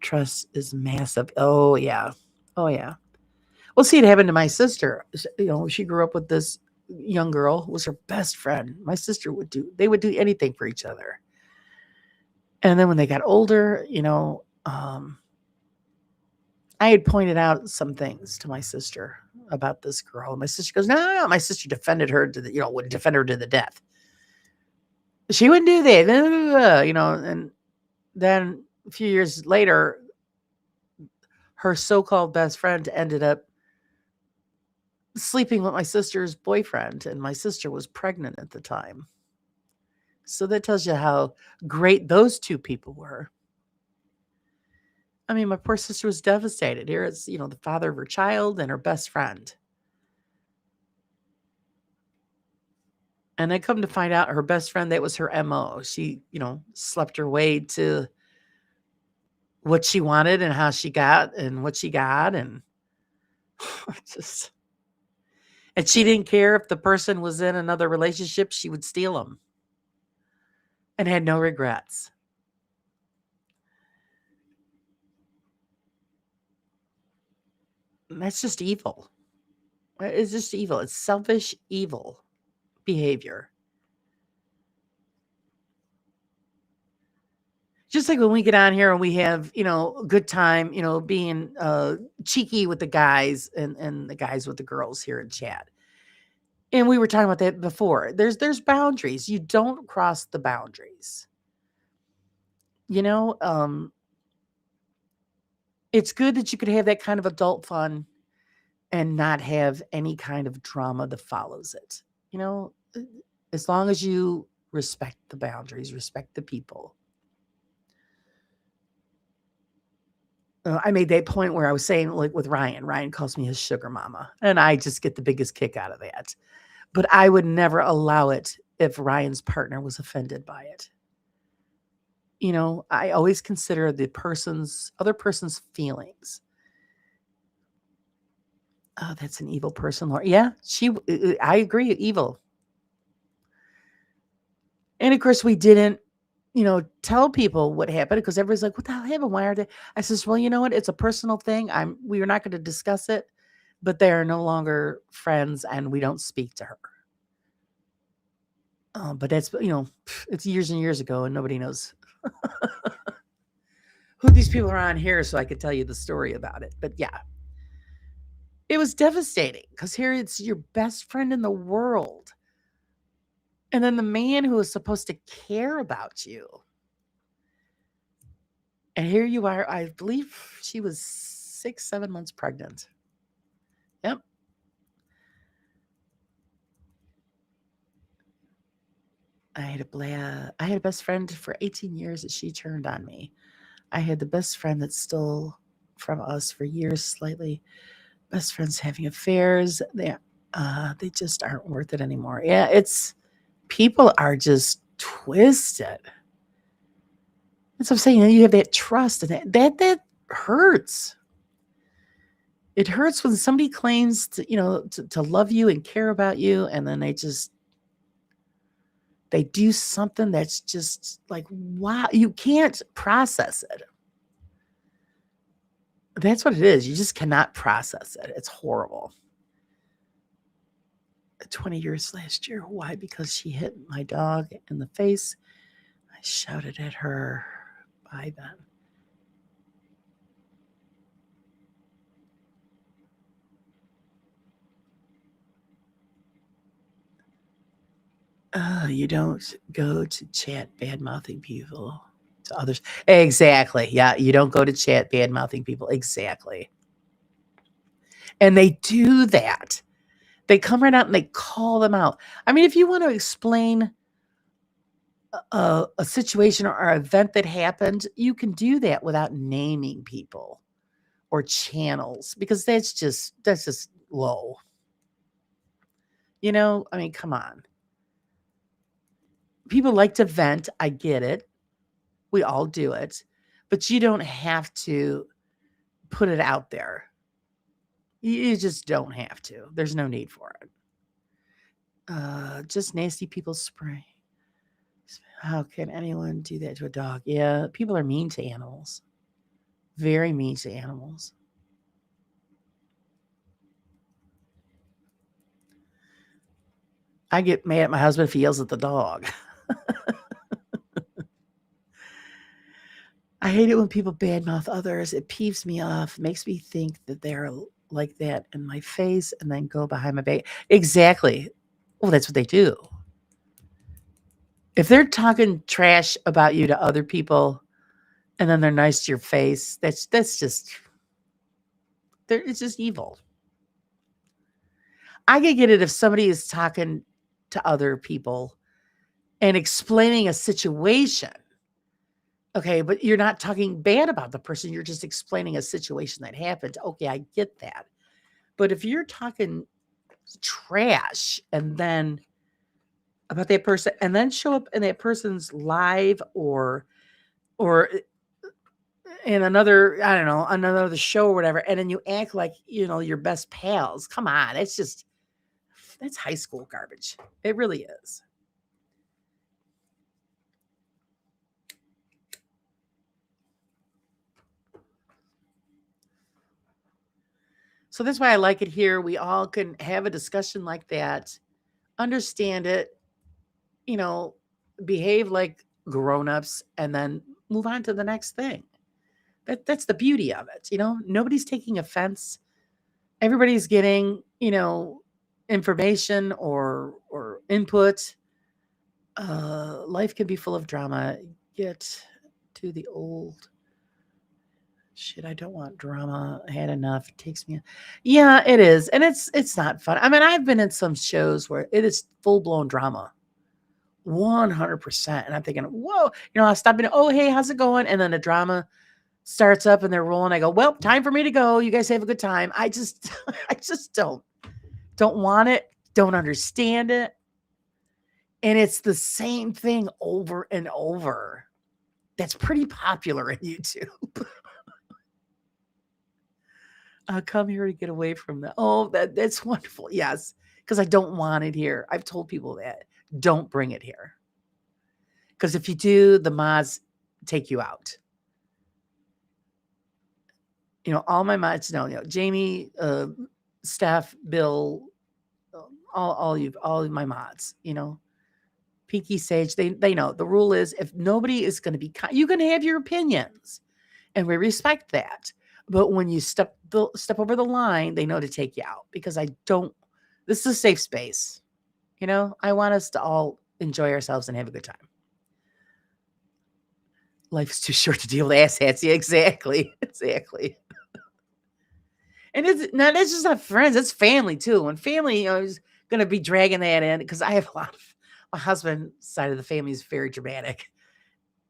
S1: Trust is massive. Oh yeah. Oh yeah. Well, see, it happened to my sister. She grew up with this young girl was her best friend. My sister they would do anything for each other. And then when they got older, I had pointed out some things to my sister about this girl. And my sister goes, no, no, no. My sister defended her would defend her to the death. She wouldn't do that. And then a few years later, her so-called best friend ended up sleeping with my sister's boyfriend, and my sister was pregnant at the time. So that tells you how great those two people were. I mean, my poor sister was devastated. Here is, the father of her child and her best friend. And I come to find out her best friend, that was her MO. She, slept her way to what she wanted and how she got and what she got. And and she didn't care if the person was in another relationship, she would steal them and had no regrets. And that's just evil. It's just evil. It's selfish, evil behavior. Just like when we get on here and we have, a good time, being cheeky with the guys and the guys with the girls here in chat. And we were talking about that before. There's boundaries. You don't cross the boundaries. It's good that you could have that kind of adult fun and not have any kind of drama that follows it. As long as you respect the boundaries, respect the people. I made that point where I was saying, like with Ryan calls me his sugar mama, and I just get the biggest kick out of that. But I would never allow it if Ryan's partner was offended by it. I always consider the other person's feelings. Oh, that's an evil person, Laura. Yeah, I agree, evil. And of course, we didn't, tell people what happened because everybody's like, what the hell happened? Why are they? I says, well, you know what? It's a personal thing. We are not going to discuss it, but they are no longer friends and we don't speak to her. But that's, it's years and years ago and nobody knows who these people are on here. So I could tell you the story about it. But yeah, it was devastating because here it's your best friend in the world. And then the man who is supposed to care about you. And here you are, I believe she was 6-7 months pregnant. Yep. I had a best friend for 18 years that she turned on me. I had the best friend that stole from us for years, slightly. Best friends having affairs. They just aren't worth it anymore. Yeah, people are just twisted. That's what I'm saying. You have that trust, and that hurts. It hurts when somebody claims to love you and care about you, and then they do something that's just like, wow, you can't process it. That's what it is. You just cannot process it. It's horrible. 20 years last year. Why? Because she hit my dog in the face. I shouted at her. Bye then. You don't go to chat bad-mouthing people to others. Exactly. Yeah, you don't go to chat bad-mouthing people. Exactly. And they do that. They come right out and they call them out. I mean, if you want to explain a situation or an event that happened, you can do that without naming people or channels because that's just low. I mean, come on. People like to vent. I get it. We all do it. But you don't have to put it out there. You just don't have to. There's no need for it. Just nasty people spray. How can anyone do that to a dog? Yeah, people are mean to animals. Very mean to animals. I get mad at my husband if he yells at the dog. I hate it when people badmouth others. It peeves me off, makes me think that they're like that in my face and then go behind my back. Exactly. Well, that's what they do. If they're talking trash about you to other people and then they're nice to your face, that's just it's just evil. I could get it if somebody is talking to other people and explaining a situation. Okay, but you're not talking bad about the person. You're just explaining a situation that happened. Okay, I get that. But if you're talking trash and then about that person and then show up in that person's live or in another, I don't know, another show or whatever, and then you act like, your best pals. Come on. That's high school garbage. It really is. So that's why I like it here. We all can have a discussion like that, understand it, you know, behave like grown-ups and then move on to the next thing. That's the beauty of it. Nobody's taking offense. Everybody's getting, information or input. Life can be full of drama. Get to the old shit. I don't want drama. I had enough. It takes me. Yeah, it is, and it's not fun. I mean, I've been in some shows where it is full blown drama, 100%. And I'm thinking, whoa, I'll stop in. Oh, hey, how's it going? And then the drama starts up and they're rolling. I go, well, time for me to go. You guys have a good time. I just, I just don't want it. Don't understand it. And it's the same thing over and over. That's pretty popular in YouTube. Come here to get away from that. Oh, that's wonderful. Yes, because I don't want it here. I've told people that. Don't bring it here. Because if you do, the mods take you out. All my mods know, Jamie, Steph, Bill, all of my mods, Pinky, Sage, they know. The rule is if nobody is going to be, you can have your opinions and we respect that. But when you step over the line, they know to take you out because this is a safe space. I want us to all enjoy ourselves and have a good time. Life's too short to deal with asshats. Yeah, exactly. Exactly. And it's just not friends, it's family too. And family, is going to be dragging that in because I have a lot of, my husband's side of the family is very dramatic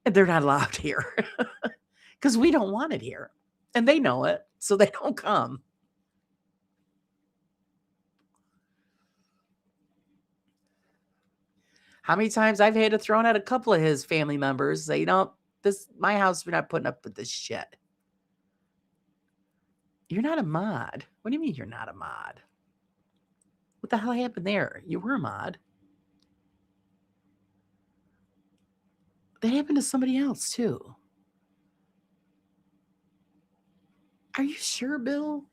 S1: and they're not allowed here because we don't want it here. And they know it, so they don't come. How many times I've had to throw out a couple of his family members say, my house, we're not putting up with this shit. You're not a mod. What do you mean you're not a mod? What the hell happened there? You were a mod. That happened to somebody else too. Are you sure, Bill?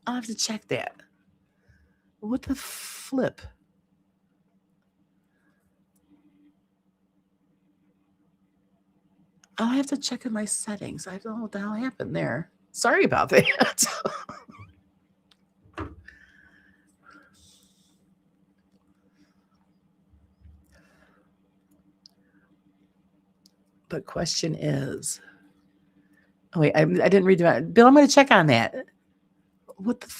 S1: I'll have to check that. What the flip? I'll have to check in my settings. I don't know what the hell happened there. Sorry about that. But question is, oh wait, I didn't read about Bill. I'm going to check on that. What the?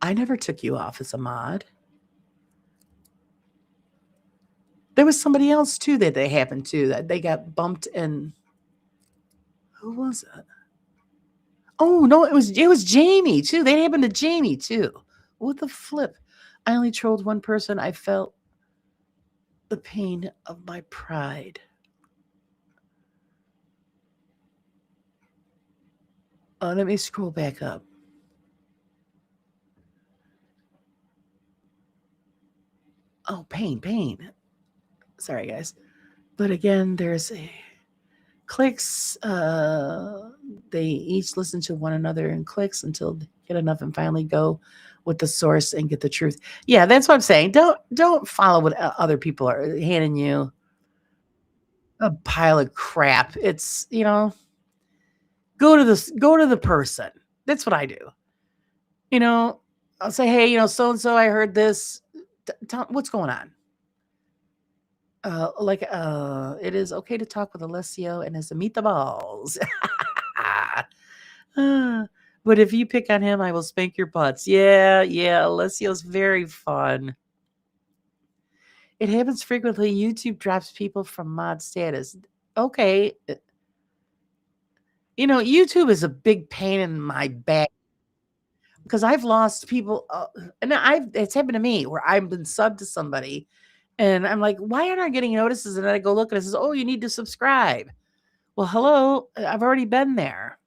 S1: I never took you off as a mod. There was somebody else too that they happened to that they got bumped in. Who was it? Oh no, it was Jamie too. That happened to Jamie too. What the flip? I only trolled one person. I felt the pain of my pride. Let me scroll back up. Oh, pain. Sorry, guys. But again, there's a clicks. they each listen to one another in clicks until they get enough and finally go with the source and get the truth. Yeah, that's what I'm saying. Don't follow what other people are handing you a pile of crap. It's, go to the person. That's what I do. You know, I'll say, hey, so and so, I heard this. Tell what's going on. It is okay to talk with Alessio and his meatballs. But if you pick on him, I will spank your butts. Yeah, Alessio's very fun. It happens frequently. YouTube drops people from mod status. Okay. YouTube is a big pain in my back because I've lost people. And it's happened to me where I've been subbed to somebody and I'm like, why aren't I getting notices? And then I go look and it says, oh, you need to subscribe. Well, hello, I've already been there.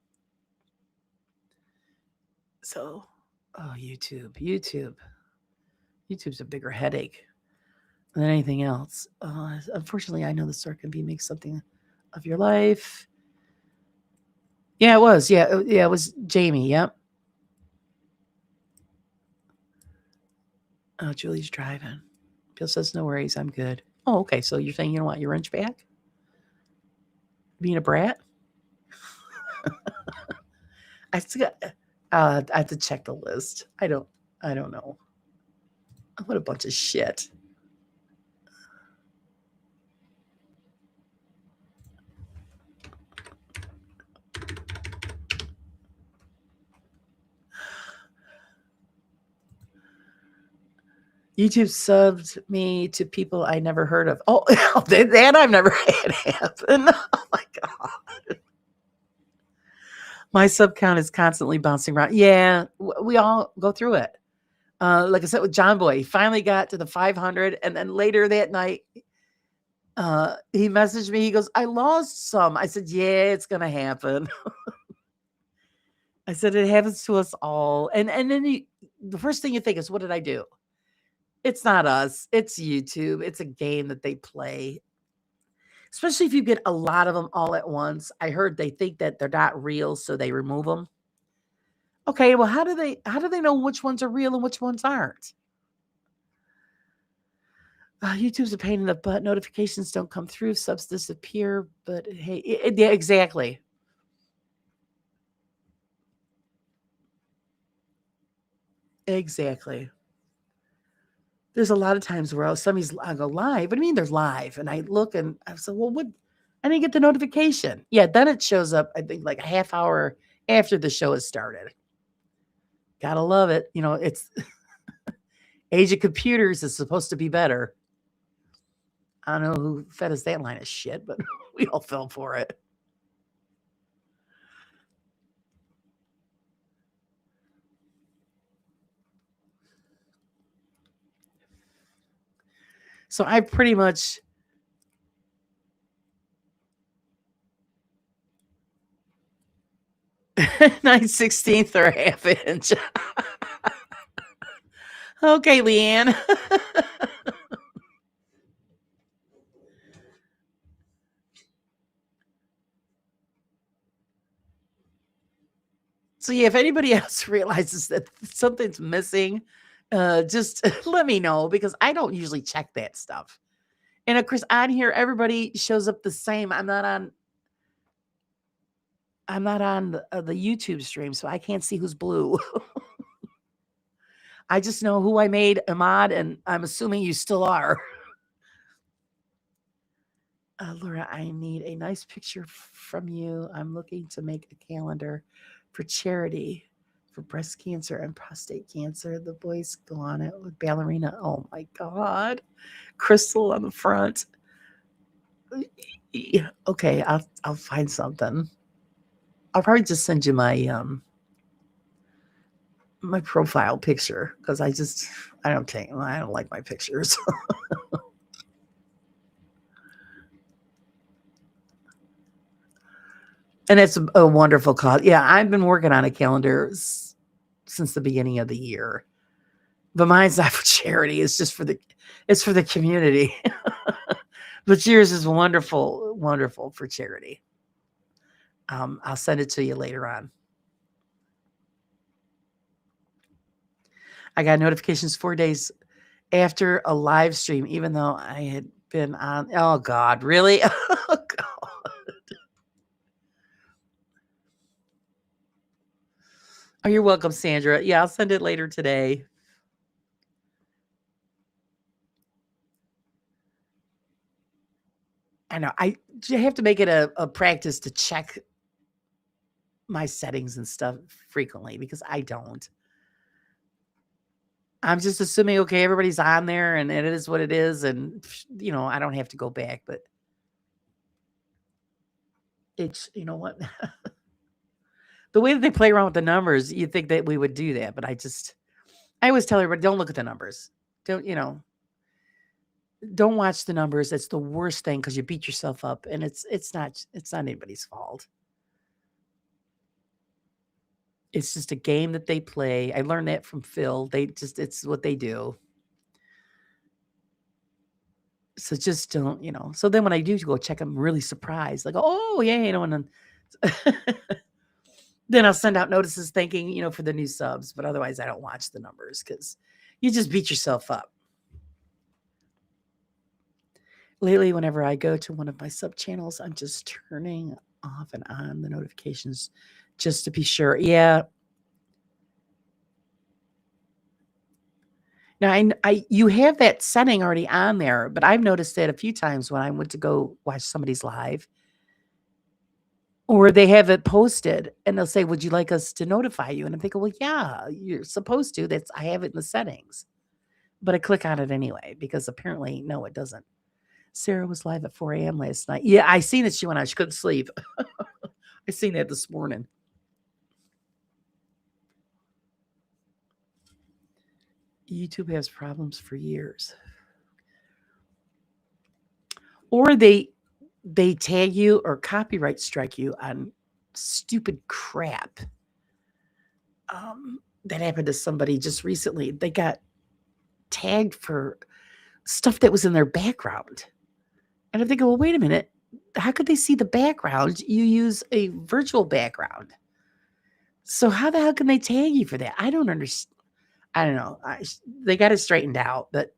S1: So, YouTube's a bigger headache than anything else. Unfortunately, I know the store can make something of your life. Yeah, it was. Yeah, it was Jamie. Yep. Oh, Julie's driving. Bill says, no worries, I'm good. Oh, okay. So you're saying you don't want your wrench back? Being a brat? I have to check the list. I don't know. What a bunch of shit. YouTube subbed me to people I never heard of. Oh, that I've never had happen. Oh my God. My sub count is constantly bouncing around. Yeah, we all go through it. Like I said with John Boy, he finally got to the 500. And then later that night, he messaged me. He goes, I lost some. I said, yeah, it's going to happen. I said, it happens to us all. And then the first thing you think is, what did I do? It's not us. It's YouTube. It's a game that they play. Especially if you get a lot of them all at once. I heard they think that they're not real, so they remove them. Okay, well, how do they know which ones are real and which ones aren't? YouTube's a pain in the butt. Notifications don't come through. Subs disappear. But hey, yeah, exactly. Exactly. There's a lot of times where I go live. What do you mean they're live? And I look and I said, well, what? I didn't get the notification. Yeah, then it shows up, I think, like a half hour after the show has started. Gotta love it. It's age of computers is supposed to be better. I don't know who fed us that line of shit, but we all fell for it. So I pretty much 9/16 or a half inch. Okay, Leanne. So yeah, if anybody else realizes that something's missing, just let me know because I don't usually check that stuff. And of course, on here, everybody shows up the same. I'm not on the YouTube stream, so I can't see who's blue. I just know who I made Ahmad, and I'm assuming you still are. Laura, I need a nice picture from you. I'm looking to make a calendar for charity for breast cancer and prostate cancer. The boys go on it with ballerina. Oh my God. Crystal on the front. Okay, I'll find something. I'll probably just send you my my profile picture because I don't like my pictures. And it's a wonderful cause. Yeah, I've been working on a calendar since the beginning of the year. But mine's not for charity. It's for the community. But yours is wonderful for charity. I'll send it to you later on. I got notifications 4 days after a live stream, even though I had been on. Oh, God, really? Oh, God. Oh, you're welcome, Sandra. Yeah, I'll send it later today. I know. I have to make it a practice to check my settings and stuff frequently because I don't. I'm just assuming, okay, everybody's on there and it is what it is. And, I don't have to go back, but it's, you know what? The way that they play around with the numbers, you'd think that we would do that. But I always tell everybody, don't look at the numbers. Don't watch the numbers. It's the worst thing because you beat yourself up and it's not anybody's fault. It's just a game that they play. I learned that from Phil. It's what they do. So just don't, So then when I do go check, I'm really surprised. Like, oh, yeah, and then, then I'll send out notices thanking, for the new subs. But otherwise, I don't watch the numbers because you just beat yourself up. Lately, whenever I go to one of my sub channels, I'm just turning off and on the notifications just to be sure. Yeah. Now, you have that setting already on there, but I've noticed that a few times when I went to go watch somebody's live, or they have it posted, and they'll say, "Would you like us to notify you?" And I'm thinking, "Well, yeah, you're supposed to. I have it in the settings." But I click on it anyway because apparently, no, it doesn't. Sarah was live at 4 a.m. last night. Yeah, I seen that she went on. She couldn't sleep. I seen that this morning. YouTube has problems for years. Or they tag you or copyright strike you on stupid crap. That happened to somebody just recently. They got tagged for stuff that was in their background. And I'm thinking, well, wait a minute. How could they see the background? You use a virtual background. So how the hell can they tag you for that? I don't understand. I don't know. They got it straightened out, but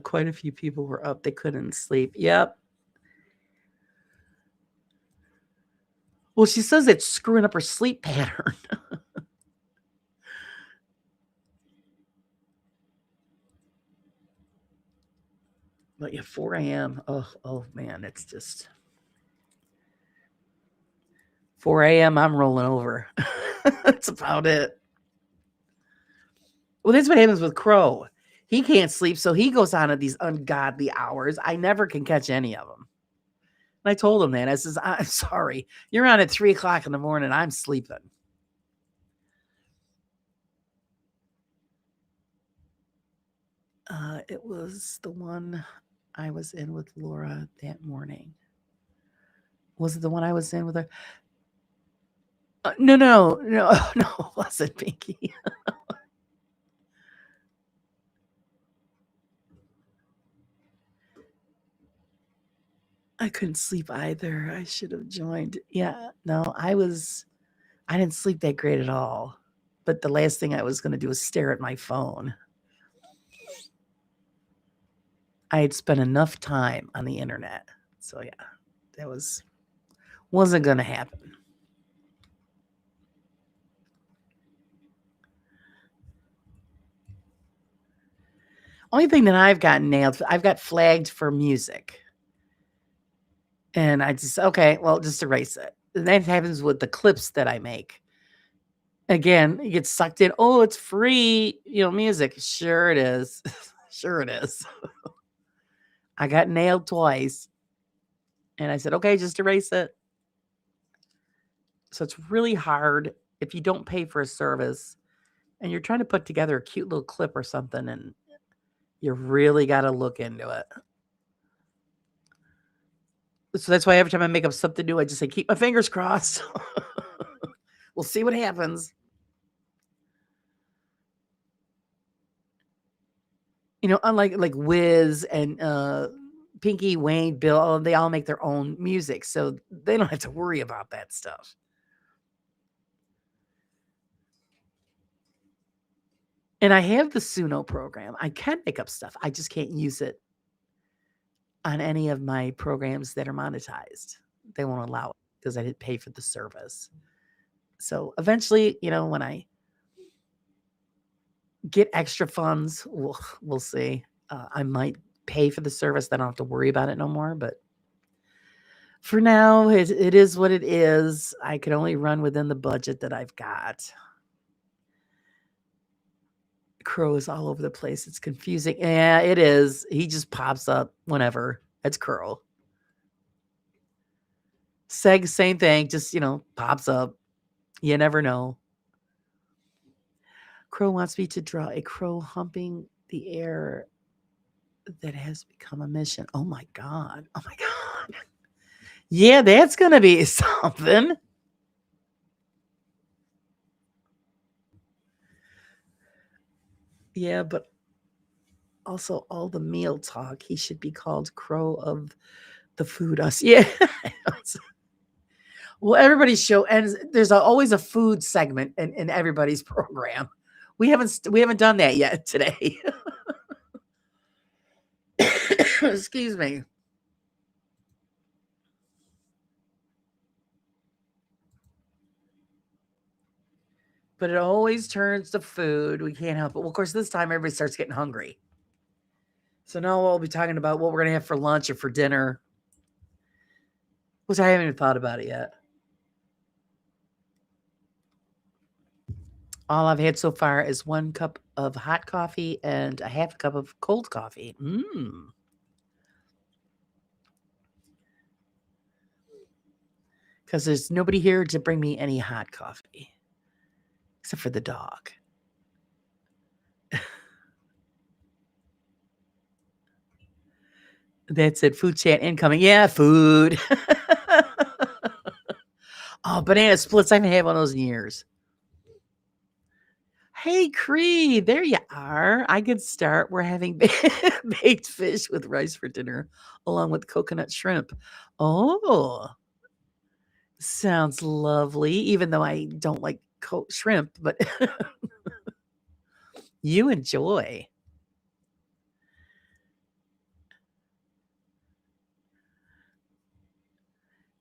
S1: quite a few people were up. They couldn't sleep. Yep. Well, she says it's screwing up her sleep pattern. But yeah, 4 a.m. Oh man, it's just 4 a.m. I'm rolling over. That's about it. Well, that's what happens with Crow. He can't sleep, so he goes on at these ungodly hours. I never can catch any of them. And I told him that. I says, I'm sorry. You're on at 3 o'clock in the morning. I'm sleeping. It was the one I was in with Laura that morning. Was it the one I was in with her? No, it wasn't Pinky. I couldn't sleep either. I should have joined. Yeah, no, I didn't sleep that great at all. But the last thing I was going to do was stare at my phone. I had spent enough time on the internet. So yeah, that wasn't going to happen. Only thing that I've gotten nailed, I've got flagged for music. And I just, okay, well, just erase it. And that happens with the clips that I make. Again, you get sucked in. Oh, it's free, music. Sure it is. Sure it is. I got nailed twice. And I said, okay, just erase it. So it's really hard if you don't pay for a service and you're trying to put together a cute little clip or something and you really got to look into it. So that's why every time I make up something new, I just say, keep my fingers crossed. We'll see what happens. Unlike like Wiz and Pinky, Wayne, Bill, they all make their own music, so they don't have to worry about that stuff. And I have the Suno program. I can make up stuff. I just can't use it on any of my programs that are monetized. They won't allow it because I didn't pay for the service. So eventually, when I get extra funds, we'll see. I might pay for the service. Then I don't have to worry about it no more. But for now, it is what it is. I can only run within the budget that I've got. Crow is all over the place. It's confusing. Yeah, it is. He just pops up whenever. It's Crow. Seg, same thing. Just, pops up. You never know. Crow wants me to draw a crow humping the air that has become a mission. Oh my God. Oh my God. Yeah, that's going to be something. Yeah, but also all the meal talk. He should be called Crow of the Food Us. Yeah. Well, everybody's show ends. There's always a food segment in everybody's program. We haven't done that yet today. Excuse me. But it always turns to food. We can't help it. Well, of course, this time everybody starts getting hungry. So now we'll be talking about what we're going to have for lunch or for dinner, which I haven't even thought about it yet. All I've had so far is 1 cup of hot coffee and a half a cup of cold coffee. Because there's nobody here to bring me any hot coffee, except for the dog. That's it. Food chat incoming. Yeah, food. Oh, banana splits. I haven't had one of those in years. Hey, Cree, there you are. I could start. We're having baked fish with rice for dinner, along with coconut shrimp. Oh, sounds lovely. Even though I don't like shrimp, but you enjoy.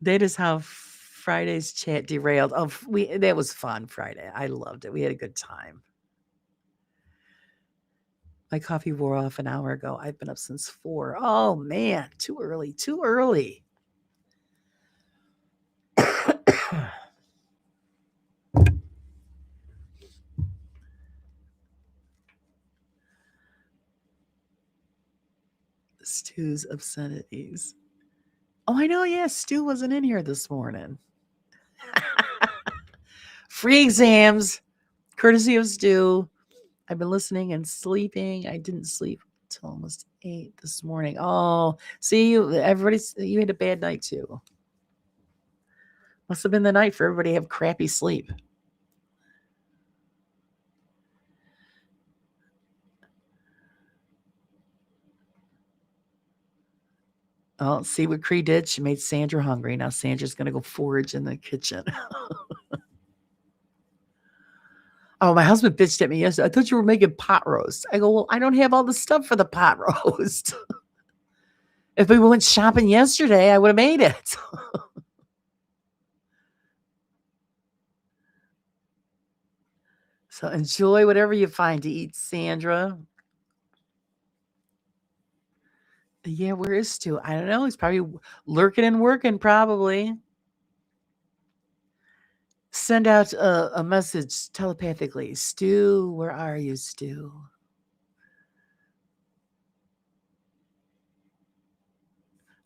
S1: That is how Friday's chat derailed. Oh, that was fun Friday. I loved it. We had a good time. My coffee wore off an hour ago. I've been up since 4. Oh man, too early. Too early. Stu's obscenities. Oh, I know. Yeah, Stu wasn't in here this morning. Free exams, courtesy of Stu. I've been listening and sleeping. I didn't sleep until almost 8 this morning. Oh, see, you had a bad night too. Must have been the night for everybody to have crappy sleep. Oh, see what Cree did? She made Sandra hungry. Now Sandra's going to go forage in the kitchen. Oh, my husband bitched at me yesterday. I thought you were making pot roast. I go, well, I don't have all the stuff for the pot roast. If we went shopping yesterday, I would have made it. So enjoy whatever you find to eat, Sandra. Yeah, where is Stu? I don't know. He's probably lurking and working, probably. Send out a message telepathically. Stu, where are you, Stu?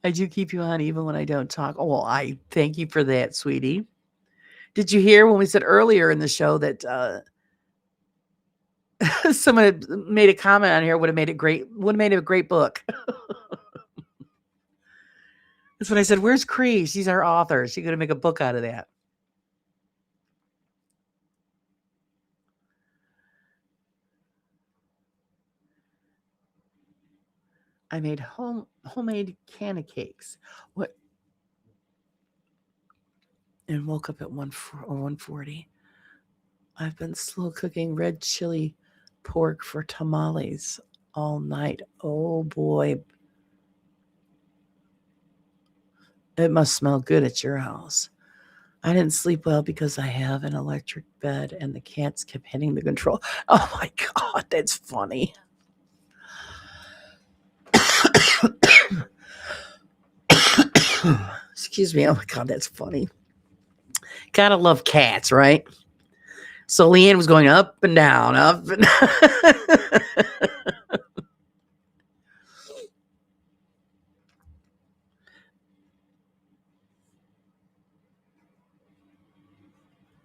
S1: I do keep you on even when I don't talk. Oh, well, I thank you for that, sweetie. Did you hear when we said earlier in the show that someone made a comment on here would have made it a great book? That's when I said, where's Cree? She's our author. She's going to make a book out of that. I made homemade canna cakes. What? And woke up at 1:40. I've been slow cooking red chili pork for tamales all night. Oh boy. It must smell good at your house. I didn't sleep well because I have an electric bed and the cats kept hitting the control. Oh my God, that's funny. Excuse me. Oh my God, that's funny. Gotta love cats, right? So Leanne was going up and down, up and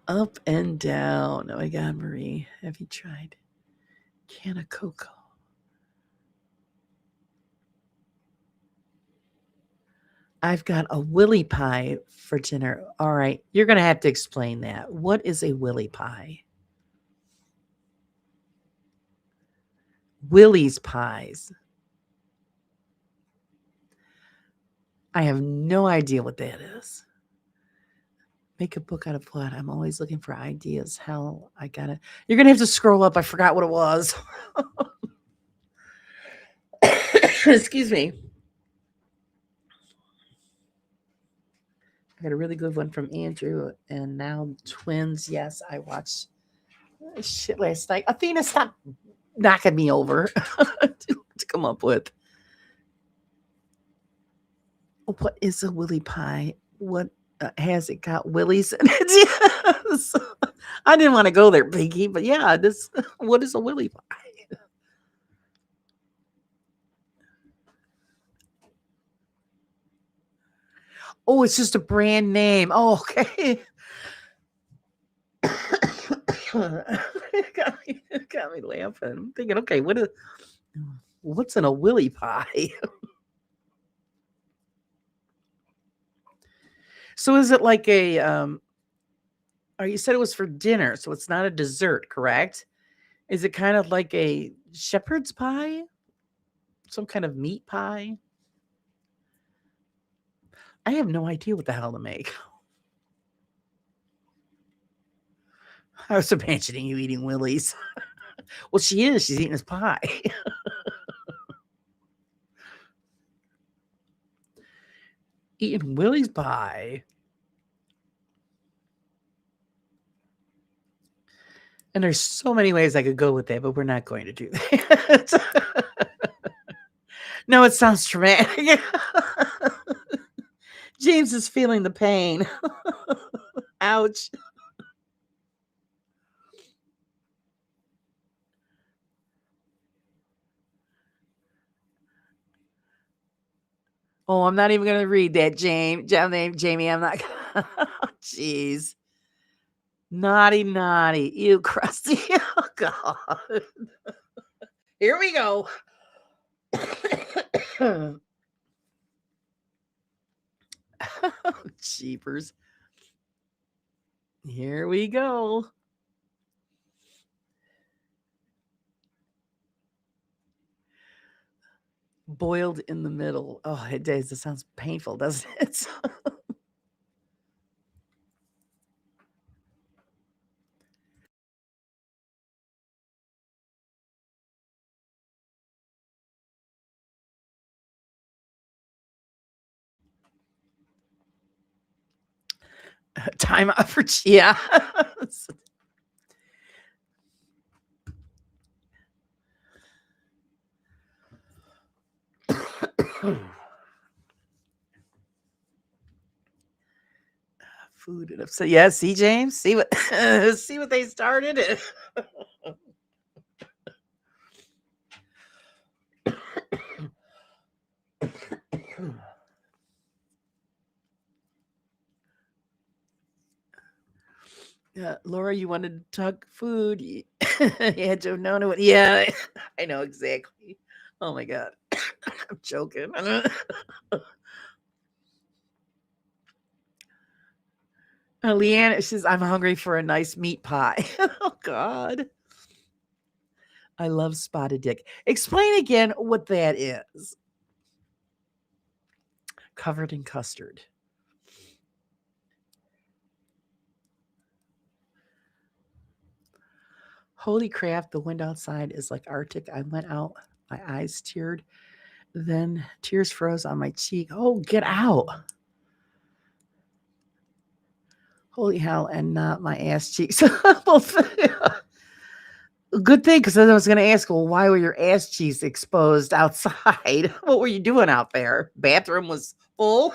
S1: up and down. Oh my God, Marie, have you tried can of cocoa? I've got a willy pie for dinner. All right, you're going to have to explain that. What is a willy pie? Willie's pies. I have no idea what that is. Make a book out of what? I'm always looking for ideas. How I got it. You're going to have to scroll up. I forgot what it was. Excuse me. I got a really good one from Andrew. And now twins. Yes, I watched shit last night. Athena, stop knocking me over to come up with. What is a willy pie? What has it got willies in it? Yes. I didn't want to go there, Pinky, but yeah, this. What is a willy pie? Oh, it's just a brand name. Oh, okay. got me laughing. I'm thinking, okay, what's in a willy pie? So is it like a or you said it was for dinner, so it's not a dessert, correct? Is it kind of like a shepherd's pie? Some kind of meat pie? I have no idea what the hell to make. I was imagining you eating Willie's. Well, she is. She's eating his pie. Eating Willie's pie. And there's so many ways I could go with that, but we're not going to do that. No, it sounds traumatic. James is feeling the pain. Ouch. Oh, I'm not even going to read that, Jamie. I'm not. Jeez. Naughty, naughty. Ew, crusty. Oh, God. Here we go. Jeepers. Here we go. Boiled in the middle. Oh, it does. It sounds painful, doesn't it? Time out for yeah. Food and upset. Yeah, see, James, see what see what they started. Laura, you wanted to talk food. You had to have known it. Yeah, I know exactly. Oh my God. I'm joking. Leanne says, I'm hungry for a nice meat pie. Oh, God. I love spotted dick. Explain again what that is. covered in custard. Holy crap, the wind outside is like Arctic. I went out, my eyes teared, then tears froze on my cheek. Oh, get out. Holy hell, and not my ass cheeks. Good thing, because I was going to ask, well, why were your ass cheeks exposed outside? What were you doing out there? Bathroom was full.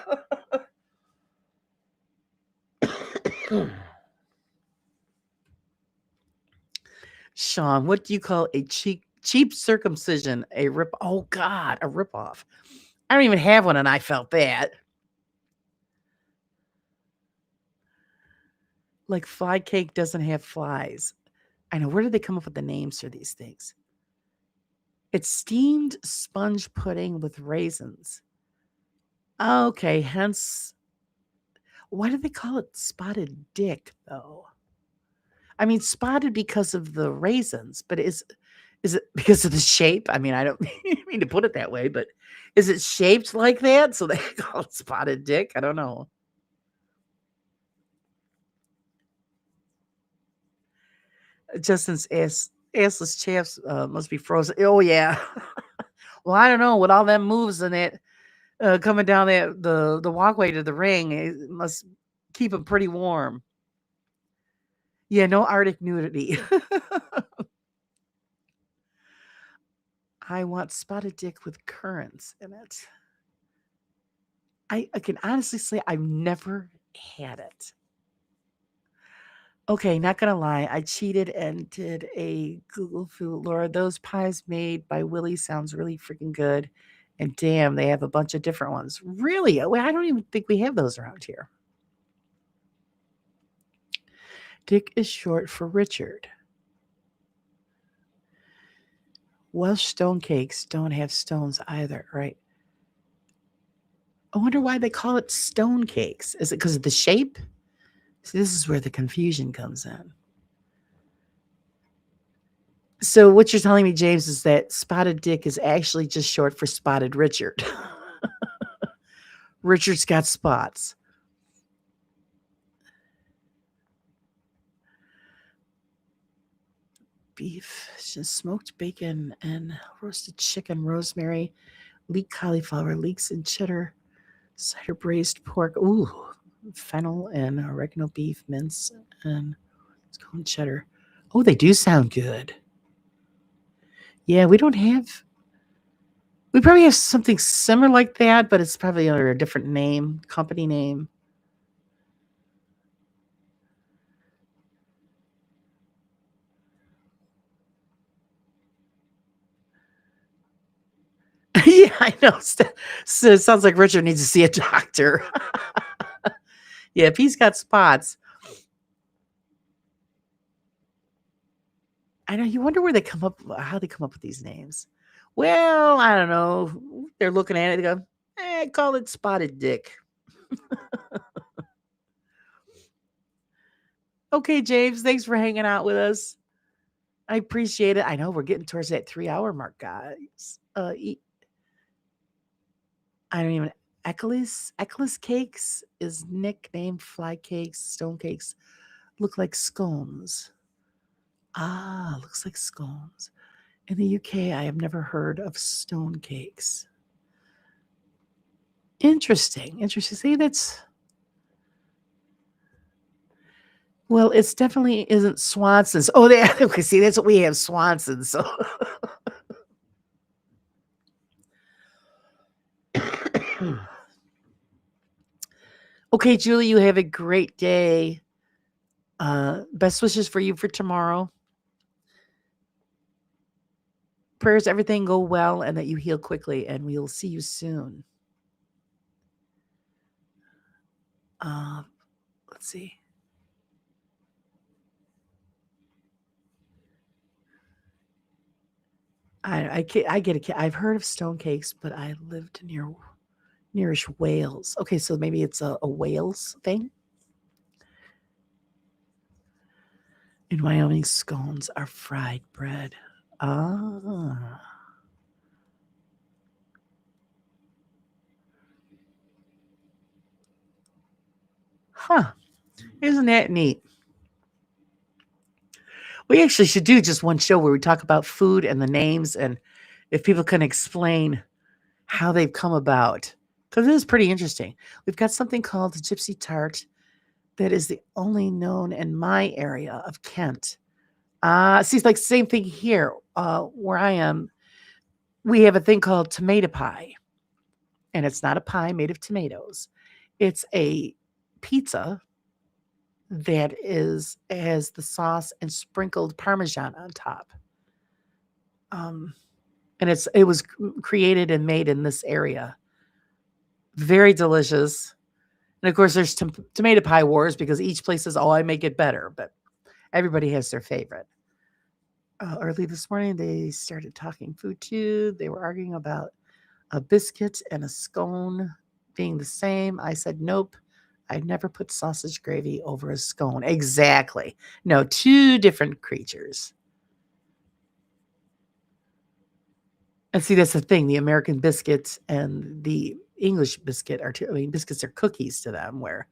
S1: Sean, what do you call a cheap circumcision? A rip? Oh God, a ripoff. I don't even have one, and I felt that. Like fly cake doesn't have flies. I know. Where did they come up with the names for these things? It's steamed sponge pudding with raisins. Okay, hence why do they call it spotted dick though? I mean, spotted because of the raisins, but is it because of the shape? I mean, I don't mean to put it that way, but is it shaped like that? So they call it spotted dick? I don't know. Justin's assless chaps must be frozen. Oh yeah. Well, I don't know. With all them moves in it, coming down the walkway to the ring, it must keep them pretty warm. Yeah, no Arctic nudity. I want spotted dick with currants in it. I can honestly say I've never had it. Okay, not gonna lie, I cheated and did a Google food. Laura, those pies made by Willie sounds really freaking good. And damn, they have a bunch of different ones. Really? Well, I don't even think we have those around here. Dick is short for Richard. Welsh stone cakes don't have stones either, right? I wonder why they call it stone cakes. Is it because of the shape? See, this is where the confusion comes in. So what you're telling me, James, is that spotted dick is actually just short for spotted Richard. Richard's got spots. Beef, just smoked bacon and roasted chicken, rosemary, leek cauliflower, leeks and cheddar, cider braised pork. Ooh, fennel and oregano beef mince and scone cheddar. Oh, they do sound good. Yeah, we don't have. We probably have something similar like that, but it's probably under a different name, company name. Yeah, I know. So it sounds like Richard needs to see a doctor. Yeah, if he's got spots. I know. You wonder where they come up, how they come up with these names. Well, I don't know. They're looking at it. They go, call it spotted dick. Okay, James, thanks for hanging out with us. I appreciate it. I know we're getting towards that 3 hour mark, guys. I don't even. Eccles cakes is nicknamed fly cakes, stone cakes. Look like scones. Ah, looks like scones. In the UK, I have never heard of stone cakes. Interesting. Interesting. See, that's. Well, it's definitely isn't Swanson's. Oh, they okay. See, that's what we have, Swanson's. So. Okay, Julie, you have a great day. Best wishes for you for tomorrow. Prayers everything go well and that you heal quickly, and we'll see you soon. Let's see. I get a. I've heard of stone cakes, but I lived nearish Wales. Okay, so maybe it's a Wales thing. In Wyoming, scones are fried bread. Ah. Huh. Isn't that neat? We actually should do just one show where we talk about food and the names, and if people can explain how they've come about, because it is pretty interesting. We've got something called the Gypsy Tart that is the only known in my area of Kent. See, it's like same thing here where I am. We have a thing called tomato pie, and it's not a pie made of tomatoes. It's a pizza that has the sauce and sprinkled Parmesan on top. Um, and it was created and made in this area. Very delicious. And of course, there's tomato pie wars because each place says, "Oh, I make it better," but everybody has their favorite. Early this morning, they started talking food too. They were arguing about a biscuit and a scone being the same. I said, "Nope. I'd never put sausage gravy over a scone." Exactly. No, two different creatures. And see, that's the thing. The American biscuit and the English biscuit are two. I mean, biscuits are cookies to them, where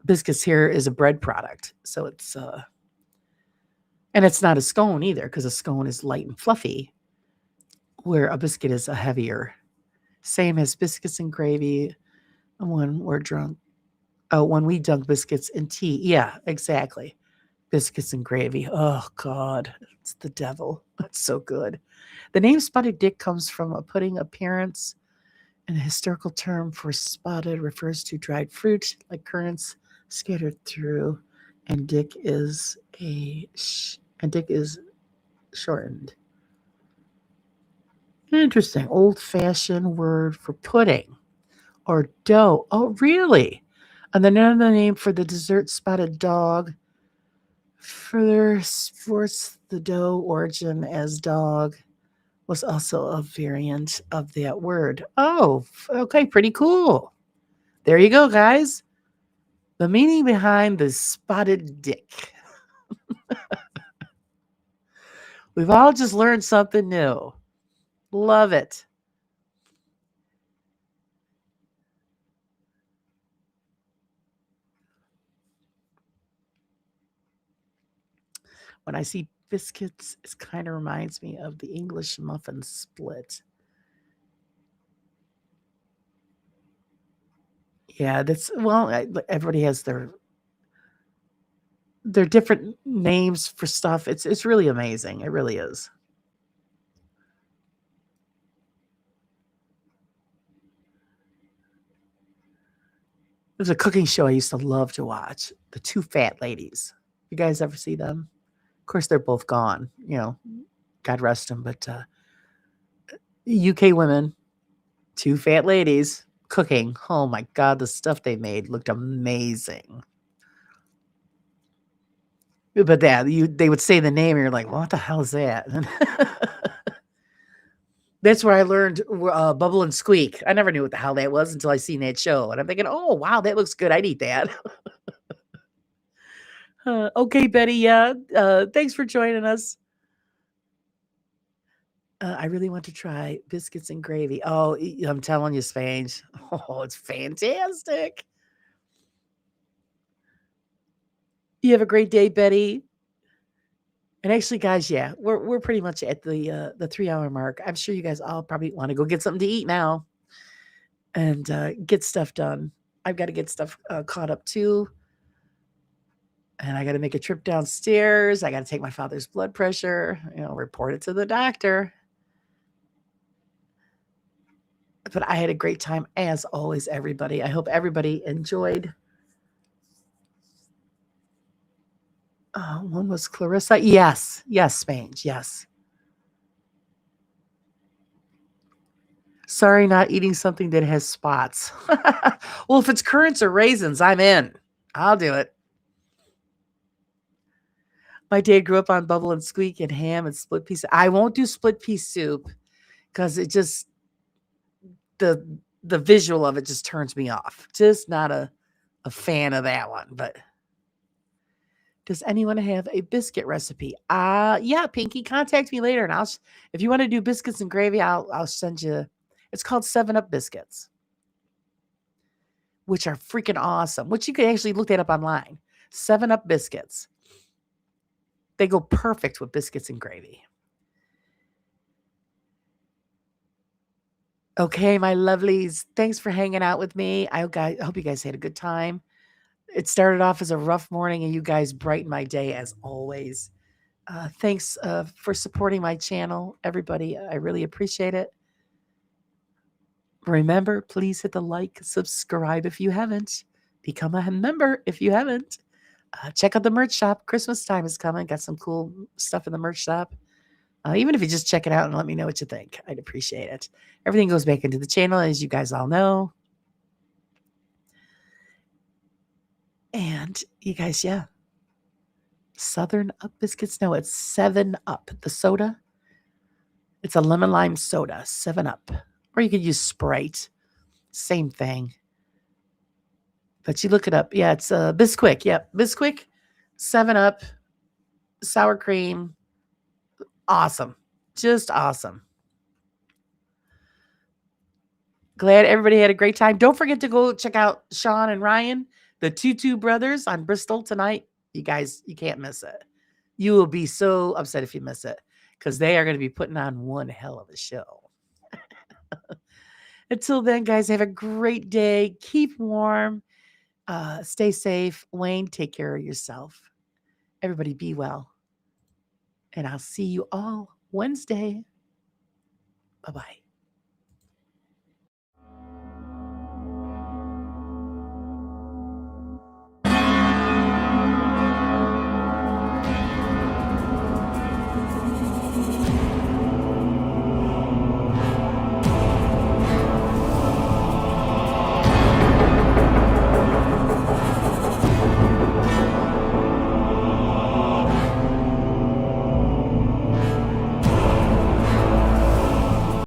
S1: biscuits here is a bread product. So and it's not a scone either, because a scone is light and fluffy, where a biscuit is a heavier. Same as biscuits and gravy when we're drunk. Oh, when we dunk biscuits in tea. Yeah, exactly. Biscuits and gravy. Oh, God. It's the devil. That's so good. The name Spotted Dick comes from a pudding appearance, and a historical term for spotted refers to dried fruit like currants scattered through, and dick is shortened. Interesting. Old-fashioned word for pudding or dough. Oh, really? And then another name for the dessert spotted dog. Further sports the dough origin as dog was also a variant of that word. Oh, okay, pretty cool. There you go, guys. The meaning behind the spotted dick. We've all just learned something new. Love it. When I see biscuits, it kind of reminds me of the English muffin split. Yeah, that's well, everybody has their different names for stuff. It's really amazing. It really is. There's a cooking show I used to love to watch, The Two Fat Ladies. You guys ever see them? Of course, they're both gone. God rest them. But UK women, two fat ladies cooking. Oh my God, the stuff they made looked amazing. But they would say the name, and you're like, "What the hell is that?" That's where I learned Bubble and Squeak. I never knew what the hell that was until I seen that show, and I'm thinking, "Oh wow, that looks good. I'd eat that." Okay, Betty. Yeah. Thanks for joining us. I really want to try biscuits and gravy. Oh, I'm telling you, Spange. Oh, it's fantastic. You have a great day, Betty. And actually, guys, yeah, we're pretty much at the 3 hour mark. I'm sure you guys all probably want to go get something to eat now and get stuff done. I've got to get stuff caught up too. And I got to make a trip downstairs. I got to take my father's blood pressure, report it to the doctor. But I had a great time as always, everybody. I hope everybody enjoyed. One was Clarissa. Yes, Spange. Yes. Sorry, not eating something that has spots. Well, if it's currants or raisins, I'm in. I'll do it. My dad grew up on Bubble and Squeak and ham and split pea. I won't do split pea soup because it just the visual of it just turns me off. Just not a fan of that one. But does anyone have a biscuit recipe? Yeah, Pinky, contact me later, and if you want to do biscuits and gravy, I'll send you. It's called 7-Up biscuits. which are freaking awesome, which you can actually look that up online. 7-Up biscuits. They go perfect with biscuits and gravy. Okay, my lovelies, thanks for hanging out with me. I hope you guys had a good time. It started off as a rough morning, and you guys brighten my day as always. Thanks for supporting my channel, everybody. I really appreciate it. Remember, please hit the like, subscribe if you haven't. Become a member if you haven't. Check out the merch shop. Christmas time is coming. Got some cool stuff in the merch shop. Even if you just check it out and let me know what you think, I'd appreciate it. Everything goes back into the channel, as you guys all know. And you guys, yeah. Southern Up biscuits. No, it's 7-Up. The soda. It's a lemon lime soda, 7-Up. Or you could use Sprite. Same thing. But you look it up. Yeah, it's Bisquick. Yep, Bisquick, 7-Up, sour cream. Awesome. Just awesome. Glad everybody had a great time. Don't forget to go check out Sean and Ryan, the Tutu brothers on Bristol tonight. You guys, you can't miss it. You will be so upset if you miss it because they are going to be putting on one hell of a show. Until then, guys, have a great day. Keep warm. Stay safe. Wayne, take care of yourself. Everybody be well. And I'll see you all Wednesday. Bye-bye.